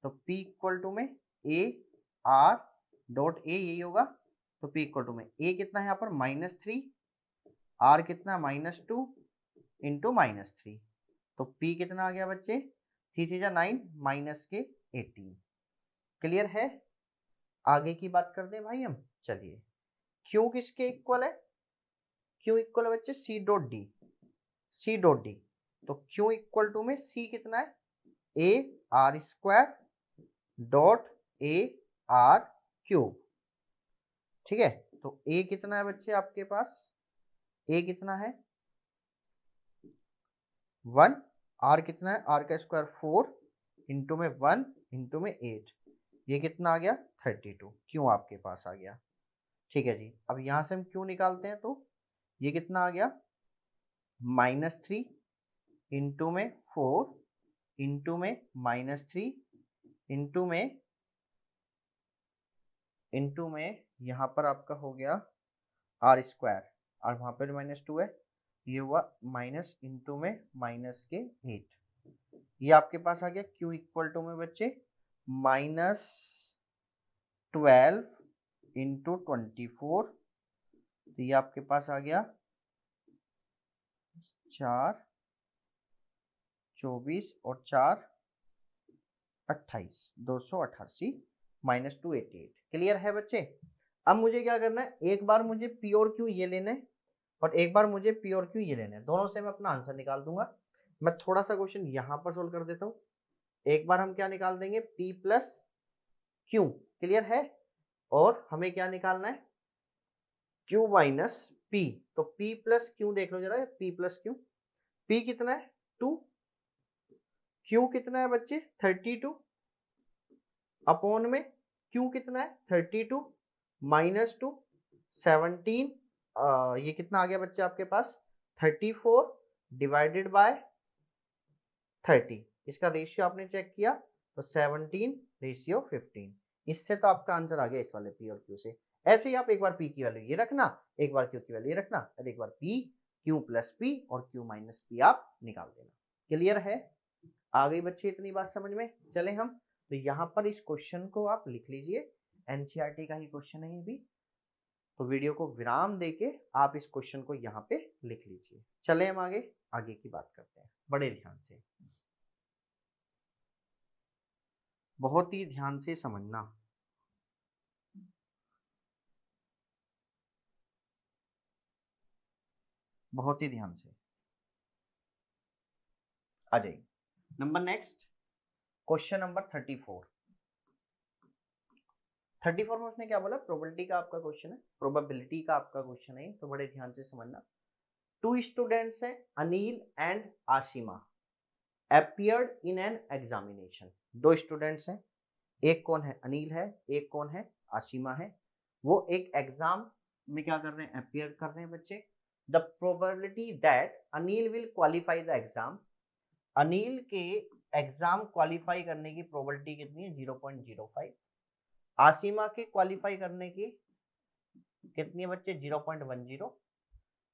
तो P इक्वल टू में A R डॉट A यही होगा। तो P इक्वल टू में A कितना है यहाँ पर -3, R कितना -2 इंटू -3। तो P कितना आ गया बच्चे 3 3 9 माइनस के 18। क्लियर है, आगे की बात करते हैं भाई हम। चलिए Q किसके इक्वल है, Q इक्वल है बच्चे C dot D, C dot D। तो Q इक्वल टू में C कितना है A R square dot A R cube. ठीक है, तो A कितना है बच्चे आपके पास, A कितना है 1, R कितना है, R का स्क्वायर 4 इंटू में 1 इंटू में 8, ये कितना आ गया 32। क्यों आपके पास आ गया। ठीक है जी, अब यहां से हम क्यों निकालते हैं, तो ये कितना आ गया -3 इंटू में 4 इंटू में -3 इंटू में यहाँ पर आपका हो गया आर स्क्वायर, और वहां पर -2 है, ये हुआ माइनस इंटू में माइनस के 8। ये आपके पास आ गया Q इक्वल टू में बच्चे -12 इंटू 24। तो ये आपके पास आ गया 4 24 और 4 28, 288 माइनस 288। क्लियर है बच्चे? अब मुझे क्या करना है, एक बार मुझे पी और क्यू ये लेना है और एक बार मुझे पी और क्यू ये लेना है, दोनों से मैं अपना आंसर निकाल दूंगा। मैं थोड़ा सा क्वेश्चन यहाँ पर सोल्व कर देता हूँ। एक बार हम क्या निकाल देंगे, P प्लस Q। क्लियर है? और हमें क्या निकालना है, Q माइनस P। तो P प्लस Q देख लो जरा, P प्लस Q। P कितना है 2, Q कितना है बच्चे 32, अपॉन में Q कितना है 32 माइनस 2 17। ये कितना आ गया बच्चे आपके पास 34 डिवाइडेड बाय 30। इसका रेशियो आपने चेक किया तो 17:15। इससे तो आपका आंसर आ गया इस वाले P और Q से। ऐसे ही आप एक बार P की वैल्यू ये रखना, एक बार Q की वैल्यू ये रखना, और एक बार P, Q प्लस P और Q माइनस P आप निकाल देना। क्लियर है? आ गई बच्चे इतनी बात समझ में? चले हम तो यहाँ पर इस क्वेश्चन को आप लिख लीजिए, एनसीईआरटी का ही क्वेश्चन है ये भी। तो वीडियो को विराम देके आप इस क्वेश्चन को यहाँ पे लिख लीजिए। चले हम आगे आगे की बात करते हैं, बड़े ध्यान से, बहुत ही ध्यान से समझना। बहुत ही ध्यान से आ जाइए। Number next, question number 34। 34 में उसने क्या बोला, प्रोबेबिलिटी का आपका क्वेश्चन है, प्रोबेबिलिटी का आपका क्वेश्चन है, तो बड़े ध्यान से समझना। 2 स्टूडेंट्स हैं, Anil and Ashima, appeared in an examination। 2 students हैं, एक कौन है अनिल है, एक कौन है आशिमा है। वो एक एग्जाम में क्या कर रहे हैं, appear कर रहे हैं बच्चे। The probability that Anil will qualify the exam, Anil के एग्जाम क्वालिफाई करने की प्रोबेबिलिटी कितनी है 0.05। आशिमा के क्वालिफाई करने की कितनी है बच्चे 0.10।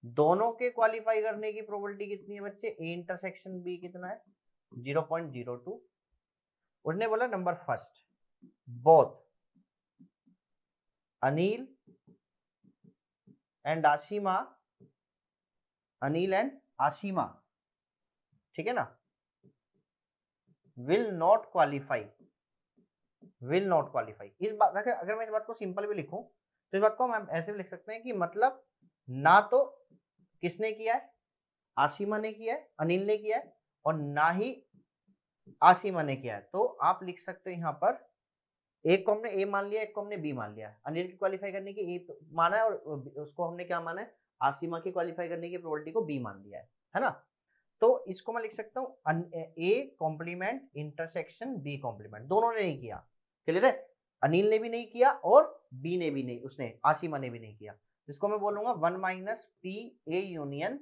दोनों के क्वालिफाई करने की प्रोबेबिलिटी कितनी है बच्चे, ए इंटरसेक्शन बी कितना है 0.02। उसने बोला number first, both Anil and Ashima, Anil and Ashima, ठीक है ना, will not qualify, will not qualify. इस बात अगर मैं इस बात को सिंपल भी लिखूं तो इस बात को हम ऐसे भी लिख सकते हैं कि मतलब ना तो किसने किया है, आशिमा ने किया है, अनिल ने किया है, और ना ही आशिमा ने किया है। तो आप लिख सकते हो यहाँ पर, एक को हमने ए मान लिया, एक को हमने बी मान लिया। अनिल की क्वालिफाई करने की ए माना है और उसको हमने क्या माना है, आशिमा की क्वालिफाई करने की प्रोबेबिलिटी को बी मान लिया है ना। तो इसको मैं लिख सकता हूँ A complement intersection B complement, दोनों ने नहीं किया। क्लियर है? अनिल ने भी नहीं किया और बी ने भी नहीं, उसने आशिमा ने भी नहीं किया, जिसको मैं बोलूंगा 1 minus P A union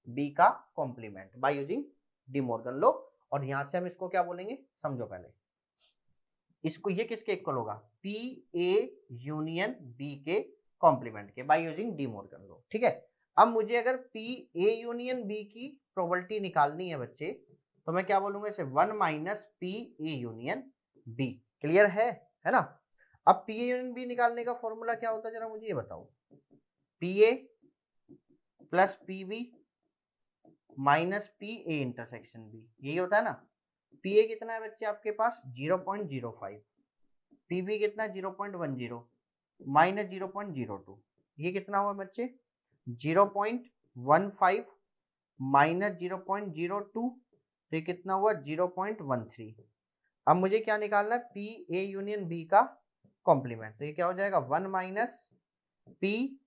B का complement by using De Morgan law. और यहां से हम इसको क्या बोलेंगे, समझो पहले इसको, ये किसके इक्वल होगा, पी ए यूनियन बी के कॉम्प्लीमेंट के by using De Morgan law. ठीक है? अब मुझे अगर पी ए यूनियन बी की प्रोबेबिलिटी निकालनी है बच्चे, तो मैं क्या बोलूंगा इसे 1 minus P A union B. Clear है ना? अब पी ए यूनियन बी निकालने का फॉर्मूला क्या होता है जरा मुझे ये बताओ, P A plus P B minus P A intersection B, यही होता है ना। पी ए कितना है बच्चे आपके पास 0.05, पी बी कितना है 0.10 माइनस 0.02, ये कितना हुआ बच्चे 0.15 माइनस 0.02, तो ये कितना हुआ 0.13। अब मुझे क्या निकालना है, पी ए यूनियन बी का कॉम्प्लीमेंट, तो ये क्या हो जाएगा 1 minus P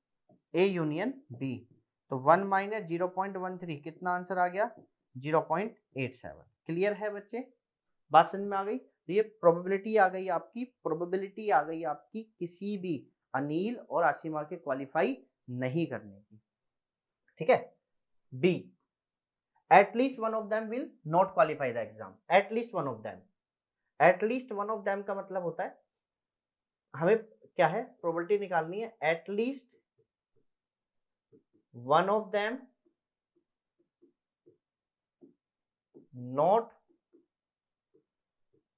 A union B, तो 1 माइनस 0.13 कितना आंसर आ गया 0.87। क्लियर है बच्चे? बात समझ में आ गई? तो ये प्रोबेबिलिटी आ गई आपकी, प्रोबेबिलिटी आ गई आपकी किसी भी अनिल और आशिमा के क्वालिफाई नहीं करने की। ठीक है? B, at least one of them will not qualify the exam, at least one of them. At least one of them का मतलब होता है हमें क्या है, प्रोबेबिलिटी निकालनी है, at least one of them not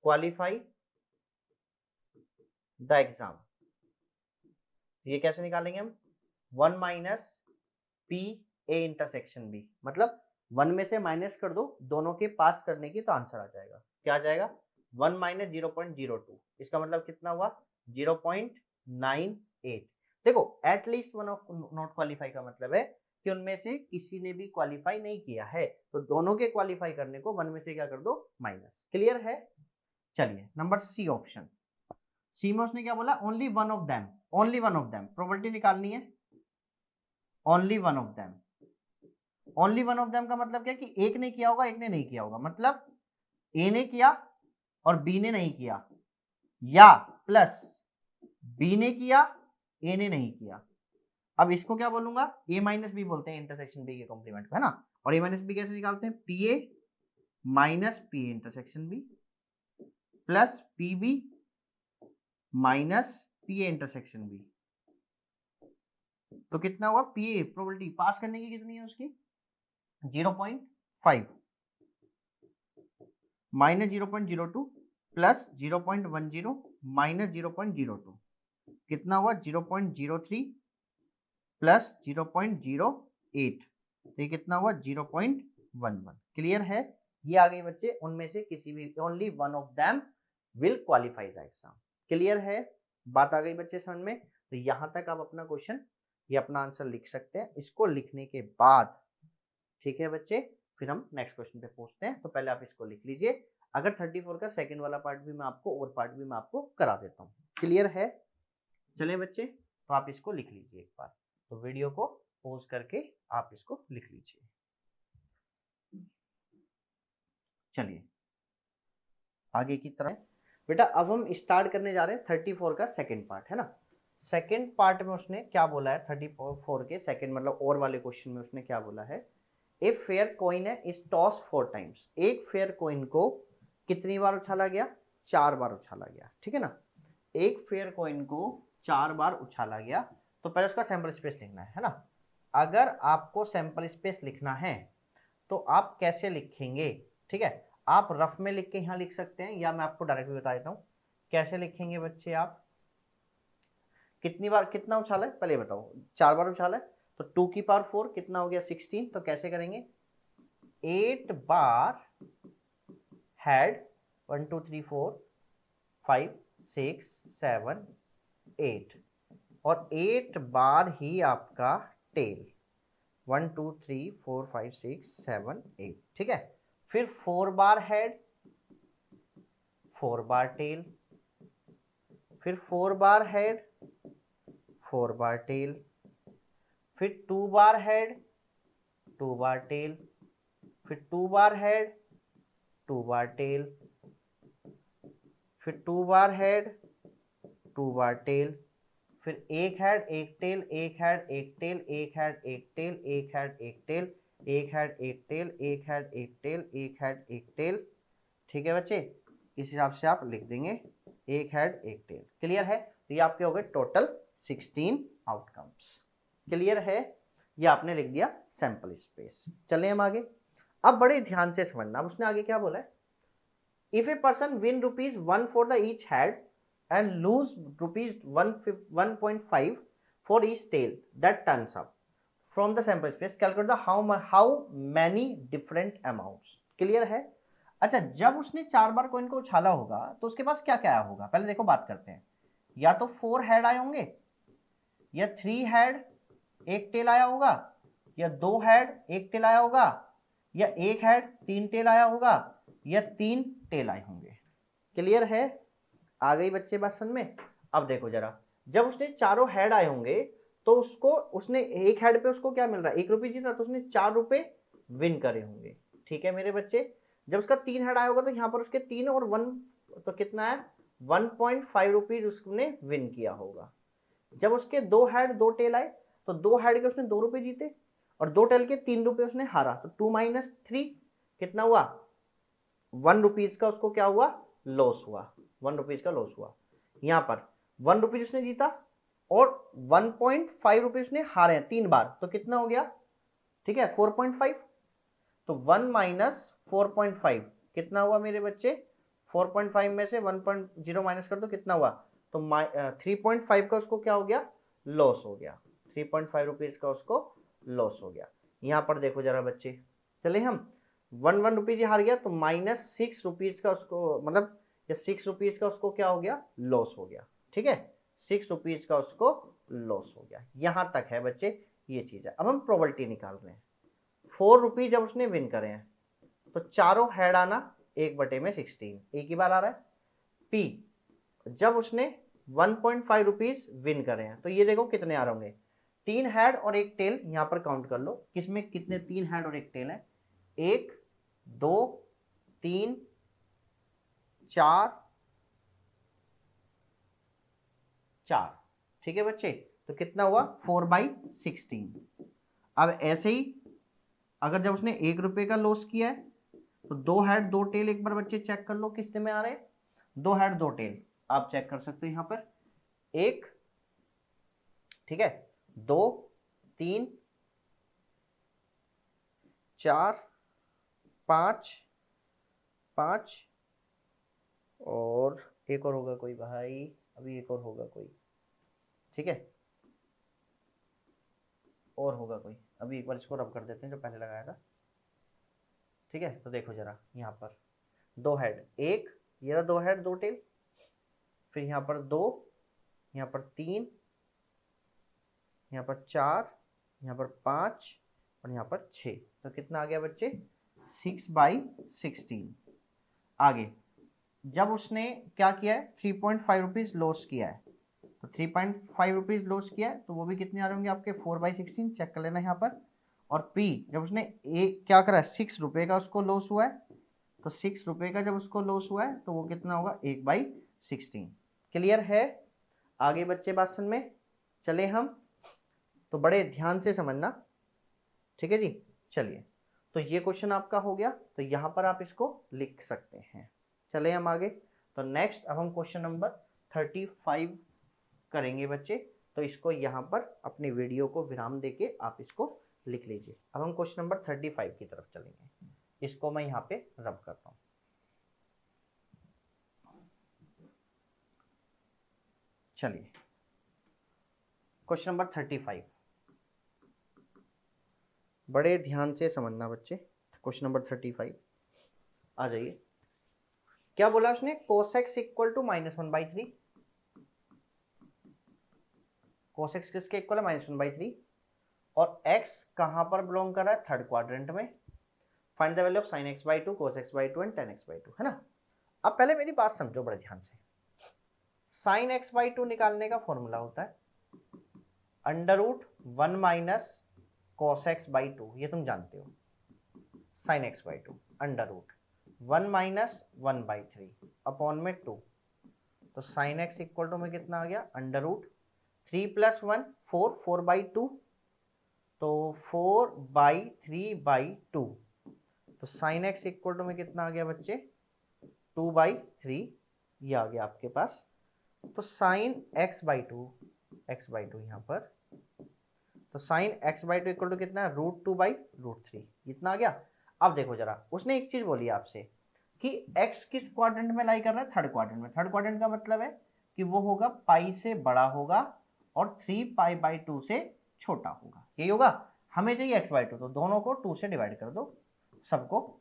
qualify the exam. ये कैसे निकालेंगे हम, 1 minus P A intersection B, मतलब 1 में से माइनस कर दो दोनों के पास करने की, तो आंसर आ जाएगा। क्या आ जाएगा? 1 माइनस 0.02, इसका मतलब कितना हुआ? 0.98। देखो at least one of not qualify का मतलब है कि उनमें से किसी ने भी क्वालिफाई नहीं किया है, तो दोनों के क्वालिफाई करने को 1 में से क्या कर दो? माइनस। क्लियर है? चलिए नंबर सी ऑप्शन। सी में उसने क्या बोला? Only one of them, only one of them, probability निकालनी है। Only one of them, only one of them का मतलब क्या कि एक ने किया होगा एक ने नहीं किया होगा, मतलब ए ने किया और बी ने नहीं किया, या प्लस बी ने किया ए ने नहीं किया। अब इसको क्या बोलूंगा? ए माइनस बी बोलते हैं इंटरसेक्शन बी के कॉम्प्लीमेंट को, है ना। और ए माइनस बी कैसे निकालते हैं? P A minus P A intersection B plus P B minus P A intersection B. तो कितना हुआ? पी ए प्रोबेबिलिटी पास करने की कितनी है उसकी? 0.5 माइनस 0.02 प्लस 0.10 माइनस 0.02, कितना हुआ? 0.03 प्लस 0.08, ये कितना हुआ? 0.11। क्लियर है? ये आ गई बच्चे, उनमें से किसी भी, only one of them will qualify the exam. Clear है? बात आ गई बच्चे समझ में? तो यहां तक आप अपना क्वेश्चन, ये अपना आंसर लिख सकते हैं। इसको लिखने के बाद, ठीक है बच्चे, फिर हम नेक्स्ट क्वेश्चन पे पहुंचते हैं। तो पहले आप इसको लिख लीजिए। अगर 34 का सेकंड वाला पार्ट भी मैं आपको, और पार्ट भी मैं आपको करा देता हूँ। क्लियर है? चलिए बच्चे, तो आप इसको लिख लीजिए एक बार। तो वीडियो को पॉज करके आप इसको लिख लीजिए। चलिए आगे की तरफ बेटा, अब हम स्टार्ट करने जा रहे हैं 34 का सेकंड पार्ट, है ना। सेकंड पार्ट में उसने क्या बोला है? 34 के सेकंड मतलब और वाले क्वेश्चन में उसने क्या बोला है? ए फेयर कॉइन है इज टॉस 4 टाइम्स। एक फेयर कॉइन को कितनी बार उछाला गया? 4 बार उछाला गया, ठीक है ना। एक फेयर कॉइन को 4 बार उछाला गया, तो पहले उसका सैंपल स्पेस लिखना है ना। अगर आपको सैंपल स्पेस लिखना है तो आप कैसे लिखेंगे? ठीक है, आप रफ में लिख के यहाँ लिख सकते हैं, या मैं आपको डायरेक्ट बता देता हूँ कैसे लिखेंगे बच्चे। आप कितनी बार, कितना उछाला है पहले बताओ? 4 बार उछाला है, तो 2 की पावर 4 कितना हो गया? 16। तो कैसे करेंगे? 8 बार हेड, 1 2 3 4 5 6 7 8, और 8 बार ही आपका टेल, 1 2 3 4 5 6 7 8, ठीक है। फिर 4 बार हेड, 4 बार टेल, फिर 4 बार हेड, 4 बार टेल, फिर 2 बार हेड, 2 बार टेल, फिर 2 बार हेड, 2 बार टेल, फिर 2 बार हेड, 2 बार टेल, फिर एक हेड एक टेल, एक हेड एक टेल, एक हेड एक टेल, एक हेड एक टेल, एक हेड एक टेल, एक हेड एक टेल, एक हेड एक टेल, ठीक है बच्चे। इस हिसाब से आप लिख देंगे, एक हेड एक टेल। क्लियर है? तो ये आपके हो गए टोटल 16 आउटकम्स। क्लियर है? ये आपने लिख दिया सैंपल स्पेस। चले हम आगे। अब बड़े ध्यान से समझना, अब उसने आगे क्या बोला है? If a person win ₹1 for the each head and lose ₹1.5 for each tail that turns up from the sample space, calculate the how many different amounts। Clear है? अच्छा, जब उसने 4 बार कॉइन को उछाला होगा तो उसके पास क्या क्या आया होगा? पहले देखो बात करते हैं। या तो 4 हेड आए होंगे, या 3 हेड एक टेल आया होगा, या 2 हेड एक टेल आया होगा, या 1 हेड 3 टेल आया होगा, या 3 टेल आए होंगे। क्लियर है? आ गई बच्चे बात समझ में? अब देखो जरा, जब उसने चारों हेड आए होंगे तो उसको, उसने एक हेड पे उसको क्या मिल रहा है? ₹1 जीत रहा, तो उसने ₹4 विन करे होंगे, ठीक है मेरे बच्चे। जब उसका 3 हेड आया होगा तो यहाँ पर उसके 3 और 1, तो कितना है? ₹1.5 उसने विन किया होगा। जब उसके 2 हेड 2 टेल आए तो 2 हेड के उसने ₹2 जीते, और 2 टेल के ₹3 उसने हारा, तो 2 - 3 कितना हुआ? ₹1 का उसको क्या हुआ? लॉस हुआ। ₹1 का लॉस हुआ। यहां पर ₹1 उसने जीता और ₹1.5 उसने हारे हैं 3 बार, तो कितना हो गया? ठीक है, 4.5। तो 1 - 4.5 कितना हुआ मेरे बच्चे? 4.5 में से 1.0 माइनस कर दो, कितना हुआ? तो 3.5 का उसको क्या हो गया? लॉस हो गया। ₹3.5 का उसको लॉस हो गया। यहां पर देखो जरा बच्चे, चले हम 1 रुपीज हार गया तो -6 रुपीज का उसको, मतलब ये 6 रुपीज का उसको क्या हो गया, लॉस हो गया। ठीक है, 6 रुपीज का उसको लॉस हो गया। यहां तक है बच्चे, ये चीज है। अब हम प्रोबेबिलिटी निकाल रहे हैं। 4 रुपीज जब उसने विन करे हैं तो चारों हेड आना 1/16, एक ही बार आ रहा है। पी जब उसने 1.5 रुपीज विन करे हैं तो ये देखो कितने आ रहे होंगे, 3 हेड और 1 टेल। यहां पर काउंट कर लो किसमें कितने 3 हेड और 1 टेल है। 1 2 3 4 4। ठीक है बच्चे, तो कितना हुआ 4/16। अब ऐसे ही अगर जब उसने 1 रुपए का लॉस किया है तो 2 हेड 2 टेल, एक बार बच्चे चेक कर लो कितने में आ रहे हैं। 2 हेड 2 टेल आप चेक कर सकते हो यहां पर। 1, ठीक है, 2 3 4 5 5 और एक और होगा कोई भाई, अभी एक और होगा कोई। ठीक है, और होगा कोई, अभी एक बार इसको रब कर देते हैं जो पहले लगाया था। ठीक है, तो देखो जरा यहाँ पर 2 हेड, 1 ये रहा 2 हेड 2 टेल, फिर यहाँ पर 2, यहाँ पर 3, यहाँ पर 4, यहाँ पर 5 और यहाँ पर 6। तो कितना आ गया बच्चे 6/16। आगे जब उसने क्या किया है 3.5 रुपीज लॉस किया है, तो 3.5 रुपीज लॉस किया है तो वो भी कितने आ रहे होंगे आपके 4/16, चेक कर लेना यहाँ पर। और पी जब उसने एक क्या करा है 6 रुपए का उसको लॉस हुआ है, तो 6 रुपए का जब उसको लॉस हुआ है तो वो कितना होगा 1/16। क्लियर है? आगे बच्चे बात समझ में चले हम, तो बड़े ध्यान से समझना। ठीक है जी, चलिए तो ये क्वेश्चन आपका हो गया, तो यहाँ पर आप इसको लिख सकते हैं। चले हम आगे, तो नेक्स्ट अब हम क्वेश्चन नंबर 35 करेंगे बच्चे। तो इसको यहाँ पर अपनी वीडियो को विराम देके आप इसको लिख लीजिए। अब हम क्वेश्चन नंबर 35 की तरफ चलेंगे। इसको मैं यहाँ पे रब करता हूँ। चलिए क्वेश्चन नंबर 35, बड़े ध्यान से समझना बच्चे। क्वेश्चन नंबर 35 आ जाइए। क्या बोला उसने, cos x equal to -1/3। cos x किसके इक्वल है -1/3, और x कहां पर बिलोंग कर रहा है, थर्ड क्वाड्रेंट में। Find the value of sin x/2 cos x/2 and tan x/2, है ना। अब पहले मेरी बात समझो बड़े ध्यान से। sin x/2 निकालने का फॉर्मूला होता है √1 - cos x/2, ये तुम जानते हो। sin x/2 √1 - 1/3 अपॉन में 2, तो sin x इक्वल टू में कितना आ गया √3 + 1 4, 4/2, तो 4/3/2, तो sin x इक्वल टू में कितना आ गया बच्चे 2/3, ये आ गया आपके पास। तो sin x/2 यहाँ पर, तो sin x/2 इक्वल टू कितना है √2/√3, इतना आ गया। अब देखो जरा, उसने एक चीज बोली आपसे कि x किस क्वाड्रेंट में लाई कर रहा है, थर्ड क्वाड्रेंट में। थर्ड क्वाड्रेंट का मतलब है कि वो होगा पाई से बड़ा होगा और 3π/2 से छोटा होगा, यही होगा। हमें चाहिए x/2, तो दोनों को 2 से डिवाइड कर दो सबको।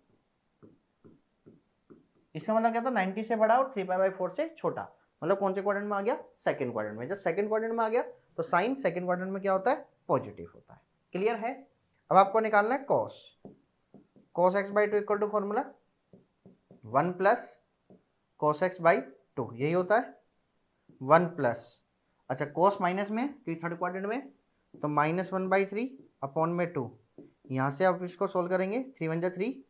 इसका मतलब क्या था 90 से बड़ा और 3π/4 से छोटा, मतलब कौन से क्वाड्रेंट में आ गया, सेकंड क्वाड्रेंट में। जब सेकंड क्वाड्रेंट में आ गया तो साइन सेकंड क्वाड्रेंट में क्या होता है, पॉजिटिव होता है। क्लियर है? अब आपको निकालना है cos x/2 equal to formula 1 + cos x/2, यही होता है 1 +, अच्छा cos माइनस में क्योंकि थर्ड क्वाड्रेंट में, तो -1/3 अपॉन में 2। यहाँ से आप इसको सोल्व करेंगे, 3 × 3,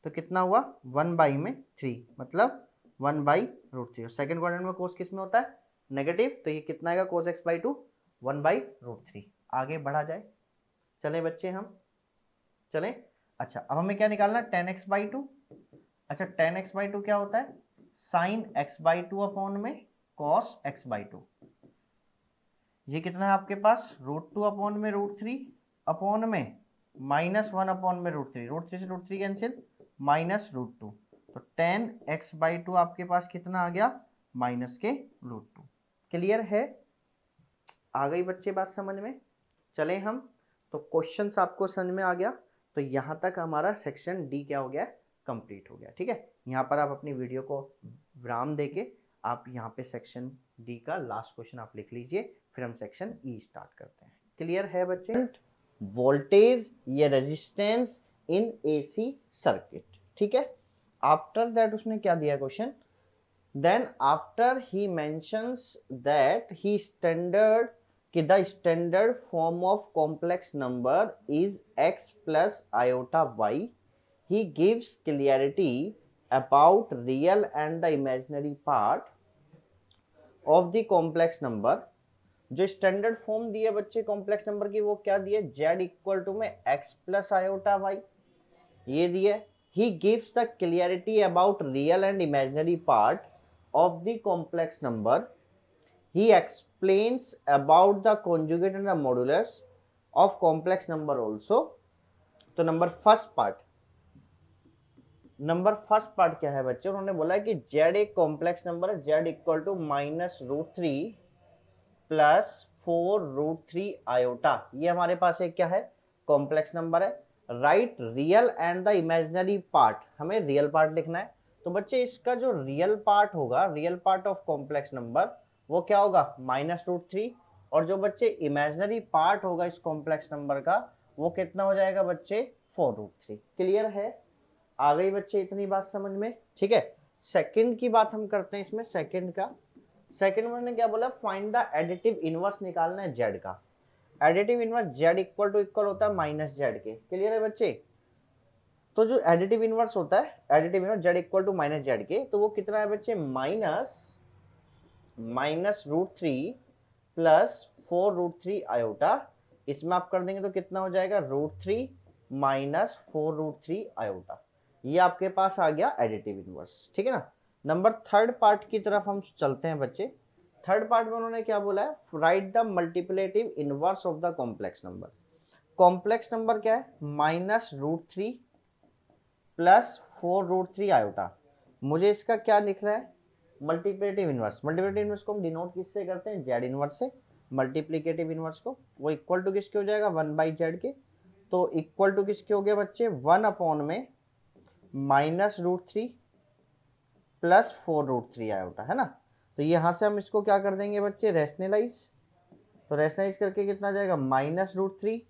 तो कितना हुआ 1/3, मतलब 1/√3। सेकंड क्वाड्रेंट में cos किस में होता है, नेगेटिव, तो ये कितना आएगा cos x/2 1/√3। आगे बढ़ा जाए, चले बच्चे हम चले। अच्छा अब हमें क्या निकालना है, tan x/2। अच्छा tan x/2 क्या होता है, sin x/2 अपॉन में cos x/2। ये कितना है आपके पास √2 अपॉन में √3 अपॉन में -1 अपॉन में √3, √3 से √3 कैंसिल, -√2, तो tan x/2 आपके पास कितना आ गया -√2। क्लियर है? आ गई बच्चे बात समझ में? चले हम, तो क्वेश्चंस आपको समझ में आ गया तो यहाँ तक हमारा सेक्शन डी क्या हो गया, कंप्लीट हो गया। ठीक है, यहाँ पर आप अपनी वीडियो को विराम देके आप यहाँ पे सेक्शन डी का लास्ट क्वेश्चन आप लिख लीजिए, फिर हम सेक्शन ई स्टार्ट करते हैं। क्लियर है बच्चे? वोल्टेज या रेजिस्टेंस इन एसी सर्किट। ठीक है, आफ्टर दैट उसने क्या दिया question, then after he mentions that he standard कि the standard form of complex number is x plus iota y, he gives clarity about real and the imaginary part of the complex number। जो स्टैंडर्ड फॉर्म दिए बच्चे कॉम्प्लेक्स नंबर की वो क्या दिए, z इक्वल टू में x प्लस आयोटा y, ये दिए। he gives the clarity about real and imaginary part of the complex number, he explains about the conjugate and the modulus of complex number also। तो नंबर फर्स्ट पार्ट क्या है बच्चे, उन्होंने बोला है कि z एक कॉम्प्लेक्स नंबर है, z equal to -√3 plus 4√3 iota, ये हमारे पास एक क्या है, कॉम्प्लेक्स नंबर है। Write real and the imaginary part, हमें रियल पार्ट लिखना है। तो बच्चे इसका जो रियल पार्ट होगा, real part of complex number वो क्या होगा, -√3, और जो बच्चे इमेजिनरी पार्ट होगा इस कॉम्प्लेक्स नंबर का वो कितना हो जाएगा बच्चे, 4√3। क्लियर है, आ गई बच्चे इतनी बात समझ में? ठीक है, सेकंड की बात हम करते हैं इसमें। सेकंड उन्होंने क्या बोला, फाइंड द एडिटिव इनवर्स निकालना है z का। एडिटिव इनवर्स z इक्वल होता है माइनस z के। क्लियर है बच्चे? तो जो एडिटिव इनवर्स होता है, additive inverse z equal to minus z के, तो वो कितना है बच्चे, -√3 प्लस 4√3 आयोटा। इसमें आप कर देंगे तो कितना हो जाएगा, √3 माइनस 4√3 आयोटा। ये आपके पास आ गया एडिटिव इनवर्स। ठीक है ना। नंबर थर्ड पार्ट की तरफ हम चलते हैं बच्चे। थर्ड पार्ट में उन्होंने क्या बोला है, write the multiplicative inverse of the complex number. Complex number क्या है, -√3 प्लस 4√3 आयोटा। मुझे इसका क्या लिख रहा है, मल्टीप्लेटिव इनवर्स। मल्टीप्लेटिव इनवर्स को हम डिनोट किससे करते हैं, जेड इनवर्स से। मल्टीप्लिकेटिव इनवर्स को वो इक्वल टू किसके हो जाएगा, 1/z के। तो इक्वल टू किसके हो गया बच्चे, 1 अपॉन में -√3 प्लस 4√3 आयोटा, है ना। तो यहाँ से हम इसको क्या कर देंगे बच्चे, रेशनलाइज। तो रेशनलाइज करके कितना जाएगा, -√3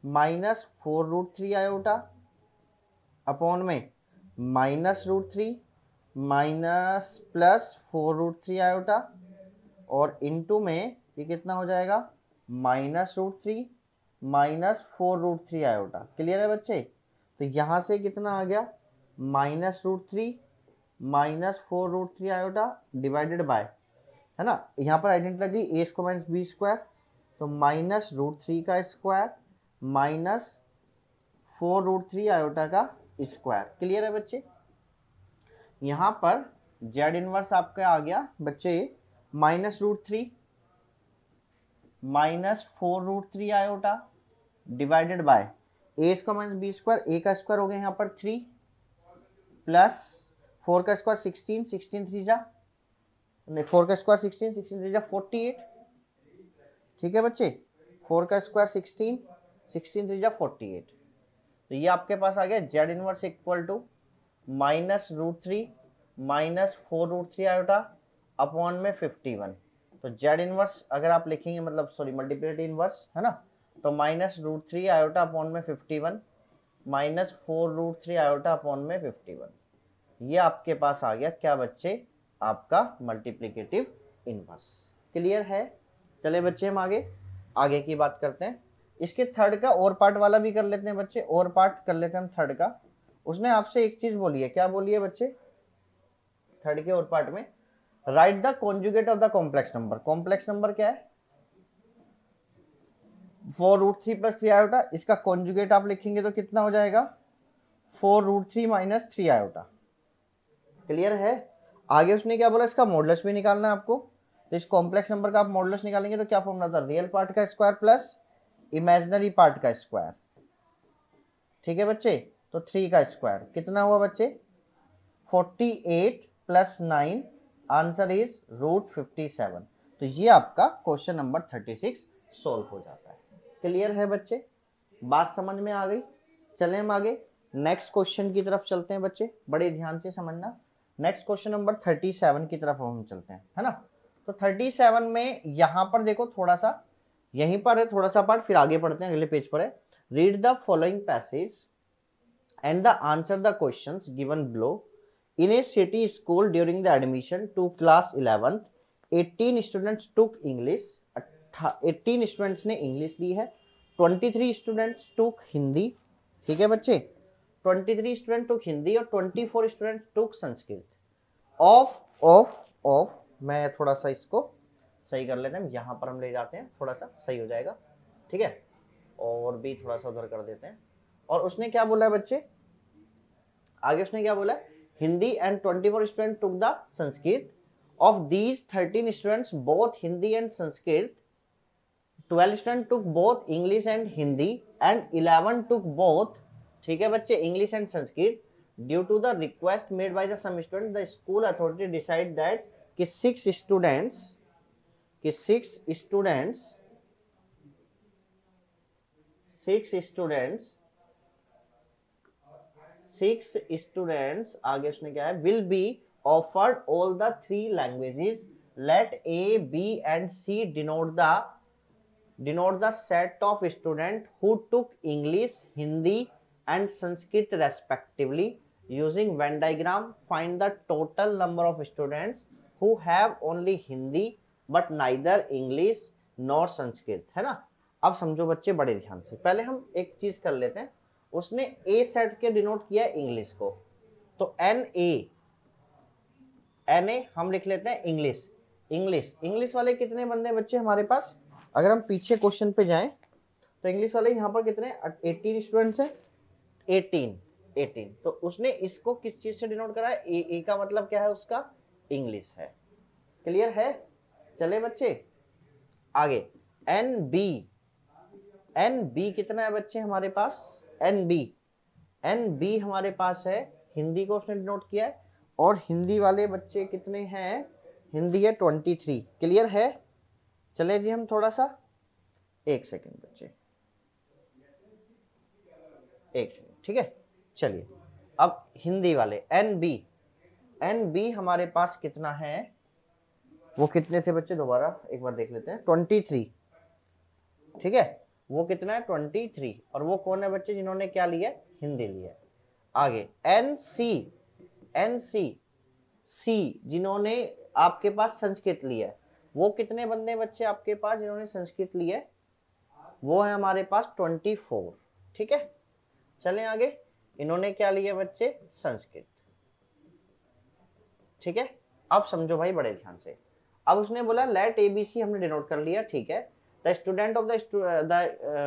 माइनस 4√3 आयोटा अपॉन में -√3 माइनस प्लस 4√3 आयोटा, और इनटू में ये कितना हो जाएगा, -√3 माइनस 4√3 आयोटा। क्लियर है बच्चे? तो यहाँ से कितना आ गया, -√3 माइनस 4√3 आयोटा डिवाइडेड बाय, है ना। यहाँ पर आइडेंटिटी लगी ए स्क्वायर माइनस बी स्क्वायर, तो -√3 का स्क्वायर माइनस 4√3 आयोटा का स्क्वायर। क्लियर है बच्चे? यहाँ पर जेड इनवर्स आपका आ गया बच्चे -√3 minus 4√3 iota divided by a square minus b square, a का स्क्वायर हो गया यहाँ पर 3 प्लस 4 का स्क्वायर 16, 16 3 जा, नहीं 4 का स्क्वायर 16, 16 3 जा 48। ठीक है बच्चे, 4 का स्क्वायर 16, 16 3 जा 48। तो ये आपके पास आ गया z inverse equal to -√3 minus 4√3 iota upon में 51। तो जेड इनवर्स अगर आप लिखेंगे, मतलब सॉरी मल्टीप्लिकेटिव इनवर्स, है ना, तो -√3 आयोटा अपॉन में 51 माइनस 4√3 आयोटा अपॉन में 51। ये आपके पास आ गया क्या बच्चे, आपका मल्टीप्लिकेटिव इनवर्स। क्लियर है? चले बच्चे हम आगे की बात करते हैं। इसके थर्ड का और पार्ट वाला भी कर लेते हैं बच्चे, और पार्ट कर लेते हैं हम थर्ड का। उसने आपसे एक चीज बोली है, क्या बोली है बच्चे, थर्ड के और पार्ट में right the conjugate of the complex number. Complex number क्या है, 4√3 प्लस 3 आयोटा, इसका कॉन्जुगेट आप लिखेंगे तो कितना हो जाएगा, 4√3 माइनस 3 आयोटा। क्लियर है? आगे उसने क्या बोला, इसका मॉडुलस भी निकालना है आपको। तो इस कॉम्प्लेक्स नंबर का आप मॉडुलस निकालेंगे तो क्या फॉर्मूला था, रियल पार्ट का स्क्वायर प्लस इमेजिनरी पार्ट का स्क्वायर। ठीक है बच्चे, तो 3 का स्क्वायर कितना हुआ बच्चे, 48 प्लस 9, आंसर इज √57। तो ये आपका क्वेश्चन नंबर 36 सोल्व हो जाता है। क्लियर है बच्चे? बात समझ में आ गई? चलें हम आगे नेक्स्ट क्वेश्चन की तरफ चलते हैं बच्चे, बड़े ध्यान से समझना। नेक्स्ट क्वेश्चन नंबर 37 की तरफ हम चलते हैं, है ना। तो 37 में यहाँ पर देखो थोड़ा सा, यहीं पर है थोड़ा सा पार्ट, फिर आगे पढ़ते हैं, अगले पेज पर है। Read the following passage and the answer the questions given below. In a city school during the admission to class 11th, 18 students took English, 18 students ने इंग्लिश ली है, 23 स्टूडेंट्स टुक हिंदी, ठीक है बच्चे, 23 स्टूडेंट टुक हिंदी और 24 स्टूडेंट टुक संस्कृत। ऑफ मैं थोड़ा सा इसको सही कर लेते हैं, यहाँ पर हम ले जाते हैं, थोड़ा सा सही हो जाएगा, ठीक है, और भी थोड़ा सा उधर कर देते हैं। और उसने क्या बोला है बच्चे, आगे उसने क्या बोला, Hindi and 24 student took the Sanskrit. Of these 13 students both Hindi and Sanskrit, 12 student took both English and Hindi and 11 took both, ठीक है बच्चे, English and Sanskrit. Due to the request made by the some student, the school authority decide that कि 6 स्टूडेंट्स आगे उसने क्या है, will be offered all the 3 languages, let A B and C denote the set of student who took English, Hindi and Sanskrit respectively. Using Venn diagram find the total number of students who have only Hindi but neither English nor Sanskrit, है ना। अब समझो बच्चे बड़े ध्यान से, पहले हम एक चीज कर लेते हैं। उसने ए सेट के डिनोट किया इंग्लिश को, तो एन ए हम लिख लेते हैं इंग्लिश वाले कितने बंदे बच्चे हमारे पास, अगर हम पीछे क्वेश्चन पे जाएं तो इंग्लिश वाले यहाँ पर कितने 18 स्टूडेंट्स हैं, 18। तो उसने इसको किस चीज से डिनोट करा है, ए का मतलब क्या है उसका, इंग्लिश है। क्लियर है, चले बच्चे आगे। एन बी कितना है बच्चे हमारे पास, एन बी हमारे पास है, हिंदी को उसने डिनोट किया है, और हिंदी वाले बच्चे कितने हैं, हिंदी है 23। क्लियर है, चले जी हम थोड़ा सा, एक सेकेंड बच्चे, एक सेकेंड, ठीक है। चलिए अब हिंदी वाले एन बी हमारे पास कितना है, वो कितने थे बच्चे, दोबारा एक बार देख लेते हैं, 23, ठीक है, वो कितना है 23, और वो कौन है बच्चे जिन्होंने क्या लिया, हिंदी लिया। आगे एन सी जिन्होंने आपके पास संस्कृत लिया है, वो कितने बंदे बच्चे आपके पास जिन्होंने संस्कृत लिया है, वो है हमारे पास 24, ठीक है। चलें आगे, इन्होंने क्या लिया बच्चे, संस्कृत, ठीक है। अब समझो भाई बड़े ध्यान से, अब उसने बोला लेट एबीसी हमने डिनोट कर लिया, ठीक है। The student of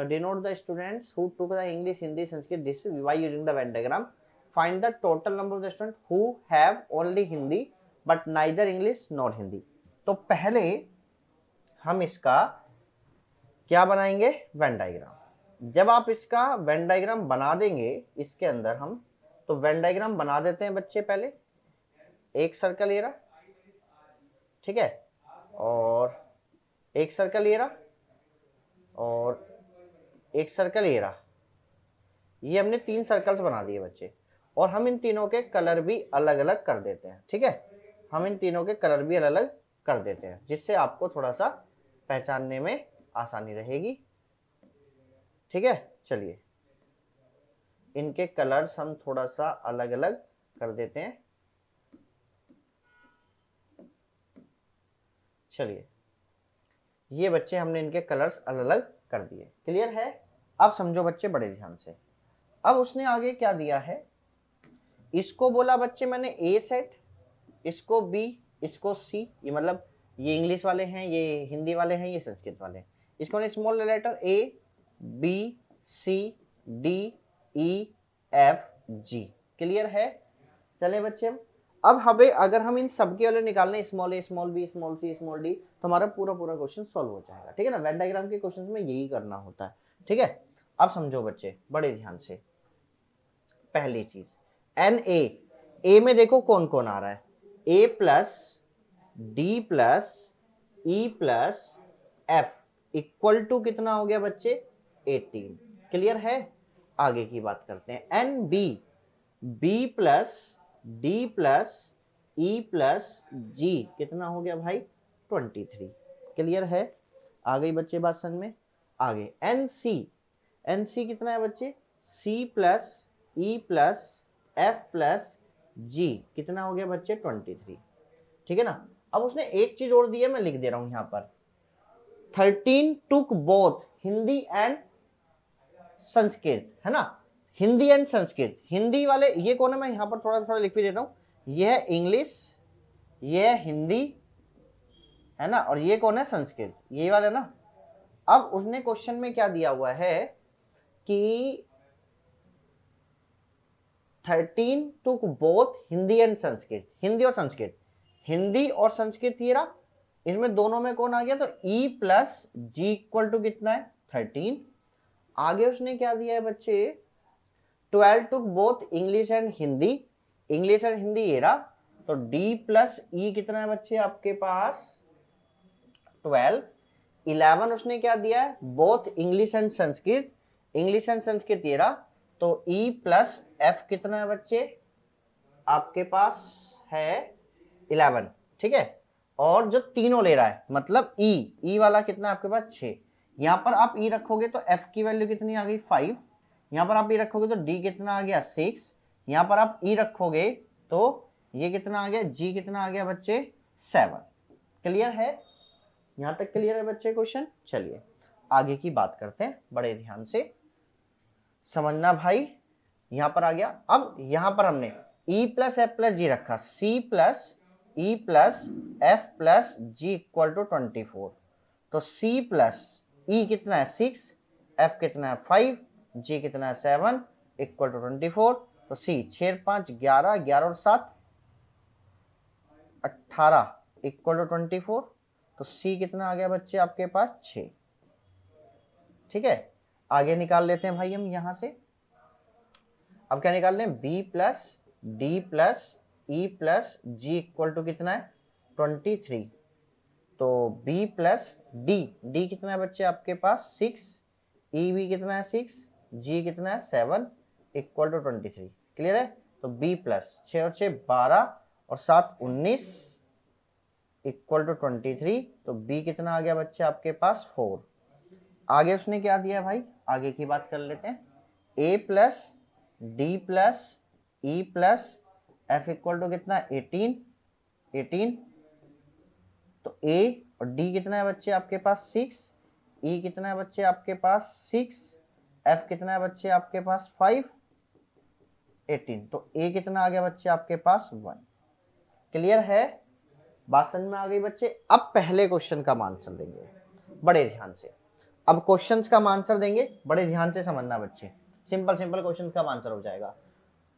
denote the students who took the English, Hindi, Sanskrit this by using the Venn diagram. Find the total number of the students who have only Hindi but neither English nor Hindi. तो पहले हम इसका क्या बनाएंगे, वेन डायग्राम। जब आप इसका वेन डायग्राम बना देंगे इसके अंदर हम, तो वेन डायग्राम बना देते हैं बच्चे, पहले एक सर्कल ये रहा, ठीक है, और एक सर्कल ये रहा, और एक सर्कल ये रहा, ये हमने 3 सर्कल्स बना दिए बच्चे, और हम इन तीनों के कलर भी अलग अलग कर देते हैं, ठीक है, हम इन तीनों के कलर भी अलग अलग कर देते हैं, जिससे आपको थोड़ा सा पहचानने में आसानी रहेगी, ठीक है। चलिए इनके कलर्स हम थोड़ा सा अलग अलग कर देते हैं, चलिए ये बच्चे हमने इनके कलर्स अलग अलग कर दिए। क्लियर है, अब समझो बच्चे बड़े ध्यान से। अब उसने आगे क्या दिया है, इसको बोला बच्चे मैंने ए सेट, इसको बी, इसको सी, ये मतलब ये इंग्लिश वाले हैं, ये हिंदी वाले हैं, ये संस्कृत वाले हैं। इसको small letter a B C d e f g. Clear है, चले बच्चे अब हमें अगर हम इन सबके वाले निकालने, स्मॉल ए small B small C small D, तो हमारा पूरा क्वेश्चन सॉल्व हो जाएगा, ठीक है ना। वेन डायग्राम के क्वेश्चन में यही करना होता है, ठीक है। अब समझो बच्चे बड़े ध्यान से, पहली चीज एन ए में देखो कौन कौन आ रहा है, A plus D plus E plus F equal to कितना हो गया बच्चे 18। क्लियर है, आगे की बात करते हैं। N B, B plus D plus ई प्लस जी कितना हो गया भाई 23। क्लियर है? आ गई बच्चे बात समझ में? आगे एन सी, एन सी कितना है बच्चे सी प्लस ई प्लस एफ प्लस जी कितना हो गया बच्चे 23। ठीक है ना? अब उसने एक चीज और दी है, मैं लिख दे रहा हूं यहां पर। 13 टुक बोथ हिंदी एंड संस्कृत, है ना? हिंदी एंड संस्कृत, हिंदी वाले ये कौन है, मैं यहां पर थोड़ा थोड़ा लिख भी देता हूं। ये है इंग्लिश, ये है हिंदी, है ना? और ये कौन है संस्कृत, ये वाला ना। अब उसने क्वेश्चन में क्या दिया हुआ है कि 13 टुक बोथ हिंदी एंड संस्कृत, हिंदी और संस्कृत, हिंदी और संस्कृत ये रहा, इसमें दोनों में कौन आ गया, तो e plus g equal to कितना है 13। आगे उसने क्या दिया है बच्चे 12 took both English and Hindi, English and Hindi ये रहा, तो डी प्लस ई कितना है बच्चे आपके पास 12। 11 उसने क्या दिया है both English and Sanskrit, English and Sanskrit ये रहा, तो ई प्लस एफ कितना है बच्चे आपके पास है 11। ठीक है? और जो तीनों ले रहा है मतलब ई वाला कितना आपके पास 6। यहां पर आप ई रखोगे तो एफ की वैल्यू कितनी आ गई 5, यहां पर आप ई रखोगे तो डी कितना आ गया 6, यहां पर आप ई रखोगे तो ये कितना आ गया जी कितना आ गया बच्चे 7। क्लियर है? यहां तक क्लियर है बच्चे क्वेश्चन? चलिए आगे की बात करते हैं, बड़े ध्यान से समझना भाई। यहां पर आ गया, अब यहां पर हमने e plus F plus g रखा, c plus E plus F plus g equal to 24, तो सी प्लस ई कितना है 6, एफ कितना है 5, जी कितना है 7 इक्वल टू 24, तो सी 6 5 11, 11 और 7 18 इक्वल टू 24, तो सी कितना आ गया बच्चे आपके पास 6। ठीक है? आगे निकाल लेते हैं भाई हम यहां से। अब क्या निकाल लें b plus D plus E plus g equal to कितना है 23, तो b प्लस डी कितना है बच्चे आपके पास 6, ई भी कितना है 6, जी कितना है 7 इक्वल टू 23। क्लियर है? तो b प्लस 6 और 6 12 और 7 19 इक्वल टू 23, तो b कितना आ गया बच्चे आपके पास 4। आगे उसने क्या दिया भाई, आगे की बात कर लेते हैं। a plus D plus E plus F equal to कितना 18, तो a और d कितना है बच्चे आपके पास 6, e कितना है बच्चे आपके पास 6, f कितना है बच्चे आपके पास 5, 18, तो a कितना आ गया बच्चे आपके पास 1। क्लियर है? बात समझ में आ गई बच्चे? अब पहले क्वेश्चन का आंसर देंगे बड़े ध्यान से। अब क्वेश्चंस का आंसर देंगे, बड़े ध्यान से समझना बच्चे, सिंपल सिंपल क्वेश्चन का आंसर हो जाएगा।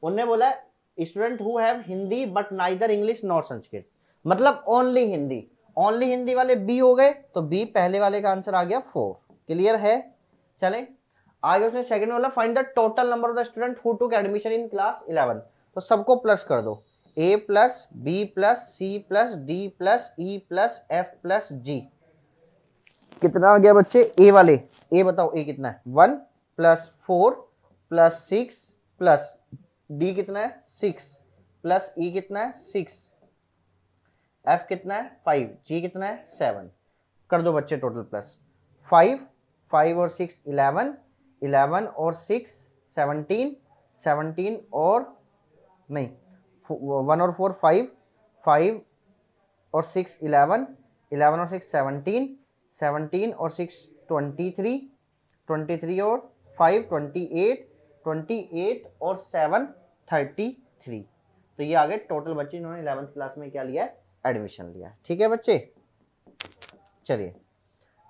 उन्होंने बोला student who have Hindi but neither English nor Sanskrit, मतलब ओनली हिंदी, ओनली हिंदी वाले बी हो गए, तो बी पहले वाले का आंसर आ गया 4। क्लियर है? चलें आगे। उसने सेकंड बोला find the total number of the student who took admission in class 11, तो सबको प्लस कर दो, a plus B plus C plus D plus E plus F plus G कितना आ गया बच्चे ए वाले, ए बताओ ए कितना है 1 प्लस 4 प्लस 6 प्लस डी कितना है 6 प्लस ई कितना है 6, एफ कितना है 5, जी कितना है 7, कर दो बच्चे टोटल प्लस 5 5 और 6 11, 11 और 6 17, 17 और नहीं 1 और 4 5, 5 और 6 11, 11 और 6 17, 17 और 6 23, 23 और 5 28, 28 और 7 33, तो ये आ गए टोटल बच्चे इन्होंने 11th क्लास में क्या लिया है एडमिशन लिया। ठीक है बच्चे? चलिए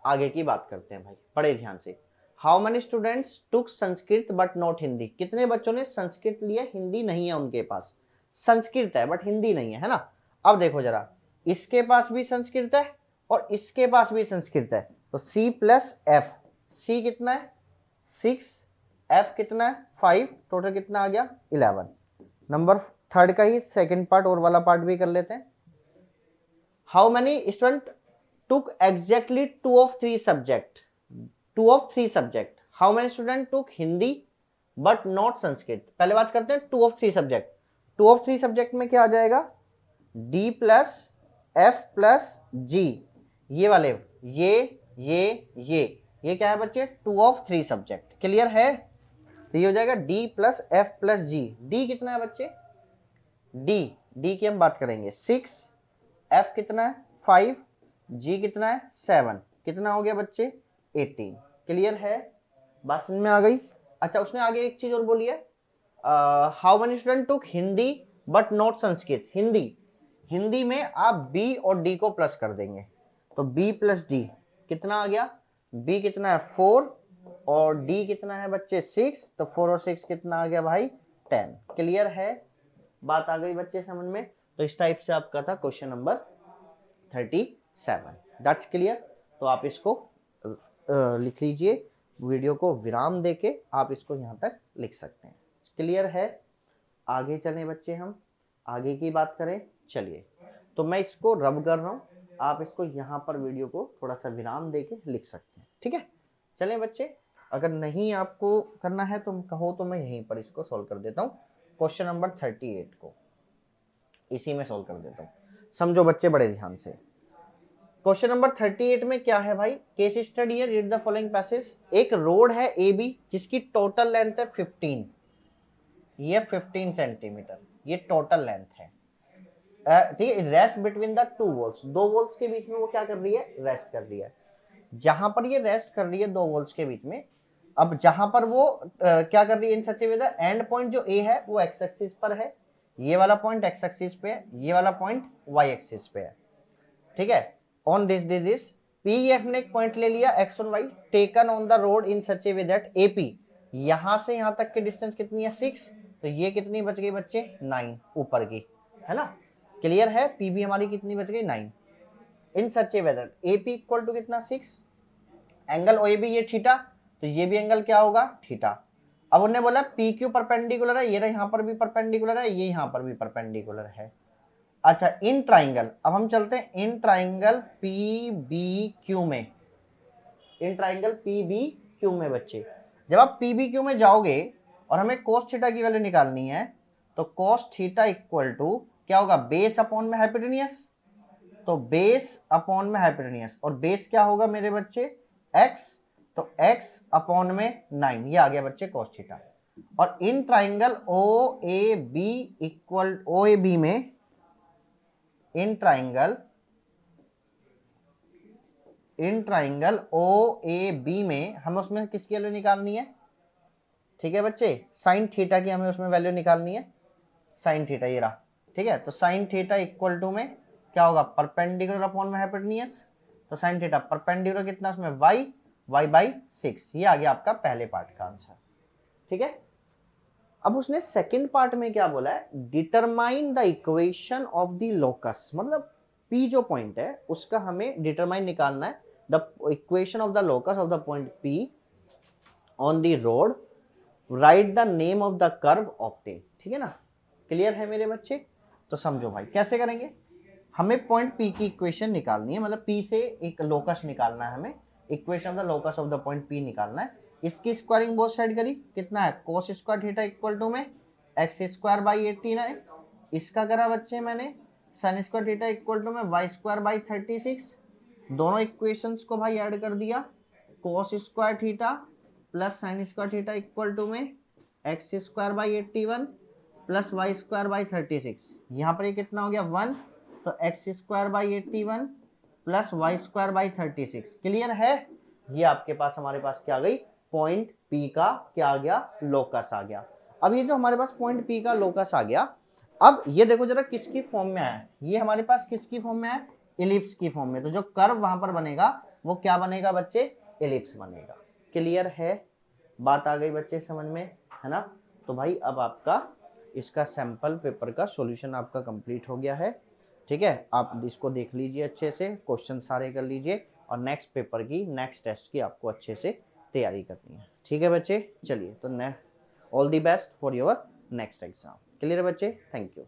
आगे की बात करते हैं भाई, बड़े ध्यान से। How many students took Sanskrit but not Hindi, कितने बच्चों ने संस्कृत लिया, हिंदी नहीं है उनके पास, संस्कृत है बट हिंदी नहीं है ना? अब देखो जरा, इसके पास भी संस्कृत है और इसके पास भी संस्कृत है, तो C प्लस एफ, C कितना है 6, F कितना है 5, टोटल कितना आ गया 11। नंबर थर्ड का ही सेकंड पार्ट और वाला पार्ट भी कर लेते हैं। How many student took exactly 2 of 3 subject, 2 of 3 subject, how many student took Hindi but not Sanskrit. पहले बात करते हैं 2 ऑफ 3 सब्जेक्ट। 2 ऑफ 3 सब्जेक्ट में क्या आ जाएगा, D plus F plus G, ये वाले, ये क्या है बच्चे, 2 ऑफ 3 सब्जेक्ट। क्लियर है? तो ये हो जाएगा D plus F plus G। D कितना है बच्चे, D की हम बात करेंगे 6, F कितना है 5, G कितना है 7, कितना हो गया बच्चे 18। क्लियर है? बात समझ में आ गई? अच्छा, उसने आगे एक चीज और बोली है, how many student took Hindi but not Sanskrit. Hindi में आप B और D को प्लस कर देंगे, तो B प्लस D कितना आ गया, B कितना है 4 और D कितना है बच्चे 6, तो 4 और 6 कितना आ गया भाई 10। क्लियर है? बात आ गई बच्चे समझ में? तो इस टाइप से आपका था क्वेश्चन नंबर 37। That's clear? तो आप इसको लिख लीजिए, वीडियो को विराम देके आप इसको यहाँ तक लिख सकते हैं। क्लियर है? आगे चलें बच्चे, हम आगे की बात करें। चलिए, तो मैं इसको रब कर रहा हूँ, आप इसको यहाँ पर वीडियो को थोड़ा सा विराम देके लिख सकते हैं। ठीक है, चलें बच्चे। अगर नहीं आपको करना है तो कहो तो मैं यहीं पर इसको सॉल्व कर देता हूँ, क्वेश्चन नंबर 38 को इसी में सॉल्व कर देता हूँ। समझो बच्चे बड़े ध्यान से। क्वेश्चन नंबर 38 में क्या है भाई, केस स्टडी है, रीड द फॉलोइंग पैसेज। एक रोड है AB जिसकी टोटल लेंथ है 15, ये 15 सेंटीमीटर, ये टोटल लेंथ है। ठीक है, rest between the 2 walls, 2 walls के बीच में वो क्या कर रही है, रेस्ट कर रही है। जहां पर ये रेस्ट कर रही है 2 वॉल्स के बीच में, अब जहां पर वो क्या कर रही है, इन such a way the end point जो A है वो एक्स एक्सिस पर है, ये वाला पॉइंट एक्स एक्सिस पे है, ये वाला पॉइंट वाई एक्सिस पे है। ठीक है, ऑन दिस P ये हमने एक पॉइंट ले लिया x और y, taken on the road in such a way that AP, यहां से यहां तक की डिस्टेंस कितनी है 6, तो ये कितनी बच गई बच्चे 9 ऊपर की, है ना। क्लियर है? PB हमारी कितनी बच गई 9। In such a way that AP equal to कितना 6, एंगल OAB ये थीटा, तो ये भी एंगल क्या होगा थीटा। अब उन्होंने बोला PQ परपेंडिकुलर है, ये यहाँ पर भी परपेंडिकुलर है, ये यहाँ पर भी परपेंडिकुलर है। अच्छा, इन ट्राइंगल, अब हम चलते हैं इन ट्राइंगल PBQ में, इन ट्राइंगल PBQ में बच्चे, जब आप PBQ में जाओगे और हमें कोस थीटा की वैल्यू निकालनी है, तो कोस थीटा इक्वल टू क्या होगा, बेस अपॉन में हाइपोटेनियस, तो बेस अपॉन में हाइपोटेनियस, और बेस क्या होगा मेरे बच्चे x, तो x अपॉन में 9, ये आ गया बच्चे कोस थीटा। और in triangle OAB equal OAB में, इन ट्राइंगल OAB में हमें उसमें किसकी वैल्यू निकालनी है, ठीक है बच्चे, साइन थीटा की हमें उसमें वैल्यू निकालनी है, साइन थीटा ये रहा। ठीक है, तो साइन थीटा इक्वल टू में क्या होगा, परपेंडिकुलर अपॉन में हाइपोटेनियस, तो साइन थीटा परपेंडिकुलर कितना उसमें y बाई 6, ये आ गया आपका पहले पार्ट का आंसर। ठीक है, अब उसने सेकंड पार्ट में क्या बोला है, determine the equation of the locus, मतलब P जो पॉइंट है उसका हमें डिटरमाइन निकालना है, the equation of the locus of the point P on the road, right the name of the curve obtain. ठीक है ना, क्लियर है मेरे बच्चे? तो समझो भाई कैसे करेंगे, हमें पॉइंट P की इक्वेशन निकालनी है, मतलब P से एक लोकस निकालना है हमें, equation of the locus of the point P निकालना है। इसकी स्क्वायरिंग बोथ साइड करी, कितना है cos square theta equal to में एक्स स्क्वायर बाई 18 है, इसका करा बच्चे मैंने sine square theta equal to में वाई स्क्वायर बाई 36, दोनों इक्वेशंस को भाई ऐड कर दिया, cos square theta plus sine square theta equal to में X square by 81 plus Y square by 36, यहाँ पर ये कितना हो गया 1, तो X square by 81 plus Y square by 36। Clear है? ये आपके पास हमारे पास क्या आ गई, पॉइंट P का क्या आ गया, लोकस आ गया। अब ये जो हमारे पास पॉइंट P का लोकस आ गया, अब ये देखो जरा किसकी फॉर्म में है, ये हमारे पास किसकी फॉर्म में है, एलिप्स की फॉर्म में, तो जो कर्व वहां पर बनेगा वो क्या बनेगा बच्चे, एलिप्स बनेगा। क्लियर है? बात आ गई बच्चे समझ में, है ना। तो भाई अब आपका इसका सैंपल पेपर का सॉल्यूशन आपका कंप्लीट हो गया है। ठीक है, आप इसको देख लीजिए अच्छे से, क्वेश्चन सारे कर लीजिए, और नेक्स्ट पेपर की, नेक्स्ट टेस्ट की आपको अच्छे से तैयारी करनी है। ठीक है बच्चे, चलिए तो all the best for your next exam. Clear बच्चे, थैंक यू।